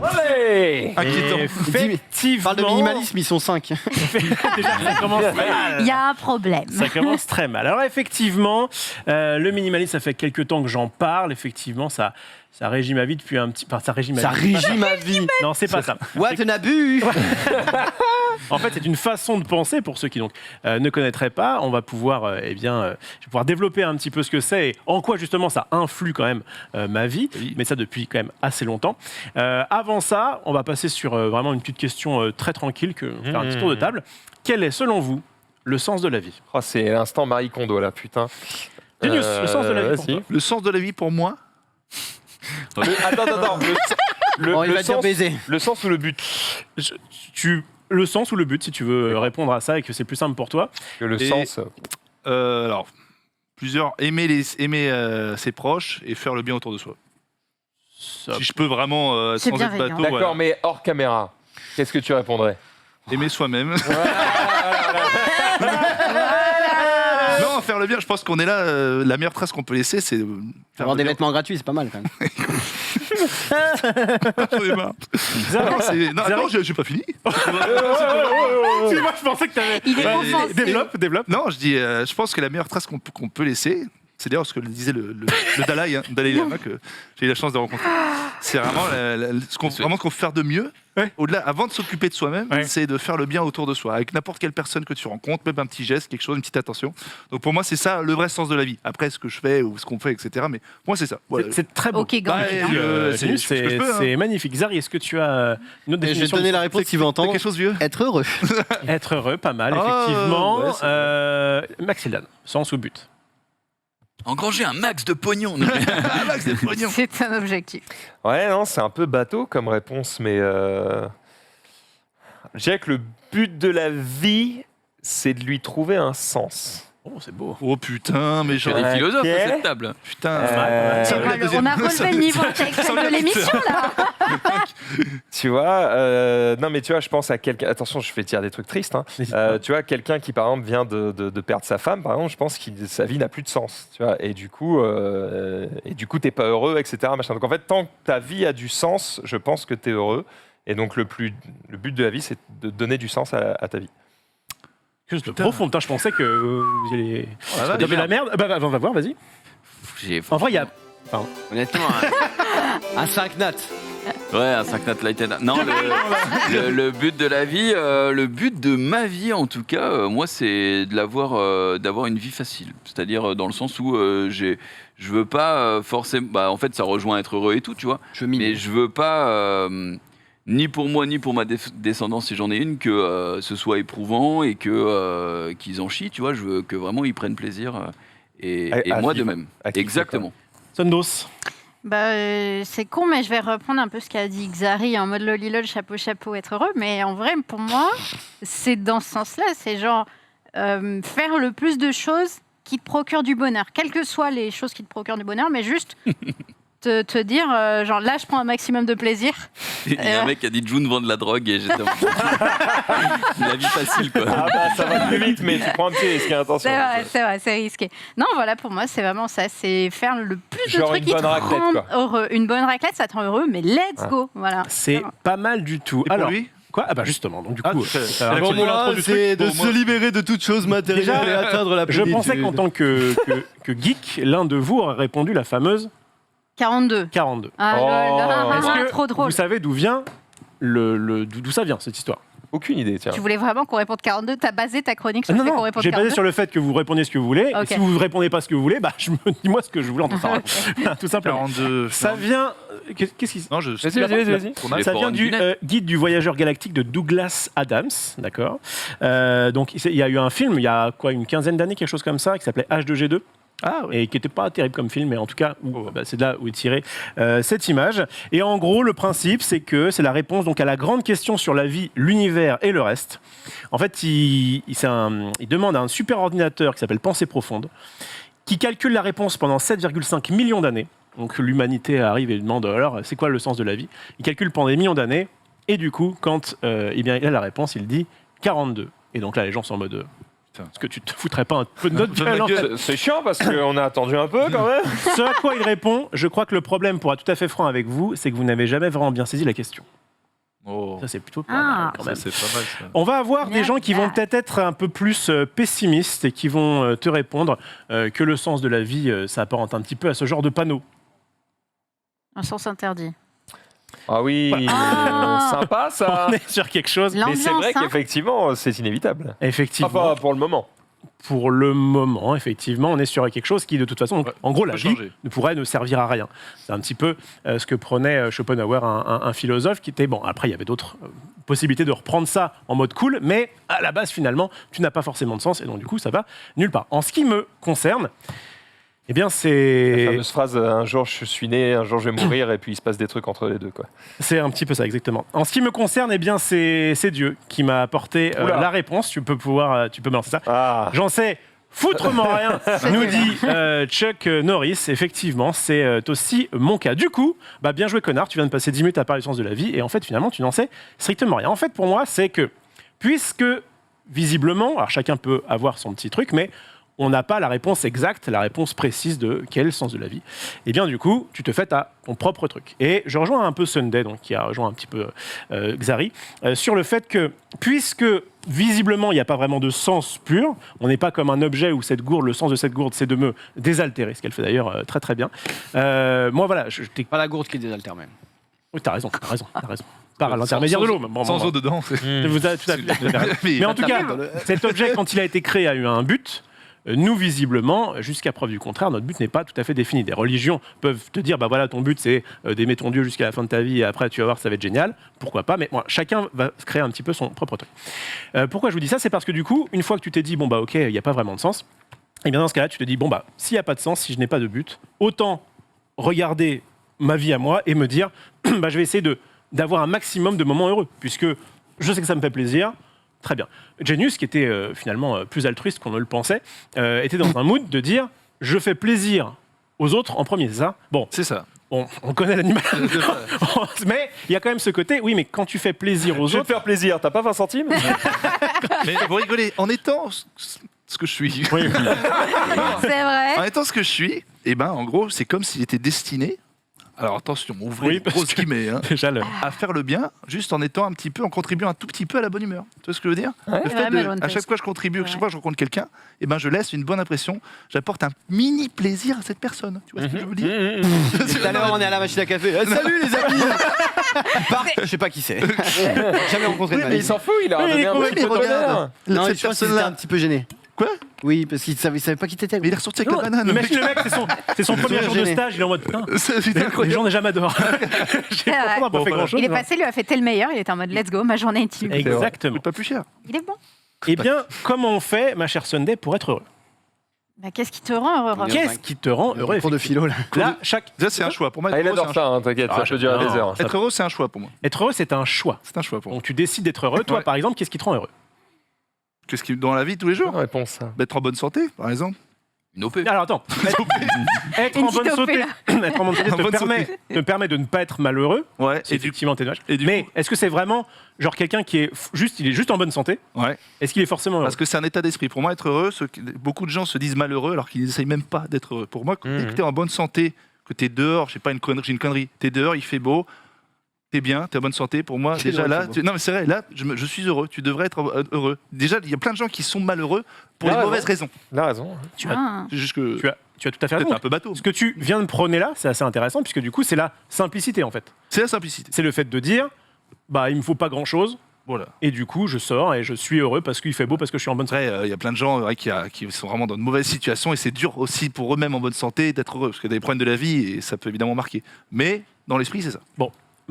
Allez Inquiétant. Effectivement. Parle de minimalisme, ils sont 5. Déjà, ça commence très mal. Il y a un problème. Ça commence très mal. Alors effectivement, le minimalisme, ça fait quelques temps que j'en parle. Effectivement, ça régit ma vie depuis un petit... Enfin, ça régit ma Ça vie. régit ma vie. Non, c'est pas ça. What un abus. En fait, c'est une façon de penser pour ceux qui donc ne connaîtraient pas. On va pouvoir, je vais pouvoir développer un petit peu ce que c'est et en quoi justement ça influe quand même ma vie. Oui. Mais ça depuis quand même assez longtemps. Avant ça, on va passer sur vraiment une petite question très tranquille, faire un petit tour de table. Quel est, selon vous, le sens de la vie? Oh, c'est l'instant Marie Kondo là, putain. Genius, le sens de la vie pour vas-y. toi. Le sens de la vie pour moi. Attends. Bon, il va dire sens, baiser. le sens ou le but? Le sens ou le but, si tu veux répondre à ça et que c'est plus simple pour toi. Que le Et- sens. Alors, plusieurs. Aimer ses proches et faire le bien autour de soi. Ça- Si je peux vraiment C'est sans être bienveillant. bateau, D'accord, voilà. mais hors caméra. Qu'est-ce que tu répondrais? Aimer soi-même. Non, faire le bien, je pense qu'on est là. La meilleure trace qu'on peut laisser, c'est faire Avoir le des bien. vêtements gratuits, c'est pas mal quand même. J'en ai marre. Non, attends, j'ai pas fini. Excuse-moi, je pensais que t'avais. Il est Vas-y, offensé. développe. Non, je pense que la meilleure trace qu'on peut laisser, c'est d'ailleurs ce que disait le Dalai Lama que j'ai eu la chance de rencontrer. C'est vraiment vraiment ce qu'on peut faire de mieux. Ouais. Au-delà, avant de s'occuper de soi-même, Ouais. c'est de faire le bien autour de soi, avec n'importe quelle personne que tu rencontres, même un petit geste, quelque chose, une petite attention. Donc pour moi, c'est ça le vrai sens de la vie. Après, ce que je fais ou ce qu'on fait, etc. Mais moi, c'est ça. Voilà. C'est très beau. Ok, Gandhi. Bah, hein. c'est C'est ce que je peux, hein. c'est magnifique. Zari, est-ce que tu as une autre Et je vais te définition donner de- la réponse s'il veut T'as entendre. quelque chose vieux Être heureux. Être heureux, pas mal, Oh, effectivement. ouais, c'est Maxildan, sens ou but? engranger un max de pognon. Ah, Max, des pognons. C'est un objectif. Ouais, non, c'est un peu bateau comme réponse, mais je dirais que le but de la vie, c'est de lui trouver un sens. Oh, c'est beau. Oh putain, mais Je suis genre. des philosophes Ok. à cette table. Putain. Ça Et va, voilà, deuxième- on a relevé le niveau ça intellectuel va, de l'émission là. Tu vois, non mais tu vois, je pense à quelqu'un. Attention, je fais tirer des trucs tristes. Hein. N'hésite pas. Tu vois, quelqu'un qui par exemple vient de perdre sa femme, par exemple, je pense que sa vie n'a plus de sens. Tu vois, et du coup, t'es pas heureux, etc. Machin. Donc en fait, tant que ta vie a du sens, je pense que t'es heureux. Et donc le but de la vie, c'est de donner du sens à ta vie. Juste profond. Putain, je pensais que vous alliez. Ah, Il y avait la merde. Bah, on va voir, vas-y. J'ai- En vrai, il y a. Honnêtement, hein. Un 5 nat. Ouais, un 5 nat light and... Non, le but de la vie, le but de ma vie en tout cas, moi c'est d'avoir une vie facile. C'est-à-dire dans le sens où je veux pas forcément... Bah, en fait ça rejoint être heureux et tout, tu vois. Mais je veux pas, ni pour moi ni pour ma descendance si j'en ai une, que ce soit éprouvant et qu'ils en chient, tu vois. Je veux que vraiment ils prennent plaisir et moi de même. Exactement. Sondos. C'est con, mais je vais reprendre un peu ce qu'a dit Xari en mode lolilol, chapeau, être heureux. Mais en vrai, pour moi, c'est dans ce sens-là. C'est genre faire le plus de choses qui te procurent du bonheur. Quelles que soient les choses qui te procurent du bonheur, mais juste te dire, genre là, je prends un maximum de plaisir. Il y a un mec qui a dit June vend de la drogue et j'étais la vie facile, quoi. Ah bah ça va plus vite, mais tu prends un petit risque, hein, attention. C'est vrai, c'est risqué. Non, voilà, pour moi, c'est vraiment ça. C'est faire le plus Genre de trucs une qui te bonne raclette, rendent quoi. heureux. Une bonne raclette, ça te rend heureux, mais let's go. Voilà. C'est pas mal du tout. Et pour lui Quoi ? Ah bah justement, donc du coup, Pour moi, c'est de se libérer de toute chose matérielle Déjà, et atteindre la je plénitude. pensais qu'en tant que geek, l'un de vous aurait répondu la fameuse 42. 42. Ah, Est-ce que trop drôle. vous savez d'où vient d'où ça vient cette histoire? Aucune idée, tiens. Tu voulais vraiment qu'on réponde 42 ? T'as basé ta chronique sur le fait qu'on réponde j'ai 42 basé sur le fait que vous répondiez ce que vous voulez. Ok. Et si vous ne répondez pas ce que vous voulez, bah, dis-moi ce que je voulais entendre ça. Tout simplement. 42. Ça vient... Qu'est-ce qui... Non, je Vas-y. Ça vient du guide du voyageur galactique de Douglas Adams, d'accord. Donc il y a eu un film il y a une quinzaine d'années, quelque chose comme ça, qui s'appelait H2G2. Ah oui. Et qui n'était pas terrible comme film, mais en tout cas, c'est de là où est tirée cette image. Et en gros, le principe, c'est que c'est la réponse donc, à la grande question sur la vie, l'univers et le reste. En fait, il demande à un super ordinateur qui s'appelle Pensée Profonde, qui calcule la réponse pendant 7,5 millions d'années. Donc l'humanité arrive et lui demande alors, c'est quoi le sens de la vie ? Il calcule pendant des millions d'années, et du coup, quand il a la réponse, il dit 42. Et donc là, les gens sont en mode... Est-ce que tu te foutrais pas un peu de notre gueule en fait ? C'est chiant parce qu'on a attendu un peu quand même. Ce à quoi il répond, je crois que le problème, pour être tout à fait franc avec vous, c'est que vous n'avez jamais vraiment bien saisi la question. Oh. Ça, c'est plutôt pas mal quand même. Ça, c'est pas mal, ça. On va avoir des gens qui vont peut-être être un peu plus pessimistes et qui vont te répondre que le sens de la vie, ça apparente un petit peu à ce genre de panneau. Un sens interdit. Ah oui, sympa ça. On est sur quelque chose. Mais c'est vrai hein. qu'effectivement, c'est inévitable. Effectivement. Enfin, pour le moment. Pour le moment, effectivement, on est sur quelque chose qui, de toute façon, en gros, la vie ne servir à rien. C'est un petit peu ce que prenait Schopenhauer, un philosophe qui était... Bon, après, il y avait d'autres possibilités de reprendre ça en mode cool, mais à la base, finalement, tu n'as pas forcément de sens, et donc, du coup, ça va nulle part. En ce qui me concerne, eh bien, c'est... La fameuse phrase, un jour je suis né, un jour je vais mourir, et puis il se passe des trucs entre les deux, quoi. C'est un petit peu ça, exactement. En ce qui me concerne, eh bien, c'est Dieu qui m'a apporté la réponse. Tu peux me lancer ça. Ah. J'en sais foutrement rien, nous dit Chuck Norris. Effectivement, c'est aussi mon cas. Du coup, bien joué, connard. Tu viens de passer 10 minutes à parler du sens de la vie, et en fait, finalement, tu n'en sais strictement rien. En fait, pour moi, c'est que, puisque, visiblement, alors chacun peut avoir son petit truc, mais on n'a pas la réponse exacte, la réponse précise de quel est le sens de la vie. Et bien du coup, tu te fais à ton propre truc. Et je rejoins un peu Sunday, donc qui a rejoint un petit peu Xari, sur le fait que, puisque visiblement il n'y a pas vraiment de sens pur, on n'est pas comme un objet où cette gourde, le sens de cette gourde, c'est de me désaltérer, ce qu'elle fait d'ailleurs très très bien. Moi voilà, je Pas la gourde qui désaltère même. Oui, t'as raison. Par l'intermédiaire de l'eau. Sans eau dedans. Vous avez tout à fait. Mais en tout cas, cet objet, quand il a été créé, a eu un but. Nous, visiblement, jusqu'à preuve du contraire, notre but n'est pas tout à fait défini. Des religions peuvent te dire, voilà, ton but, c'est d'aimer ton Dieu jusqu'à la fin de ta vie, et après, tu vas voir, ça va être génial. Pourquoi pas ? Mais chacun va créer un petit peu son propre truc. Pourquoi je vous dis ça ? C'est parce que du coup, une fois que tu t'es dit, ok, il n'y a pas vraiment de sens, et bien dans ce cas-là, tu te dis, s'il n'y a pas de sens, si je n'ai pas de but, autant regarder ma vie à moi et me dire, je vais essayer d'avoir un maximum de moments heureux, puisque je sais que ça me fait plaisir. Très bien. Genius, qui était finalement plus altruiste qu'on ne le pensait, était dans un mood de dire « je fais plaisir aux autres en premier », c'est ça ? Bon, c'est ça. On connaît l'animal. Mais il y a quand même ce côté, oui, mais quand tu fais plaisir aux autres... Je vais te faire plaisir, t'as pas 20 centimes ? Mais vous rigolez, en étant ce que je suis... Oui. C'est vrai. En étant ce que je suis, en gros, c'est comme s'il était destiné Alors attention, ouvrez Oui, les parce grosses que- guillemets, hein, Déjà, à faire le bien, juste en étant en contribuant un tout petit peu à la bonne humeur. Tu vois ce que je veux dire? Ouais. Le fait Ouais, de- mais on à chaque fois que je contribue, à chaque fois que je rencontre quelqu'un, eh ben, je laisse une bonne impression, j'apporte un mini plaisir à cette personne. Tu vois ce que je veux dire? Tout à l'heure, on est à la machine à café. Salut les amis. Il part, je sais pas qui c'est. Jamais rencontré de ma Mais il vie. s'en fout, il a Oui, donné un oui, petit mais peu de regarde. bonheur. Non, Cette je pense qu'il était personne-là. un petit peu gêné. Quoi? Oui, parce qu'il savait pas qui t'étais. Mais il est ressorti avec la banane. Imagine le mec, c'est son premier jour de gêné. stage, il est en mode putain. C'est Les incroyable. gens déjà m'adorent. J'ai vrai. pourtant pas fait grand chose. Il est passé, lui a fait le meilleur, il était en mode let's go, ma journée est inutile. Exactement. Pas plus cher. Il est bon. Eh bien, comment on fait, ma chère Sunday, pour être heureux? Bah, qu'est-ce qui te rend heureux, Rob Bien. Qu'est-ce qui te rend heureux? Cours de philo là. Là, chaque Déjà, c'est un choix. Pour moi, Ah, être il heureux, c'est adore un ça, hein, t'inquiète, ça Ah, peut durer des j'adore. heures. choix. Être heureux, c'est un choix pour moi. être heureux, c'est un choix. C'est un choix pour moi. Donc tu décides d'être heureux. Toi, Ouais. par exemple, qu'est-ce qui te rend heureux? Qu'est-ce qui dans la vie tous les jours? Réponse, ça. Être en bonne santé, par exemple. Une OP. Alors attends, être Une en bonne petite OP, santé, là. être en bonne santé En bonne te permet de ne pas être malheureux. Ouais. C'est effectivement tes et du Mais est-ce que c'est vraiment genre quelqu'un qui est il est juste en bonne santé? Ouais. Est-ce qu'il est forcément heureux? Parce que c'est un état d'esprit. Pour moi, être heureux, beaucoup de gens se disent malheureux alors qu'ils n'essayent même pas d'être heureux. Pour moi, dès que tu es en bonne santé, que tu es dehors, je sais pas, j'ai une connerie, tu es dehors, il fait beau, tu es bien, tu es en bonne santé, pour moi, C'est déjà vrai, là, c'est beau. non mais c'est vrai, là, je suis heureux, tu devrais être heureux. Déjà, il y a plein de gens qui sont malheureux pour Ah les ouais, mauvaises bon. raisons. Il a raison. Ah. C'est juste que Tu as tout à fait peut-être raison. un peu bateau. Ce que tu viens de prôner là, c'est assez intéressant puisque du coup, c'est la simplicité en fait. C'est la simplicité. C'est le fait de dire, bah, il me faut pas grand chose Voilà. et du coup, je sors et je suis heureux parce qu'il fait beau, parce que je suis en bonne santé. Après, il y a plein de gens qui sont vraiment dans de mauvaises situations et c'est dur aussi pour eux-mêmes en bonne santé d'être heureux parce qu'il y a des problèmes de la vie et ça peut évidemment marquer. Mais dans l'esprit, c'est ça.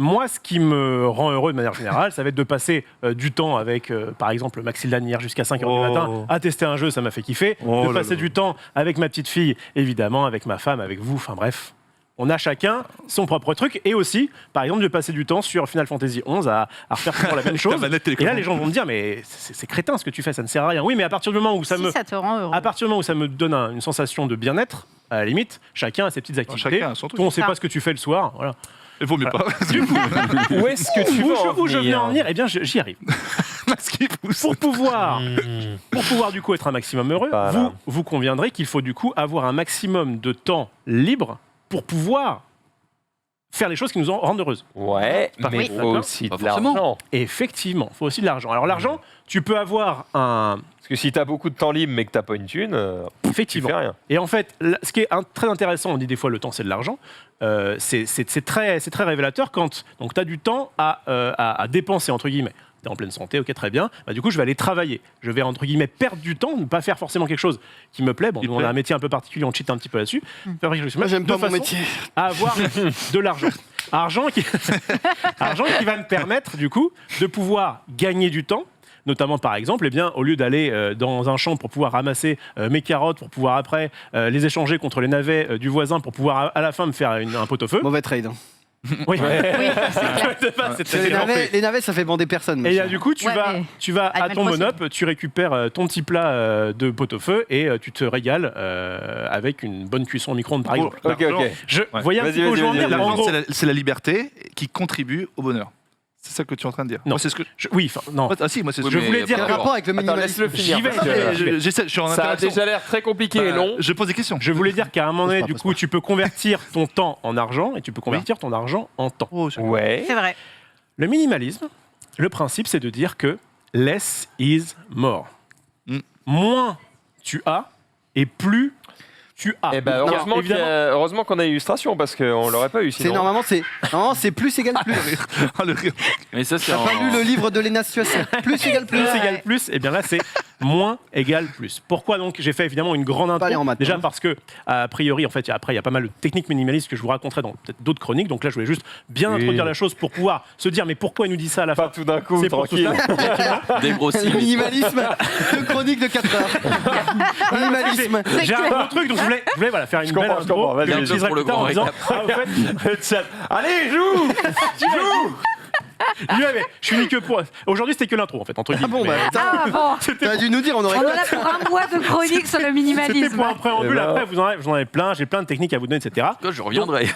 Moi, ce qui me rend heureux de manière générale, ça va être de passer du temps avec, par exemple, Maxildan hier jusqu'à 5h Oh. du matin, à tester un jeu, ça m'a fait kiffer. Oh de là passer là. du temps avec ma petite fille, évidemment, avec ma femme, avec vous, enfin bref. On a chacun son propre truc. Et aussi, par exemple, de passer du temps sur Final Fantasy XI à refaire toujours la même Ta chose. manette Et là, télécommande. les gens vont me dire, mais c'est crétin ce que tu fais, ça ne sert à rien. Oui, mais à partir du moment où ça Si me... ça te rend heureux. À partir du moment où ça me donne une sensation de bien-être, à la limite, chacun a ses petites activités. Chacun a son truc. Toi, on ne sait Ah. pas ce que tu fais le soir. Voilà. Il vaut mieux pas. Du coup, Où est-ce que tu veux où je venais en venir, eh bien, j'y arrive. Parce qu'il pousse. Pour pouvoir du coup être un maximum heureux, Voilà. vous conviendrez qu'il faut du coup avoir un maximum de temps libre pour pouvoir faire les choses qui nous rendent heureuses. Ouais, mais Oui. il faut D'accord. aussi Pas de forcément. l'argent. Et effectivement, il faut aussi de l'argent. Alors l'argent, tu peux avoir un... Parce que si t'as beaucoup de temps libre mais que t'as pas une thune, tu Effectivement. fais rien. Et en fait, ce qui est très intéressant, on dit des fois le temps c'est de l'argent, c'est très révélateur quand tu as du temps à dépenser, entre guillemets. Tu es en pleine santé, ok, très bien. Bah, du coup, je vais aller travailler. Je vais, entre guillemets, perdre du temps, ne pas faire forcément quelque chose qui me plaît. Bon, Qui nous, te on a plaît. un métier un peu particulier, on cheat un petit peu là-dessus. Faire quelque chose Moi, j'aime de pas mon façon métier. à avoir de l'argent. Argent qui va me permettre, du coup, de pouvoir gagner du temps. Notamment, par exemple, eh bien, au lieu d'aller dans un champ pour pouvoir ramasser mes carottes, pour pouvoir après les échanger contre les navets du voisin, pour pouvoir à la fin me faire un pot-au-feu. Mauvais trade. hein. Oui, Oui, c'est clair. Les navets, ça fait bander personne. Et monsieur. du coup, tu Ouais, vas, mais tu vas à Animal ton Crossing. monop, tu récupères ton petit plat de pot-au-feu et tu te régales avec une bonne cuisson au micro-ondes, par exemple. Ok, ok. Vous voyez un Vas-y, petit peu où vas-y, je veux en vas-y, venir. vas-y. En L'argent, gros, c'est la liberté qui contribue au bonheur. C'est ça que tu es en train de dire. Non. Moi, c'est ce que. oui, enfin, non. Ah si, moi c'est ce Oui, que Je mais voulais y a dire pas Quel de rapport avec le Attends, minimalisme laisse-le finir. J'y vais. parce que je suis en Ça a interaction. déjà l'air très compliqué et long. Je pose des questions. Je voulais dire qu'à un moment donné, Pose pas, du pose coup, tu peux convertir ton temps en argent et tu peux convertir ton argent en temps. Oh, Ouais. C'est vrai. Le minimalisme, le principe, c'est de dire que less is more. Mm. Moins tu as et plus tu as. Eh ben, Alors, heureusement, évidemment, heureusement qu'on a l'illustration parce qu'on l'aurait pas eu C'est sinon. normalement c'est plus égale plus. Ah, le rire. Mais ça, c'est T'as pas lu le livre de Léna Suasset. Plus égale plus. plus égale plus, et bien là c'est moins égale plus. Pourquoi donc j'ai fait évidemment une grande Pas aller en intro? maths, Déjà hein. parce que a priori en fait après il y a pas mal de techniques minimalistes que je vous raconterai dans peut-être d'autres chroniques. Donc là je voulais juste bien Oui. introduire la chose pour pouvoir se dire mais pourquoi il nous dit ça à la Pas fin? tout d'un coup, C'est pour tout tranquille. ça. dégrossi. Le minimalisme de chronique de 4 heures. Minimalisme. J'ai un gros truc donc je voulais voilà, faire une belle comprends, je comprends. intro. Vas-y, Et vas-y. je dirai Pour le plus tard en grand disant, récap. ah, en fait, Allez, joue. lui, ouais, mais je suis ni que pour. Aujourd'hui c'était que l'intro en fait entre Ah guillemets. bon, bah, Mais putain, Ah bon, t'aurais dû nous dire, on aurait. on en a pour un mois de chronique sur le C'était minimalisme. pour un préambule. Eh ben. Après vous en avez plein. J'ai plein de techniques à vous donner, etc. Je reviendrai.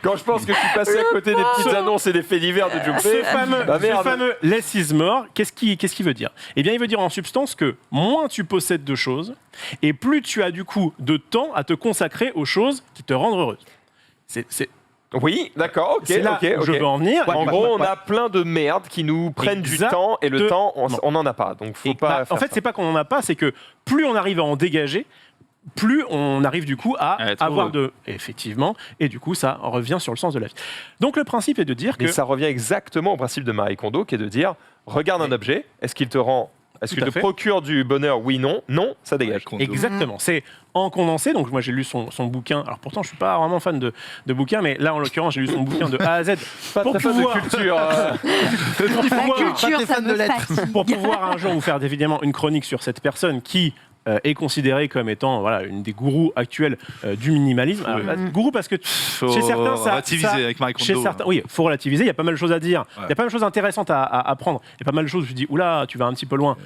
Quand je pense que je suis passé à côté des petites annonces et des faits divers de Jumpé. Ce merde. fameux less is more, qu'est-ce qu'il veut dire? Eh bien, il veut dire en substance que moins tu possèdes de choses, et plus tu as du coup de temps à te consacrer aux choses qui te rendent heureuse. Oui, d'accord, ok, c'est là ok, où ok. je veux en venir. En gros, on a plein de merde qui nous prennent du temps et le temps, on n'en a pas. Donc, faut Et pas. en fait, c'est pas qu'on n'en a pas, c'est que plus on arrive à en dégager, plus on arrive du coup à être avoir heureux. effectivement, et du coup ça revient sur le sens de la vie. Donc le principe est de dire que Mais ça revient exactement au principe de Marie Kondo, qui est de dire regarde un objet, est-ce qu'il te Tout à te fait. procure du bonheur? Oui, non, non, ça dégage. exactement, c'est en condensé. Donc moi j'ai lu son bouquin. Alors pourtant je suis pas vraiment fan de bouquins, mais là en l'occurrence j'ai lu son bouquin de A à Z Pas pour très fan de pouvoir, culture. pour pouvoir- Culture, ça me fatigue. pour pouvoir un jour vous faire évidemment une chronique sur cette personne qui est considérée comme étant voilà, une des gourous actuels du minimalisme. Alors, là, gourou parce que Faut chez certains, ça, relativiser avec Marie chez Kondo. certains, oui, faut relativiser. Il y a pas mal de choses à dire. Ouais. Il y a pas mal de choses intéressantes à apprendre. Il y a pas mal de choses où je dis oula, tu vas un petit peu loin.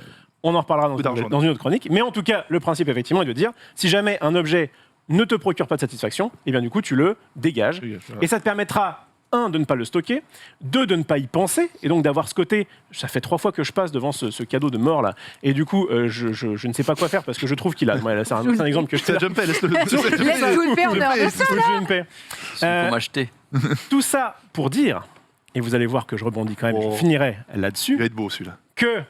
On en reparlera Beaucoup d'argent. dans une autre chronique. Mais en tout cas, le principe effectivement est de dire si jamais un objet ne te procure pas de satisfaction, et bien du coup tu le dégages. Et ça te permettra, un, de ne pas le stocker, deux, de ne pas y penser, et donc d'avoir ce côté, ça fait 3 fois que je passe devant ce cadeau de mort là, et du coup je ne sais pas quoi faire parce que je trouve qu'il a, c'est un exemple que je C'est Jumpé, laisse-le. Laisse tout le père en dehors de ça. Pour m'acheter. Tout ça pour dire, et vous allez voir que je rebondis quand même, Oh. je finirai Il là-dessus, va être beau celui-là. que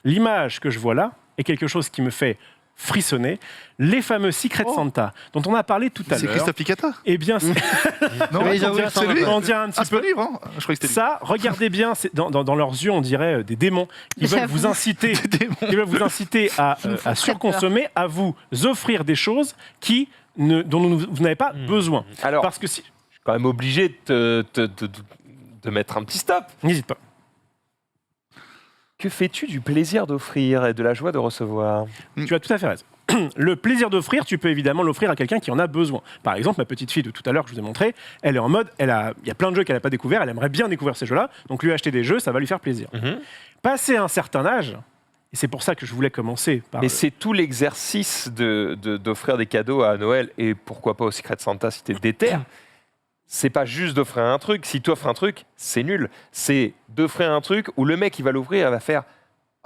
l'image que je vois là est quelque chose qui me fait frissonner, les fameux Secret Santa dont on a parlé tout à C'est l'heure. Christophe Picata? Eh bien, Non, Oui, j'avoue, c'est lui. on dirait un petit Ah, c'est pas peu. le livre, hein. Je croyais que c'était lui. Ça, regardez bien, dans leurs yeux, on dirait des démons qui veulent J'avoue. vous inciter, à très surconsommer, à vous offrir des choses dont vous n'avez pas besoin. Alors, Parce que si, je suis quand même obligé de mettre un petit stop. n'hésite pas. Que fais-tu du plaisir d'offrir et de la joie de recevoir? Tu as tout à fait raison. Le plaisir d'offrir, tu peux évidemment l'offrir à quelqu'un qui en a besoin. Par exemple, ma petite fille de tout à l'heure que je vous ai montré, elle est en mode, il y a plein de jeux qu'elle n'a pas découvert, elle aimerait bien découvrir ces jeux-là, donc lui acheter des jeux, ça va lui faire plaisir. Passé un certain âge, et c'est pour ça que je voulais commencer par... Mais c'est tout l'exercice d'offrir des cadeaux à Noël et pourquoi pas au Secret Santa si t'es déter. C'est pas juste d'offrir un truc. Si tu offres un truc, c'est nul. C'est d'offrir un truc où le mec il va l'ouvrir, il va faire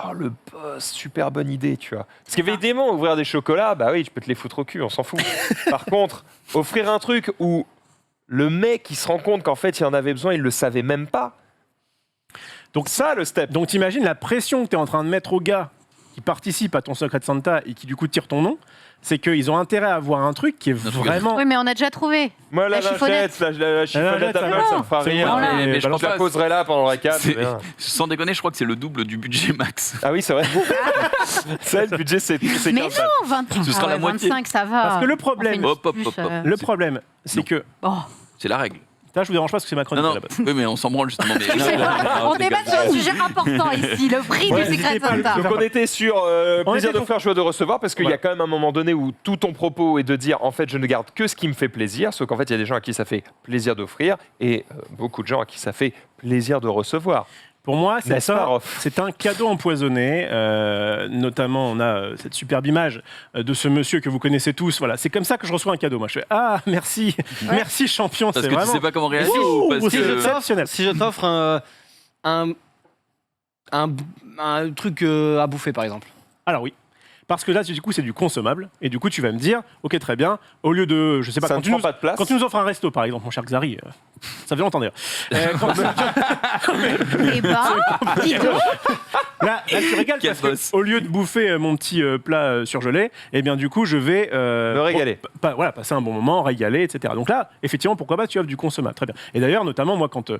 oh le boss, super bonne idée, tu vois. Parce qu'évidemment, ouvrir des chocolats, bah oui, je peux te les foutre au cul, on s'en fout. Par contre, offrir un truc où le mec il se rend compte qu'en fait il en avait besoin, il le savait même pas. Donc ça, le step. Donc t'imagines la pression que tu es en train de mettre aux gars qui participent à ton Secret Santa et qui du coup tirent ton nom, c'est qu'ils ont intérêt à avoir un truc qui est vraiment... Oui, mais on a déjà trouvé. Moi, la La chiffonnette. lingette, la chiffonnette à c'est Noël, bon. ça me fera C'est rire. bon. Mais je Je pense la pas. poserai là pendant le récap. C'est- bien. Sans déconner, je crois que c'est le double du budget max. Ah oui, c'est vrai. Ça, le budget, c'est Mais 15 balles. non, 20... Ce sera la moitié. 25, ça va. Parce que le On problème, fait une Hop, hop, plus, hop, hop. le problème, c'est Non. que... Oh. C'est la règle. Là, je vous dérange pas parce que c'est ma chronique. Non, à non. la base. Oui, mais on s'en branle justement. Mais... On débat sur un sujet important ici, le prix Ouais, du Secret n'hésitez pas à le Santa. faire. Donc on était sur On plaisir était de faire, joie de recevoir, parce qu'il y a Voilà. quand même un moment donné où tout ton propos est de dire en fait je ne garde que ce qui me fait plaisir, sauf qu'en fait il y a des gens à qui ça fait plaisir d'offrir et beaucoup de gens à qui ça fait plaisir de recevoir. Pour moi, N'est-ce pas, Rof c'est un cadeau empoisonné. Notamment, on a cette superbe image de ce monsieur que vous connaissez tous. Voilà, c'est comme ça que je reçois un cadeau. Moi, je fais ah merci, merci champion. Parce C'est que vraiment tu sais pas comment réagir Ouh, ou parce c'est que... exceptionnel. Si je t'offre un truc à bouffer, par exemple. Alors oui. Parce que là, du coup, c'est du consommable. Et du coup, tu vas me dire, ok, très bien, au lieu de, je sais pas, Ça quand ne tu, prend nous, pas de place. quand tu nous offres un resto, par exemple, mon cher Xari, ça fait longtemps d'ailleurs. Eh ben, dis donc. Là, tu régales Quel parce boss. qu'au lieu de bouffer mon petit plat surgelé, eh bien, du coup, je vais Me régaler. voilà, passer un bon moment, régaler, etc. Donc là, effectivement, pourquoi pas, tu offres du consommable. Très bien. Et d'ailleurs, notamment, moi, quand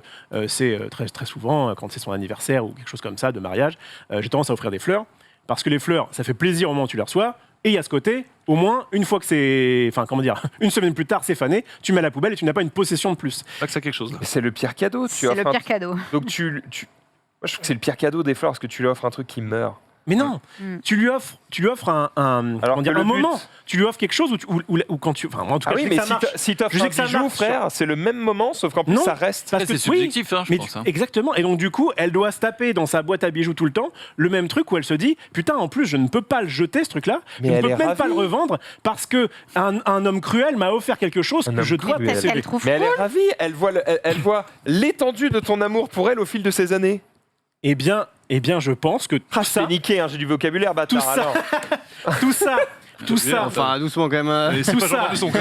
c'est très souvent, quand c'est son anniversaire ou quelque chose comme ça, de mariage, j'ai tendance à offrir des fleurs. Parce que les fleurs, ça fait plaisir au moment où tu les reçois. Et il y a ce côté, au moins, une fois que c'est. Enfin, comment dire, une semaine plus tard, c'est fané, tu mets à la poubelle et tu n'as pas une possession de plus. Pas que ça quelque chose là. Mais c'est le pire cadeau. Tu C'est offres le un- pire cadeau. Donc moi je trouve que c'est le pire cadeau des fleurs parce que tu lui offres un truc qui meurt. Mais non, Mm. tu lui offres comment dire, que le un moment. but- Tu lui offres quelque chose où quand tu. Enfin, moi, en tout cas, Ah oui, je sais mais que ça marche. si Je t'offres sais un que ça bijou, marche, frère, c'est le même moment, sauf qu'en plus Non. ça reste. Parce que C'est oui, subjectif, hein, je mais pense. hein. exactement. Et donc, du coup, elle doit se taper dans sa boîte à bijoux tout le temps le même truc où elle se dit putain, en plus, je ne peux pas le jeter, ce truc-là. Mais Je ne elle peux est même pas ravie. le revendre parce que un homme cruel m'a offert quelque chose Un que homme je dois cruel. Peut-être posséder. qu'elle trouve Mais elle cool. est ravie, elle voit l'étendue de ton amour pour elle au fil de ces années. Eh bien, je pense que tout Ah, je ça, t'ai niqué, hein, j'ai du vocabulaire, bâtard. Tout ça. alors. tout ça Tout ça, Enfin, doucement quand même. Et c'est tout pas ça. Jean-Marc Besson.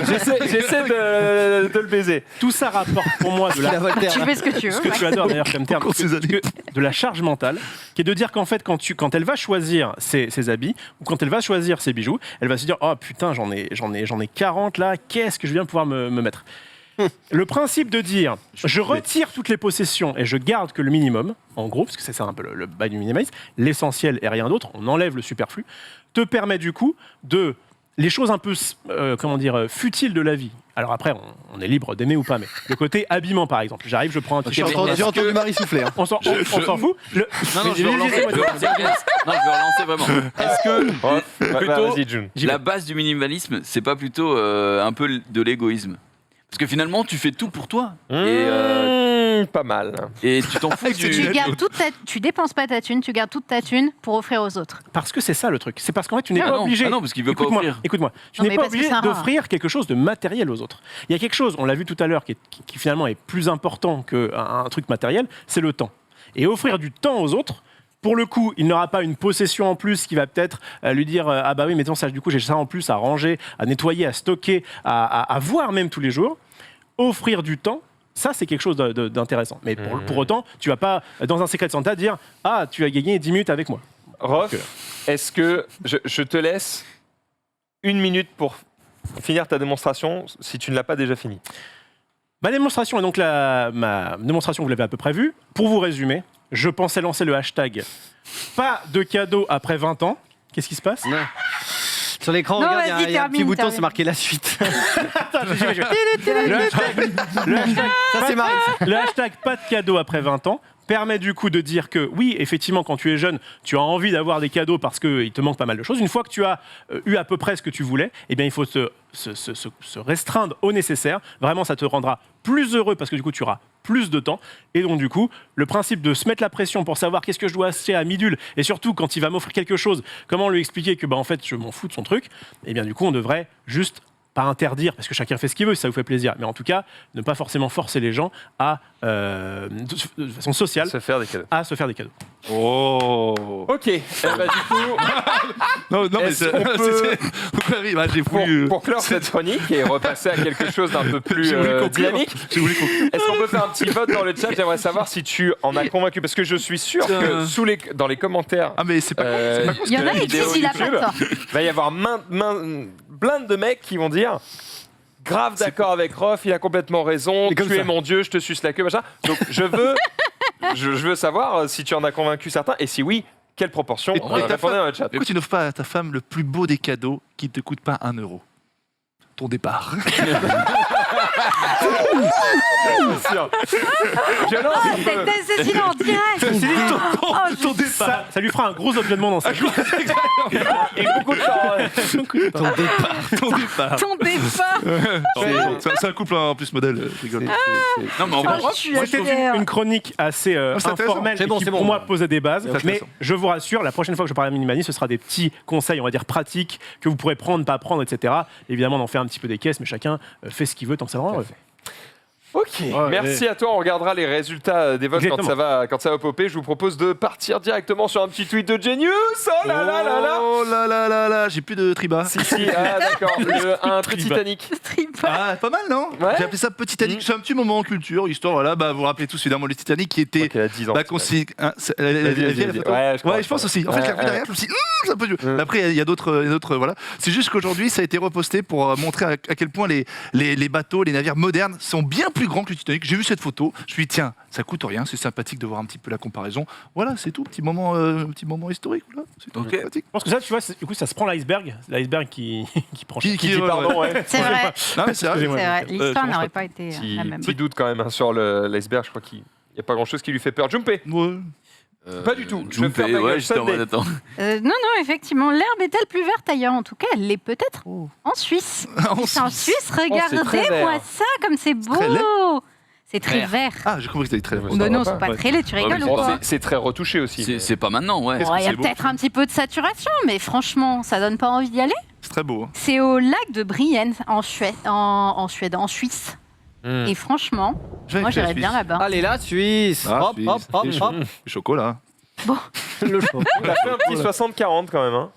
J'essaie de le baiser. Tout ça rapporte pour moi de la Tu fais ce que tu veux. ce que ouais. tu adores d'ailleurs comme terme, Encore ces années. de la charge mentale, qui est de dire qu'en fait, quand elle va choisir ses habits ou quand elle va choisir ses bijoux, elle va se dire oh putain, j'en ai 40 là, qu'est-ce que je viens pouvoir me mettre. Le principe de dire je retire toutes les possessions et je garde que le minimum, en gros, parce que c'est ça un peu le bail du minimalisme, l'essentiel et rien d'autre, on enlève le superflu, te permet du coup de les choses un peu futiles de la vie. Alors après, on est libre d'aimer ou pas, mais le côté habillement par exemple. J'arrive, je prends un t-shirt. J'ai entendu Marie souffler. On s'en fout. Non, je veux relancer. Non, je veux relancer vraiment. Est-ce que plutôt Vas-y, June. la base du minimalisme, c'est pas plutôt un peu de l'égoïsme? Parce que finalement, tu fais tout pour toi. Pas mal. Et tu t'en fous Tu dépenses pas ta thune, tu gardes toute ta thune pour offrir aux autres. Parce que c'est ça le truc. C'est parce qu'en fait, tu n'es Ah pas non, obligé. ah non, parce qu'il veut pas Écoute-moi, offrir. Écoute-moi. Tu Non, n'es mais pas parce que obligé c'est un rare. d'offrir quelque chose de matériel aux autres. Il y a quelque chose, on l'a vu tout à l'heure, qui finalement est plus important qu'un truc matériel, c'est le temps. Et offrir du temps aux autres. Pour le coup, il n'aura pas une possession en plus qui va peut-être lui dire ah bah oui, mettons ça, du coup j'ai ça en plus à ranger, à nettoyer, à stocker, à voir même tous les jours. Offrir du temps, ça c'est quelque chose d'intéressant. Mais pour autant, tu vas pas dans un Secret Santa dire ah tu as gagné 10 minutes avec moi. Rof, est-ce que je te laisse 1 minute pour finir ta démonstration si tu ne l'as pas déjà finie? Ma démonstration est donc ma démonstration, vous l'avez à peu près vue. Pour vous résumer, je pensais lancer le hashtag pas de cadeau après 20 ans. Qu'est-ce qui se passe? Sur l'écran, Non, regarde, il vas-y, y a un petit termine, bouton, termine. c'est marqué la suite. Ça c'est Marie. Le hashtag pas de cadeau après 20 ans permet du coup de dire que oui, effectivement, quand tu es jeune, tu as envie d'avoir des cadeaux parce qu'il te manque pas mal de choses. Une fois que tu as eu à peu près ce que tu voulais, eh bien, il faut se restreindre au nécessaire. Vraiment, ça te rendra plus heureux parce que du coup, tu auras plus de temps. Et donc, du coup, le principe de se mettre la pression pour savoir qu'est-ce que je dois acheter à Midule et surtout, quand il va m'offrir quelque chose, comment lui expliquer que, en fait, je m'en fous de son truc, eh bien, du coup, on devrait juste pas interdire, parce que chacun fait ce qu'il veut si ça vous fait plaisir, mais en tout cas, ne pas forcément forcer les gens à, de façon sociale, Se faire des cadeaux. à se faire des cadeaux. Oh. Ok. Eh ben, du coup, Non, mais Est-ce qu'on peut- j'ai voulu. pour clore cette chronique et repasser à quelque chose d'un peu plus J'ai voulu conclure. dynamique, J'ai voulu conclure. est-ce qu'on peut faire un petit vote dans le chat? J'aimerais savoir si tu en as convaincu, parce que je suis sûr que dans les commentaires, Ah, mais c'est pas con. Il y en a qui vidéo disent il a pas YouTube, tort. il va y avoir plein de mecs qui vont dire grave d'accord avec Rof, il a complètement raison, Et comme tu es ça. mon dieu, je te suce la queue, machin. Donc je veux savoir si tu en as convaincu certains et si oui, quelle proportion. Et ta Répondez dans le chat. Pourquoi tu n'offres pas à ta femme le plus beau des cadeaux qui ne te coûte pas 1 euro? Ton départ. Je lance Oh, un peu. cette assassinat en direct. Ton départ. Ça lui fera un gros objet dans sa vie. Et beaucoup de temps. Ton départ. Ton départ. C'est un couple en plus modèle. Je rigole. Non, mais en vrai, Je suis C'était fière. une chronique assez c'est intéressant. informelle C'est bon, et qui, c'est bon. pour moi, posait des bases. C'est Mais intéressant. je vous rassure, la prochaine fois que je parlerai de minimalisme, ce sera des petits conseils, on va dire pratiques, que vous pourrez prendre, pas prendre, etc. Évidemment, on en fait un petit peu des caisses, mais chacun fait ce qu'il veut tant que ça le rend heureux. Ok, merci à toi. On regardera les résultats des votes quand ça va popper. Je vous propose de partir directement sur un petit tweet de Genius. Oh là là là là. Oh là là là là, j'ai plus de triba. Si, ah d'accord, un petit Titanic. Ah, pas mal, non? Ouais. J'ai appelé ça Petit Titanic. C'est un petit moment en culture, histoire, voilà, vous vous rappelez tous évidemment le Titanic qui était. Ok, elle a 10 ans. Bah, Vas-y. Ouais, je pense aussi. En fait, je l'ai revu derrière, je me suis dit, c'est un peu dur. Mais après, il y a d'autres, voilà. C'est juste qu'aujourd'hui, ça a été reposté pour montrer à quel point les bateaux, les navires modernes sont bien plus grands que le Titanic. J'ai vu cette photo, je me suis dit, tiens, ça coûte rien, c'est sympathique de voir un petit peu la comparaison. Voilà, c'est tout, petit moment historique. Voilà. C'est tout, Ok. sympathique. Je pense que ça, tu vois, du coup, ça se prend l'iceberg qui prend cher. Qui dit pardon, ouais. C'est vrai. Non, mais c'est vrai. C'est vrai. L'histoire je n'aurait pense pas été la même. Petit doute quand même hein, sur l'iceberg. Je crois qu'il n'y a pas grand chose qui lui fait peur. Jumpé. Ouais. Pas du tout. Je vais Jumpé, faire ma gueule. ouais, j'étais en mode Sunday. attends. Non, effectivement, l'herbe est-elle plus verte ailleurs? En tout cas, elle l'est peut-être en Suisse. C'est en Suisse, c'est très regardez-moi vert. ça, comme c'est très laid. beau. C'est très vert. Ah, j'ai compris que c'était très Ouais, bien. ça Mais non, va c'est pas. pas très laid, tu rigoles mais ou Bon, quoi? c'est très retouché aussi. C'est pas maintenant, ouais. Bon, il y a c'est beau. peut-être un petit peu de saturation, mais franchement, ça donne pas envie d'y aller. C'est très beau. Hein. C'est au lac de Brienne, en Suisse. Et franchement, moi j'irais bien là-bas. Allez là, Suisse. Ah, Hop. Chocolat. Le choix. T'as fait un petit 60-40 quand même. Hein.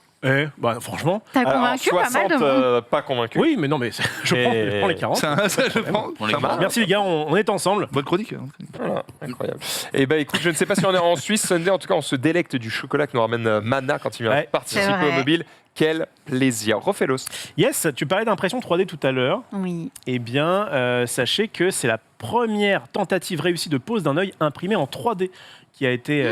Franchement, T'as Alors, convaincu pas mal de 60, monde. pas convaincu. oui, mais non, mais je prends les 40. Je prends. On les Ça marche. Merci les gars, on est ensemble. Bonne chronique. Voilà, incroyable. Et bah écoute, je ne sais pas si on est en Suisse, Sunday, en tout cas on se délecte du chocolat que nous ramène Mana quand il vient Ouais. participer C'est vrai. au mobile. Quel plaisir. Refais-le. Yes, tu parlais d'impression 3D tout à l'heure. Oui. Eh bien, sachez que c'est la première tentative réussie de pose d'un œil imprimé en 3D qui a été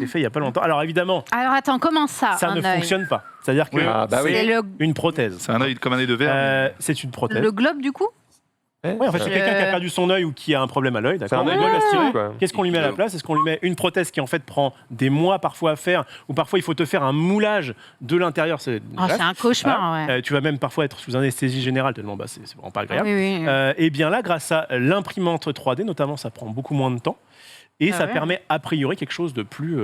fait il n'y a pas longtemps. Alors évidemment, Alors attends, comment ça ça un ne œil fonctionne pas. C'est-à-dire que Oui. Ah bah oui. C'est une prothèse. C'est un œil comme un œil de verre. C'est une prothèse. le globe du coup Ouais, en fait, c'est quelqu'un qui a perdu son œil ou qui a un problème à l'œil, C'est d'accord. un On œil doit l'aspirer. plastique, quoi. Qu'est-ce qu'on lui met à la place? Est-ce qu'on lui met une prothèse qui en fait prend des mois parfois à faire, ou parfois il faut te faire un moulage de l'intérieur? C'est C'est un cauchemar, ouais. Tu vas même parfois être sous anesthésie générale tellement c'est vraiment pas agréable. Oui, oui. Et bien là, grâce à l'imprimante 3D, notamment, ça prend beaucoup moins de temps. Et Ah ça ouais. permet a priori quelque chose de plus,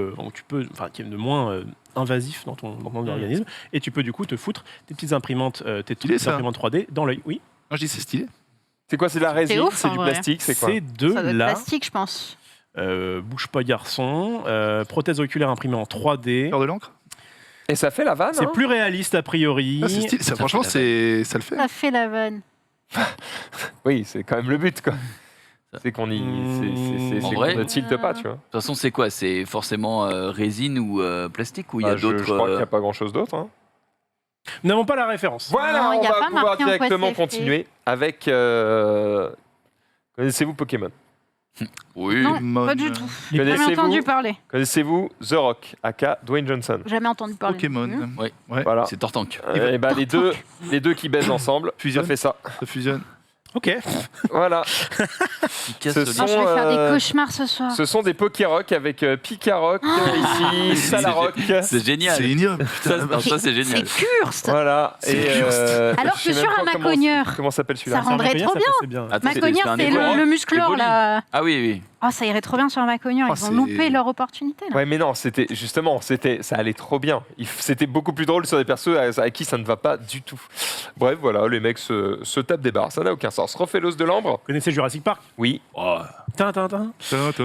qui est de moins invasif dans ton organisme. Et tu peux du coup te foutre tes petites imprimantes, tes Stylé, petites ça. imprimantes 3D dans l'œil. Oui, Moi, je dis c'est stylé. C'est quoi? C'est de la résine? ouf, C'est en du vrai. plastique? C'est quoi? c'est de Ça doit être la plastique, je pense. bouge pas garçon, prothèse oculaire imprimée en 3D. Faire de l'encre. Et ça fait la vanne? C'est hein plus réaliste a priori. Ah, c'est stylé. Ça, franchement, ça le fait. Ça fait la vanne. Oui, c'est quand même le but, quoi. C'est qu'on y, c'est En qu'on vrai ne tilte pas, tu vois. De toute façon, c'est quoi? C'est forcément résine ou plastique ou il y a Bah, je d'autres. crois qu'il n'y a pas grand-chose d'autre. hein. Nous n'avons pas la référence. Voilà, Non, on y a va pas pouvoir marqué en quoi directement c'est fait. continuer avec. Connaissez-vous Pokémon? Oui. Non, pas du tout. Les Jamais Connaissez-vous entendu parler. Connaissez-vous The Rock, aka Dwayne Johnson? Jamais entendu parler. Pokémon. Ouais. Ouais. Voilà. C'est Tortank. Et bah, les deux qui baisent ensemble, ça Fusionnent. fait ça. Ça fusionne. Ok. Voilà. Qui casse Ce le sont- Non, je vais faire des euh, cauchemars ce soir. Ce sont des Pokérock avec Picarock ici, Salarock. C'est génial. C'est ignoble. Ça, non, ça, c'est C'est génial. Kurst. Voilà. C'est Et, juste. Alors je que sais sur même un pas comment- macogneur. Comment s'appelle celui-là? Ça rendrait trop bien. C'est bien. Attends, Macogneur, un c'est ébolie. le musclore Ébolie. là. Ah oui, oui. Oh, ça irait trop bien sur un macogneur. Oh, Ils ont c'est- loupé leur opportunité. Là. Ouais, mais non, c'était justement, ça allait trop bien. C'était beaucoup plus drôle sur des persos à qui ça ne va pas du tout. Bref, voilà, les mecs se tapent des barres, ça n'a aucun sens. Refais l'os de l'ambre? Vous connaissez Jurassic Park? Oui. Tintin. Attends.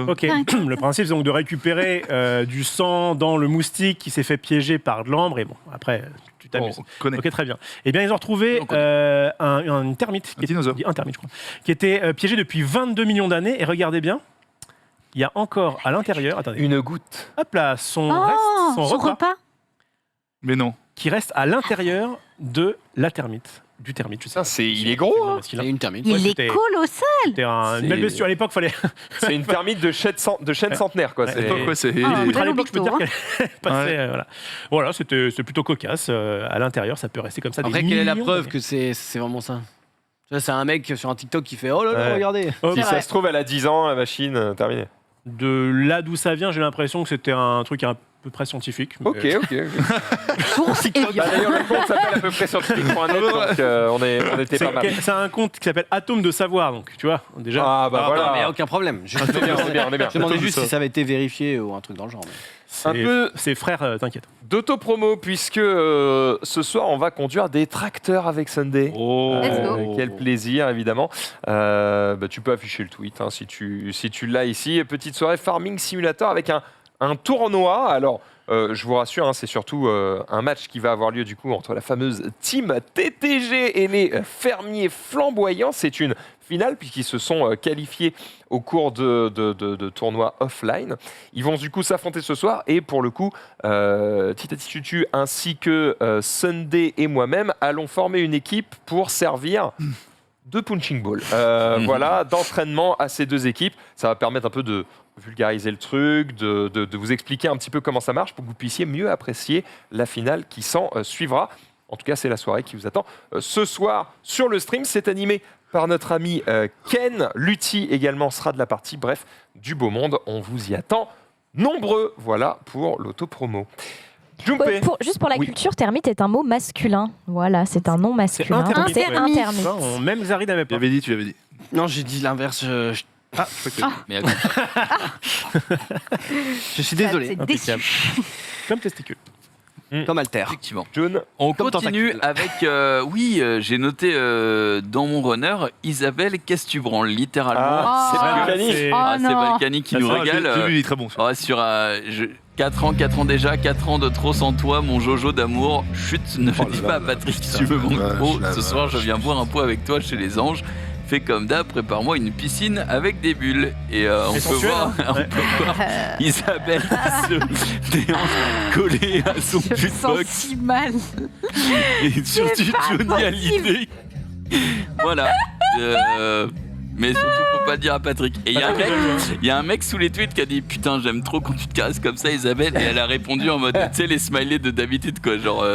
Ok. Le principe, c'est donc de récupérer du sang dans le moustique qui s'est fait piéger par de l'ambre. Et bon, après, tu t'amuses. On connaît. Ok, très bien. Eh bien, ils ont retrouvé On connaît. une termite. Un dinosaure. Un termite, je crois. Qui était piégé depuis 22 millions d'années. Et regardez bien, il y a encore à l'intérieur, attendez, Une goutte. hop là, son Oh, son repas, repas. Mais non. qui reste à l'intérieur de la termite. Du termite, je sais Putain, pas. il est gros, hein. C'est une termite. Ouais, Il est c'était- colossal. C'était une C'est- belle bestiole. À l'époque, fallait. C'est une termite de chaîne centenaire, quoi. Ouais, C'est- Toi, quoi, c'est. Ah, il est- À l'époque, je peux Hôpitaux, dire qu'elle passait. Voilà, c'était plutôt cocasse. À l'intérieur, ça peut rester comme ça. Après, des quelle est la millions preuve d'années. que c'est vraiment ça? Tu vois, c'est un mec sur un TikTok qui fait oh là là, Ouais. regardez. Hop, Si C'est ça vrai. se trouve, elle a 10 ans, la machine, terminée. De là d'où ça vient, j'ai l'impression que c'était un truc à peu près scientifique. mais- Ok, ok. Source et Bah, D'ailleurs, le compte s'appelle à peu près scientifique.net, donc on était pas mal. C'est un compte qui s'appelle Atome de savoir, donc tu vois, déjà. Ah bah Non, mais voilà. aucun problème. Je On est bien, on est bien, on est bien. je demandais Attends, juste ça. si ça avait été vérifié ou un truc dans le genre. mais- un peu- C'est frère, t'inquiète. D'autopromo, puisque ce soir, on va conduire des tracteurs avec Sunday. Oh. Let's go. Quel plaisir, évidemment. Bah, tu peux afficher le tweet hein, si tu l'as ici. Petite soirée Farming Simulator avec un tournoi. Alors, je vous rassure, hein, c'est surtout un match qui va avoir lieu du coup entre la fameuse team TTG et les fermiers flamboyants. C'est une finale puisqu'ils se sont qualifiés au cours de tournois offline. Ils vont du coup s'affronter ce soir et pour le coup, Titati Tutu ainsi que Sunday et moi-même allons former une équipe pour servir de punching ball. Voilà, d'entraînement à ces deux équipes. Ça va permettre un peu de vulgariser le truc, de vous expliquer un petit peu comment ça marche pour que vous puissiez mieux apprécier la finale qui s'en suivra. En tout cas, c'est la soirée qui vous attend ce soir sur le stream. C'est animé par notre ami Ken. Lutti également sera de la partie. Bref, du beau monde. On vous y attend nombreux. Voilà pour l'autopromo. Jumpé. Juste pour la Oui. culture, termite est un mot masculin. Voilà, c'est un nom masculin. intermite. C'est un Intermite. termite. Ça, même Zari n'avait Tu pas. l'avais dit, tu l'avais dit. Non, j'ai dit l'inverse. Ah, ok. Mais attends, Je suis désolé. C'est Impeccable. déçu. Comme testicule. Comme Alter. Effectivement. June. On Comme continue tentacule. avec, j'ai noté dans mon runner, Isabelle, qu'est-ce que tu branles, littéralement. Ah, c'est Oh. Balkany. C'est- Oh c'est non. Balkany qui nous Ah, régale. Lui, il est très bon. ça. Ouais, sur 4 ans déjà, 4 ans de trop sans toi, mon Jojo d'amour. Chut, ne Oh le dis là pas à là, Patrick, putain, tu me manques la trop. vache, la Ce soir, je vache. viens boire un pot avec toi chez les anges. Fais comme d'hab, prépare-moi une piscine avec des bulles. Et on peut sensuel, voir, hein. on peut voir Isabelle se déhanche collée à son Je me sens putbox. si mal. Et surtout C'est pas Johnny à possible. l'idée. Voilà. Mais surtout, faut pas le dire à Patrick. Et il y a un mec sous les tweets qui a dit putain, j'aime trop quand tu te caresses comme ça, Isabelle. Et elle a répondu en mode, tu sais, les smileys de d'habitude, quoi. Genre,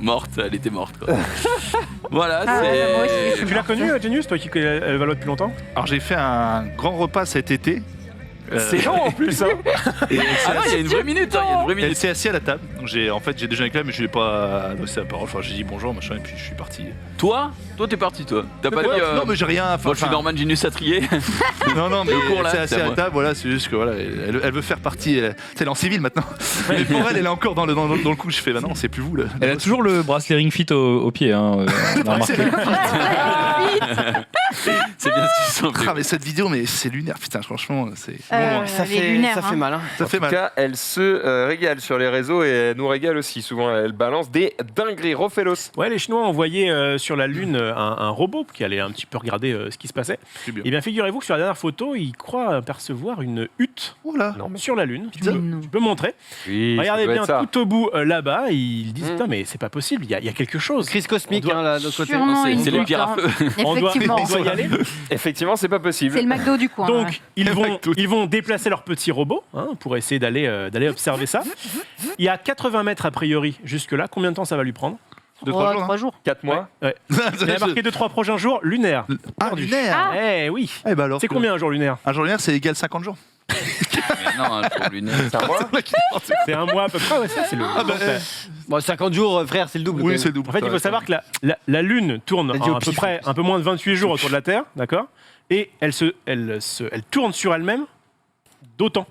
morte, elle était morte, quoi. Voilà, Ah ouais, moi c'est. Tu l'as connu, Genius, toi qui connais Valois depuis longtemps? Alors j'ai fait un grand repas cet été. C'est long en plus. Hein. Ah non, il y a une vraie minute, hein, il y a une vraie Elle minute. s'est assise à la table. Donc j'ai déjeuné avec elle, mais je l'ai pas adossé la parole. Enfin, j'ai dit bonjour, machin, et puis je suis parti. Toi, t'es parti, toi. T'as pas dit. Non, mais j'ai rien. Moi, je suis Norman Ginus Satrier. Non, mais Le cours, là, c'est assis c'est à à moi. la table. Voilà, c'est juste que voilà, elle veut faire partie. Elle est en civil maintenant. Mais pour elle est encore dans le coup. Je fais, bah non, c'est plus vous là. Elle a toujours le bracelet Ring Fit au pied, hein, on a remarqué. C'est bien ce qu'ils sont. Ah, mais cette vidéo, mais c'est lunaire, putain, franchement, c'est. Ça les fait, lunaires, ça fait hein. mal. Hein. Ça fait En tout mal. cas, elle se régale sur les réseaux et elle nous régale aussi. Souvent, elle balance des dingueries. Rofelos. Ouais, les Chinois ont envoyé sur la Lune un robot qui allait un petit peu regarder ce qui se passait. C'est bien. Et bien, figurez-vous que sur la dernière photo, ils croient apercevoir une hutte Oula. Non, mais sur la Lune. Tu Mais peux, non. tu peux montrer. oui, Regardez ça doit bien être ça. tout au bout là-bas. Ils disent Mm. putain, mais c'est pas possible. Il y a quelque chose. Crise cosmique, On doit- hein, là, de l'autre côté. Sûrement C'est une les bulle, pires à hein. feu. On doit Effectivement. y aller. Effectivement, c'est pas possible. C'est le McDo du coin. Donc, hein. ils vont déplacer leur petit robot pour essayer d'aller observer ça. Il y a 80 mètres a priori jusque-là. Combien de temps ça va lui prendre? 2-3 jours. 3 jours. 4 mois. Il y a marqué 2-3 prochains jours lunaire. Ah, lunaire. Eh oui. Eh ben alors. C'est combien un jour lunaire? Un jour lunaire, c'est égal 50 jours. Mais non, un jour lunaire. C'est un mois. C'est un mois à peu près. Ouais, ça, c'est le. Ah bah, Bon, 50 jours, frère, c'est le double. quand oui, même. c'est double. En fait, il faut savoir que la Lune tourne Elle dit au à peu pif. près un peu moins de 28 jours autour de la Terre, d'accord? Et elle tourne sur elle-même d'autant.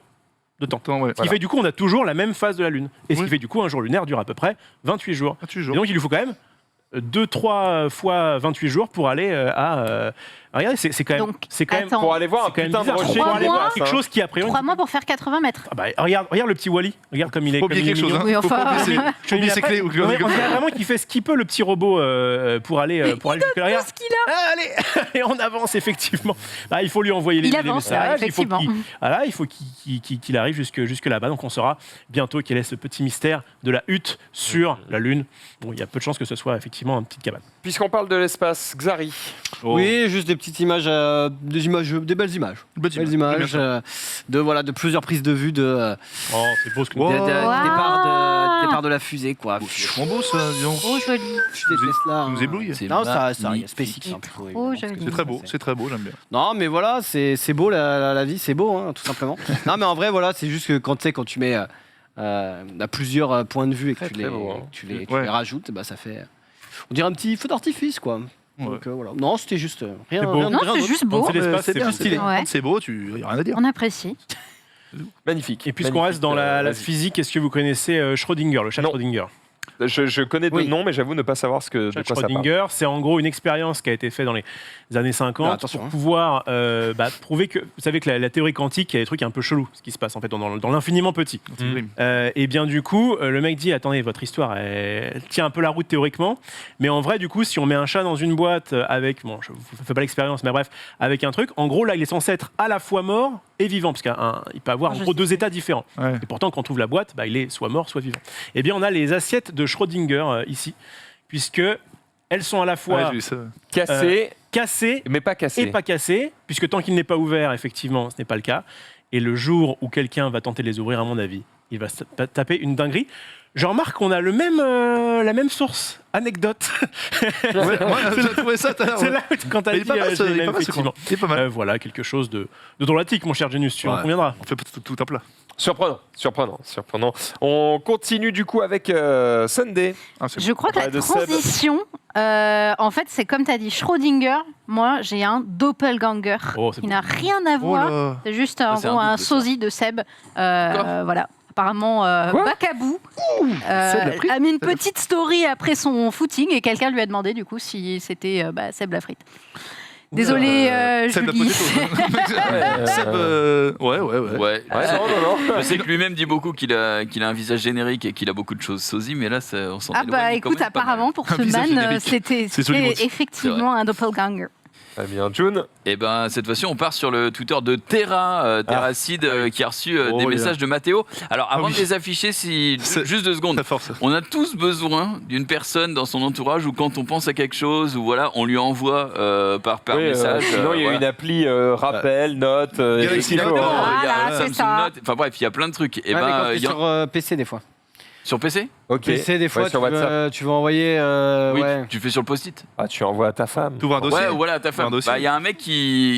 Attends, ouais. Ce qui fait du coup, on a toujours la même phase de la Lune. Et ce Oui. qui fait du coup, un jour lunaire dure à peu près 28 jours. 28 Et jours. donc, il lui faut quand même 2-3 fois 28 jours pour aller à. Regardez, c'est quand même. Donc, C'est quand même. attends. Pour aller voir un C'est quand même putain de bizarre. rocher. Trois pour aller mois voir Quelque ça. chose qui a priori. 3 mois pour faire 80 mètres. Ah bah, regarde le petit Wally. Regarde comme il est. Faut comme oublier il est quelque chose. mignon. Hein. Oui, Faut enfin, pas oublier Je te oublier dis ses après, clés. on dirait vraiment qu'il fait ce qu'il peut, le petit robot, pour aller jusque là. ce qu'il a. Ah, allez, et on avance effectivement. Bah, il faut lui envoyer les Il avance, messages. ouais, effectivement. Il faut qu'il arrive jusque là-bas. Donc on saura bientôt quel est ce petit mystère de la hutte sur la Lune. Bon, il y a peu de chances que ce soit effectivement une petite cabane. Puisqu'on parle de l'espace, Xari. Oui, juste des petites images, des belles images. Belles images de plusieurs prises de vue de Oh, c'est beau ce que Wow. départ de la fusée, quoi. C'est vraiment beau ça, dis donc. Oh, joli. Je déteste là. Ça nous éblouit. C'est Non, ça, magnifique. SpaceX, hein, plutôt, Oh, évidemment, joli. parce que C'est très beau, j'aime bien. Non, mais voilà, c'est beau, la vie, c'est beau, hein, tout simplement. Non, mais en vrai, voilà, c'est juste que quand tu mets à plusieurs points de vue et que Très, tu très beau, hein. les Ouais. rajoutes, bah, ça fait. On dirait un petit feu d'artifice, quoi. Donc voilà. Non, c'était juste rien. C'est beau. rien- Non, rien c'est d'autre. juste beau. C'est l'espace, C'est bien beau. stylé. Ouais. Quand c'est beau, y a rien à dire. On apprécie. Magnifique. Et puisqu'on Magnifique, reste dans la vas-y. physique, est-ce que vous connaissez Schrödinger, le chat Non. Schrödinger? Je connais Oui. de nom, mais j'avoue ne pas savoir de Chat quoi ça parle. Schrödinger, c'est en gros une expérience qui a été faite dans les années 50 Ah, attention, pour hein. pouvoir prouver que, vous savez que la théorie quantique, il y a des trucs un peu chelous, ce qui se passe en fait dans l'infiniment petit. Et bien du coup, le mec dit, attendez, votre histoire, elle tient un peu la route théoriquement, mais en vrai, du coup, si on met un chat dans une boîte avec, bon, je ne fais pas l'expérience, mais bref, avec un truc, en gros, là, il est censé être à la fois mort et vivant, parce qu'il peut avoir en Je gros sais. 2 états différents. Ouais. Et pourtant, quand on ouvre la boîte, bah, il est soit mort, soit vivant. Eh bien, on a les assiettes de Schrödinger ici, puisque elles sont à la Ouais, fois j'ai vu ça. Cassé, cassées mais pas cassé. et pas cassées, puisque tant qu'il n'est pas ouvert, effectivement, ce n'est pas le cas. Et le jour où quelqu'un va tenter de les ouvrir, à mon avis, il va se taper une dinguerie. Je remarque qu'on a la même source, anecdote. Ouais, j'ai trouvé ça tout à l'heure. C'est là quand tu as Mais il est dit, pas mal, je ça, l'ai il est même, pas mal, ce effectivement. con. Il est pas mal. Voilà, quelque chose de drôlatique, mon cher Genius, tu en Ouais. conviendras. On fait tout un plat. Surprenant. On continue du coup avec Sunday. Ah, c'est Je crois que la parlait de Seb. transition, en fait, c'est comme tu as dit, Schrödinger. Moi, j'ai un doppelganger Oh, c'est qui beau. n'a rien à Oh voir. là. C'est juste en c'est gros un un double, ça. sosie de Seb. Voilà. apparemment Bacabou a mis une petite story après son footing et quelqu'un lui a demandé du coup si c'était Seb Lafrite. Désolé, Seb la Julie. Seb, ouais. Non. Je sais que lui-même dit beaucoup qu'il a un visage générique et qu'il a beaucoup de choses sosie, mais là, on s'en éloigne quand Écoute, même pas mal. apparemment pour Un ce visage man, générique. c'était C'est joli mot. effectivement un doppelganger. Très bien, June. Et ben cette fois-ci, on part sur le Twitter de Terracid qui a reçu des messages de Mathéo. Alors avant de les afficher, juste 2 secondes. On a tous besoin d'une personne dans son entourage où quand on pense à quelque chose, ou voilà, on lui envoie par message. Sinon, il y a une appli rappel, note. Galaxy il faut, Note. hein. Il y a Voilà, c'est Samsung ça. Note. Enfin bref, il y a plein de trucs. Et Ouais, mais quand ben t'es sur PC des fois. sur PC. Ok. PC des fois, Ouais, sur WhatsApp. tu veux envoyer. Oui, ouais. tu fais sur le post-it. Ah, tu envoies à ta femme. Tu ouvres un dossier. Ouais, voilà, ta femme. Un dossier. Il y a un mec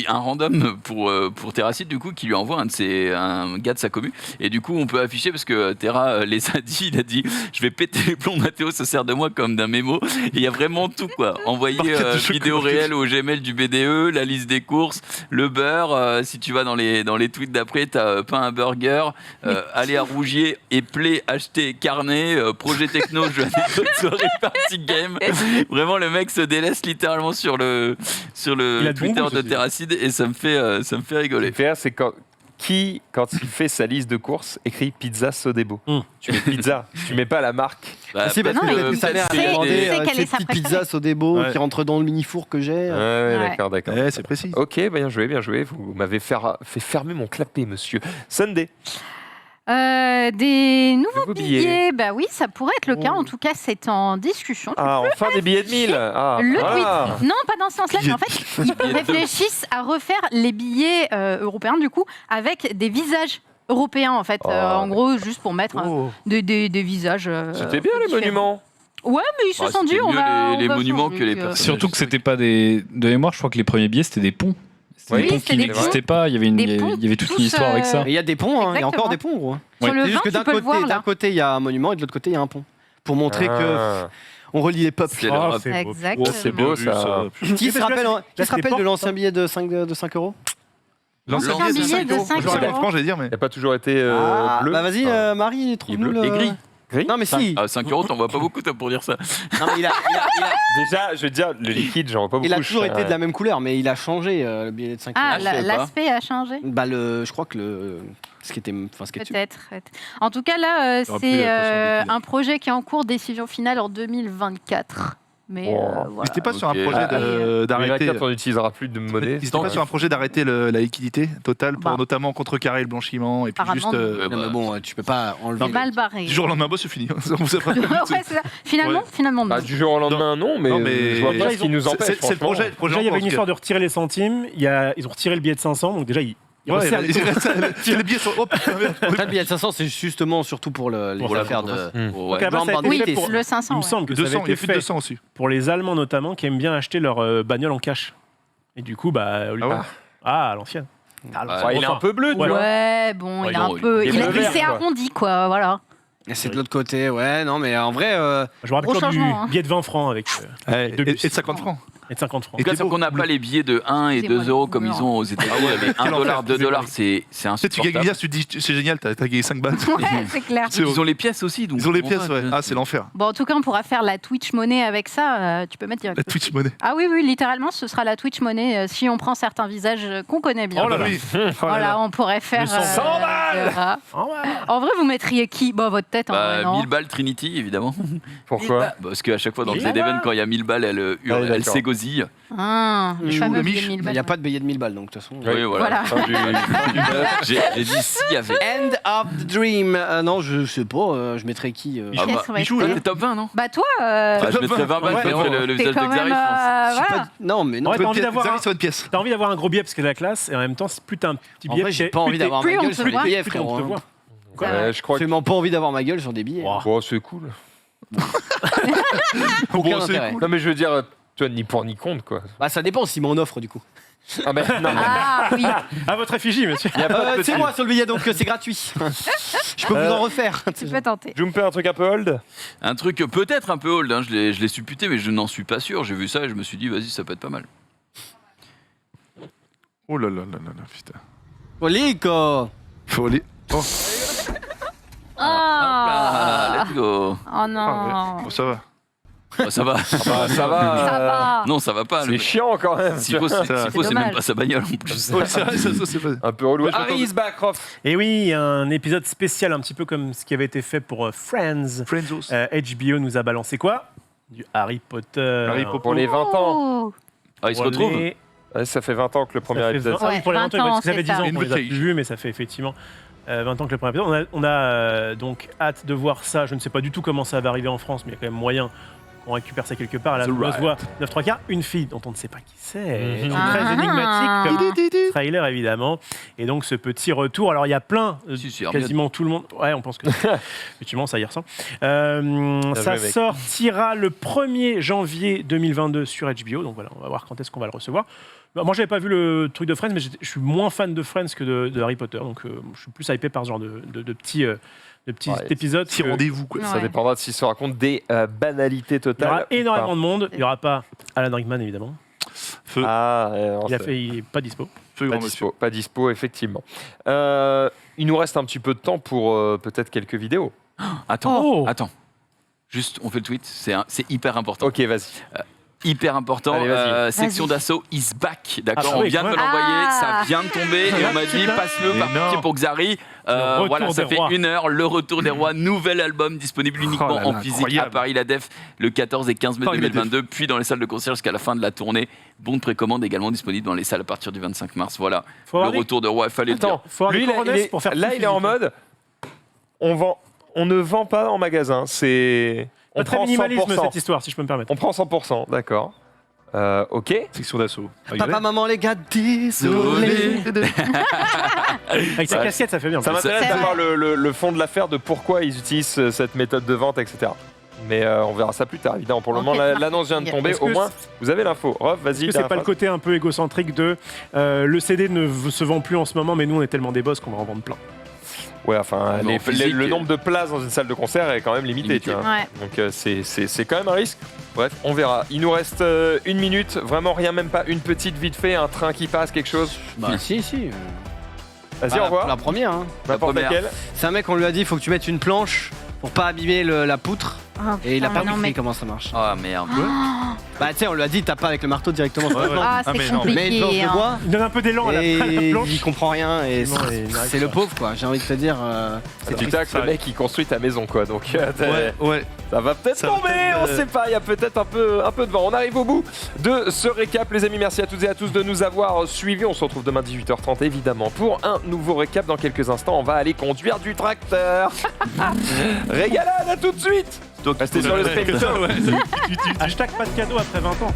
un random pour Terracid, du coup, qui lui envoie un gars de sa commu. Et du coup, on peut afficher parce que Terra les a dit, il a dit, je vais péter les plombs, Mathéo se sert de moi comme d'un mémo. Et il y a vraiment tout, quoi. Envoyer vidéo réelle au Gmail du BDE, la liste des courses, le beurre. Si tu vas dans les tweets d'après, t'as pain à burger, aller à Rougier, éplé, acheter carnet, projet techno, jeu anecdote, soirée, party game. Vraiment, le mec se délaisse littéralement sur le Il a de Twitter bon goût, de ceci. Terracid et ça me fait rigoler. Le c'est quand il fait sa liste de courses, écrit pizza Sodebo. Tu mets pizza, tu mets pas la marque. Bah, Si, parce non, que sa mère c'est- a demandé c'est quelle est cette sa petite préférée. pizza Sodebo Ouais. qui rentre dans le mini-four que j'ai. Ouais, d'accord. Ouais, c'est précis. Ok, bien joué. Vous m'avez fait fermer mon clapet, monsieur. Sunday. Des nouveaux Nouveaux billets. billets, bah oui, ça pourrait être le cas. En tout cas, c'est en discussion. Ah, enfin des billets de 1000. Ah, Le voilà. tweet. Non, pas dans ce sens-là, mais en fait, ils réfléchissent à refaire les billets européens, du coup, avec des visages européens, en fait. Oh. En gros, juste pour mettre Oh. des visages. C'était bien les différents. monuments. Ouais, mais ils se Ouais, sont dit, c'était on mieux va. les on va monuments changer, que les personnes. Surtout que c'était pas des. De mémoire, je crois que les premiers billets, c'était des ponts. C'était Oui, des ponts c'était qui des n'existaient pas. Il y avait, Des ponts il y avait toute tous, une histoire avec ça. Et il y a des ponts, hein, il y a encore Exactement. des ponts, gros. Sur le C'est juste vin, que tu peux le voir, d'un là. côté, il y a un monument et de l'autre côté, il y a un pont. Pour montrer que Ah. on relie les peuples. C'est l'Europe. c'est beau. Exactement. Oh, c'est beau ça. Qui se rappelle, Là, c'est des de l'ancien portes, billet de 5 €? L'ancien L'ancien billet de 5 J'aurais bien €. franc, j'allais dire, mais. Il n'a pas toujours été bleu. Bah vas-y, Ah. Marie, trouve-nous bleu. le. Et gris. Gris. Non mais si. À 5 €, t'en vois pas beaucoup, toi, pour dire ça. Non, mais Déjà, je veux dire, le liquide, j'en vois pas beaucoup. il a toujours je- été de la même couleur, mais il a changé le billet de 5 Ah, je sais pas. l'aspect a changé. Bah je crois que ce qui était, enfin ce qui est dessus. Peut-être. En tout cas, là, T'aurais pu, c'est attention, un projet qui est en cours, décision finale en 2024. Mais Oh. voilà. Ils n'étaient pas sur un Ok. projet d'arrêter. 2024, on n'utilisera plus de monnaie. Ils n'étaient pas sur un projet d'arrêter la liquidité totale pour Bah. notamment contrecarrer le blanchiment et puis Apparemment, juste. Ouais, Non, bah, mais bon, tu peux pas enlever. C'est mal barré. Du jour au lendemain, bah, c'est fini. On vous a pas- Ouais, c'est ça. Finalement, Ouais. finalement, non. Ah, du jour au lendemain, non, mais, Non, mais- je vois pas Déjà, ce qui nous empêche. C'est le franchement. projet. Déjà, il y avait en une tout histoire de retirer les centimes. Ils ont retiré le billet de 500, donc déjà, ils cas. Ouais, resserrent les taux. les billets sont. Oh putain, merde. Après, le billet de 500, c'est justement surtout pour les Pour la affaires de. Hmm. ouais. Donc, là-bas, ça a été Oui, fait pour- le 500. Il me ouais. semble que ça 200, avait il y a été plus de fait 200 aussi. pour les Allemands notamment qui aiment bien acheter leur bagnole en cash. Et du coup, bah, au lieu- Ah ouais à l'ancienne. Ouais, il est un peu bleu, tu Ouais. vois. Ouais, bon, Ouais, il a non, un peu. il est Il bleu vert, s'est quoi. arrondi, quoi, voilà. Et c'est de l'autre côté, ouais, non, mais en vrai, Je me rappelle Gros encore du changement, hein. billet de 20 francs avec Ouais, deux et bus. de 50 francs. et de 50 francs. Et En tout cas, t'es c'est beau, qu'on n'a bleu. pas les billets de 1 et 2 Excusez-moi, euros comme ils ont aux États-Unis. Mais 1 Quel dollar, enfer, 2 dollars, excusez-moi. c'est Tu sais, tu gagnes insupportable. bien, tu te dis c'est génial, t'as gagné 5 balles. Ouais, c'est clair. C'est Ils ont les pièces aussi. Donc Ils ont les on pièces, va, ouais. Ah, c'est l'enfer. Bon, en tout cas, on pourra faire la Twitch monnaie avec ça. Tu peux mettre direct. La Twitch monnaie. Ah oui, oui, littéralement, ce sera la Twitch monnaie si on prend certains visages qu'on connaît bien. Oh là oui. Voilà, on pourrait faire. 100 balles En vrai, vous mettriez qui? Bon, votre tête, en vrai, Bah, non. 1000 balles Trinity, évidemment. Pourquoi Parce qu'à chaque fois dans le 1000 Z-Event, balles quand il y a 1000 balles, elle hurle, elle d'accord. s'égosille. Ah, les Chou, fameux le billets Mich. de 1000 il balles. n'y a pas de billet de 1000 balles, donc de toute façon. Oui, voilà. Voilà. Fin du- J'ai dit s'il y avait. End of the dream. Non, je sais pas, je mettrais qui Ah Quel bah, serait- Michou, Toi, là. t'es top 20, non? Bah toi, Bah, je mettrais 20 balles, Ouais, je mettrais le t'es visage quand de Xari, même... je pense. Je sais voilà. pas- Non, mais non. Ouais, t'as envie Xari, d'avoir c'est votre pièce. T'as envie d'avoir un gros billet parce que c'est la classe, et en même temps, plus t'as un petit En billet, vrai, j'ai plus pas envie t'es- d'avoir plus ma on gueule te sur les voit, billets, plus on frérot. te hein. voit. Ouais, je crois J'ai que vraiment pas envie d'avoir ma gueule sur des billets. Wow. bon, c'est cool. Aucun Bon, c'est intérêt. cool. Non, mais je veux dire, tu vois, ni pour ni contre, quoi. Bah, ça dépend si m'en offre, du coup. Ah, ben non, mais Ah oui, À votre effigie, monsieur. il y a pas de C'est petit. moi sur le billet, donc c'est gratuit. Je peux vous en refaire. tu peux tenter. Je me fais un truc un peu old. Un truc peut-être un peu old, hein, je l'ai supputé, mais je n'en suis pas sûr. J'ai vu ça et je me suis dit, vas-y, ça peut être pas mal. Oh là là là là là, putain. Olico. Faut aller. Oh. Ah, let's go. Oh non. Ah ouais. Bon, ça va. Oh, ça va. Bah, ça va. Ça va. Non, ça va pas. C'est chiant quand même. S'il faut, c'est dommage. même pas sa bagnole en plus. Ouais, c'est vrai, ça, c'est pas. Un peu relou. Ouais, je Harry is back, Rof. Et oui, un épisode spécial, un petit peu comme ce qui avait été fait pour Friends. Friendzos. HBO nous a balancé quoi? Du Harry Potter. Harry Potter. Pour les 20 ans. Oh. Ah, ils se Pour retrouvent. les- Ouais, ça fait 20 ans que le premier Ça fait épisode. 20 ah oui, pour les 20 ans, 20 ans, parce que ça fait 10 ans c'est qu'on ça. les a plus vus, mais ça fait effectivement 20 ans que le premier épisode. On a donc hâte de voir ça. Je ne sais pas du tout comment ça va arriver en France, mais il y a quand même moyen qu'on récupère ça quelque part. Là, The on Right. se voit 9/3, une fille dont on ne sait pas qui c'est, Mhm. très Ah. énigmatique comme trailer évidemment. Et donc ce petit retour. Alors il y a plein, Si, Hermione. quasiment tout le monde. Ouais, on pense que effectivement ça y ressemble. Ça joué, mec. sortira le 1er janvier 2022 sur HBO. Donc voilà, on va voir quand est-ce qu'on va le recevoir. Bah, moi, j'avais pas vu le truc de Friends, mais je suis moins fan de Friends que de Harry Potter, donc je suis plus hypé par ce genre de petits Ouais, épisodes. Petit rendez-vous, quoi. Ça Ouais. dépendra de s'il se raconte des banalités Il y totales. aura énormément de monde. Il n'y aura pas Alan Rickman, évidemment. Feu, Ah, non, Il est pas dispo. feu pas grand monsieur. dispo, pas dispo, effectivement. Il nous reste un petit peu de temps pour peut-être quelques vidéos. Attends, Oh. attends. Juste, on fait le tweet. C'est hyper important. Ok, vas-y. Hyper important. Allez, vas-y. Section d'assaut is back. D'accord, Ah, on oui, vient de me quand même. l'envoyer. Ah. Ça vient de tomber. Et on m'a dit, passe-le par Mais pitié non. pour Xari. Le Voilà, retour ça des fait rois. 1 heure. Le retour des rois. Nouvel album disponible uniquement Oh là là, en physique incroyable. à Paris La Def le 14 et 15 mai Paris La 2022. Puis dans les salles de concert jusqu'à la fin de la tournée. Bon de précommande également disponible dans les salles à partir du 25 mars. Voilà. Faut avoir Le des- retour des rois. Il fallait le dire. Attends, Faut avoir lui, des il est- coronesses il est- pour faire là, tout il est en physique. mode on ne vend pas en magasin. C'est. Pas On très prend minimalisme 100%. cette histoire, si je peux me permettre. On prend 100%, d'accord. Ok. Section d'assaut. Papa, maman, les gars, désolé. Avec ta Ouais. casquette, ça fait bien. Ça m'intéresse C'est d'avoir vrai. le fond de l'affaire de pourquoi ils utilisent cette méthode de vente, etc. Mais on verra ça plus tard, évidemment. Pour le moment, Enquête l'annonce vient de marketing. tomber. Est-ce Au que moins, vous avez l'info. Rof, vas-y. Est-ce que c'est dernière pas le phrase. côté un peu égocentrique de le CD ne se vend plus en ce moment, mais nous on est tellement des boss qu'on va en vendre plein. Ouais, enfin, Mais en physique, le nombre de places dans une salle de concert est quand même limité, Limité. tu vois. Ouais. Donc c'est quand même un risque. Bref, on verra. Il nous reste 1 minute, vraiment rien, même pas une petite vite fait, un train qui passe, quelque chose. Bah, si. Vas-y, Ah, au revoir. La première. Hein. N'importe première. laquelle. C'est un mec, on lui a dit, il faut que tu mettes une planche pour pas abîmer la poutre. Oh, Et il a putain, pas mais non, compris mais- comment ça marche. Ah merde. Bah, tu sais, on lui a dit, tape pas avec le marteau directement sur la planche. Ah, Ah, c'est mais non, Mais une planche compliqué. de hein. bois. Il donne un peu d'élan à la Et planche. il comprend rien et Non, il n'arrive c'est le pas. pauvre quoi, j'ai envie de te dire. Et tu taxes le mec qui construit ta maison, quoi. Donc Ouais. ça va peut-être Ça va tomber, peut-être, on sait pas. Il y a peut-être un peu de vent. On arrive au bout de ce récap, les amis. Merci à toutes et à tous de nous avoir suivis. On se retrouve demain 18h30, évidemment, pour un nouveau récap. Dans quelques instants, on va aller conduire du tracteur. Régalade, à tout de suite. Restez sur le stream. Hashtag pas de cadeau après 20 ans.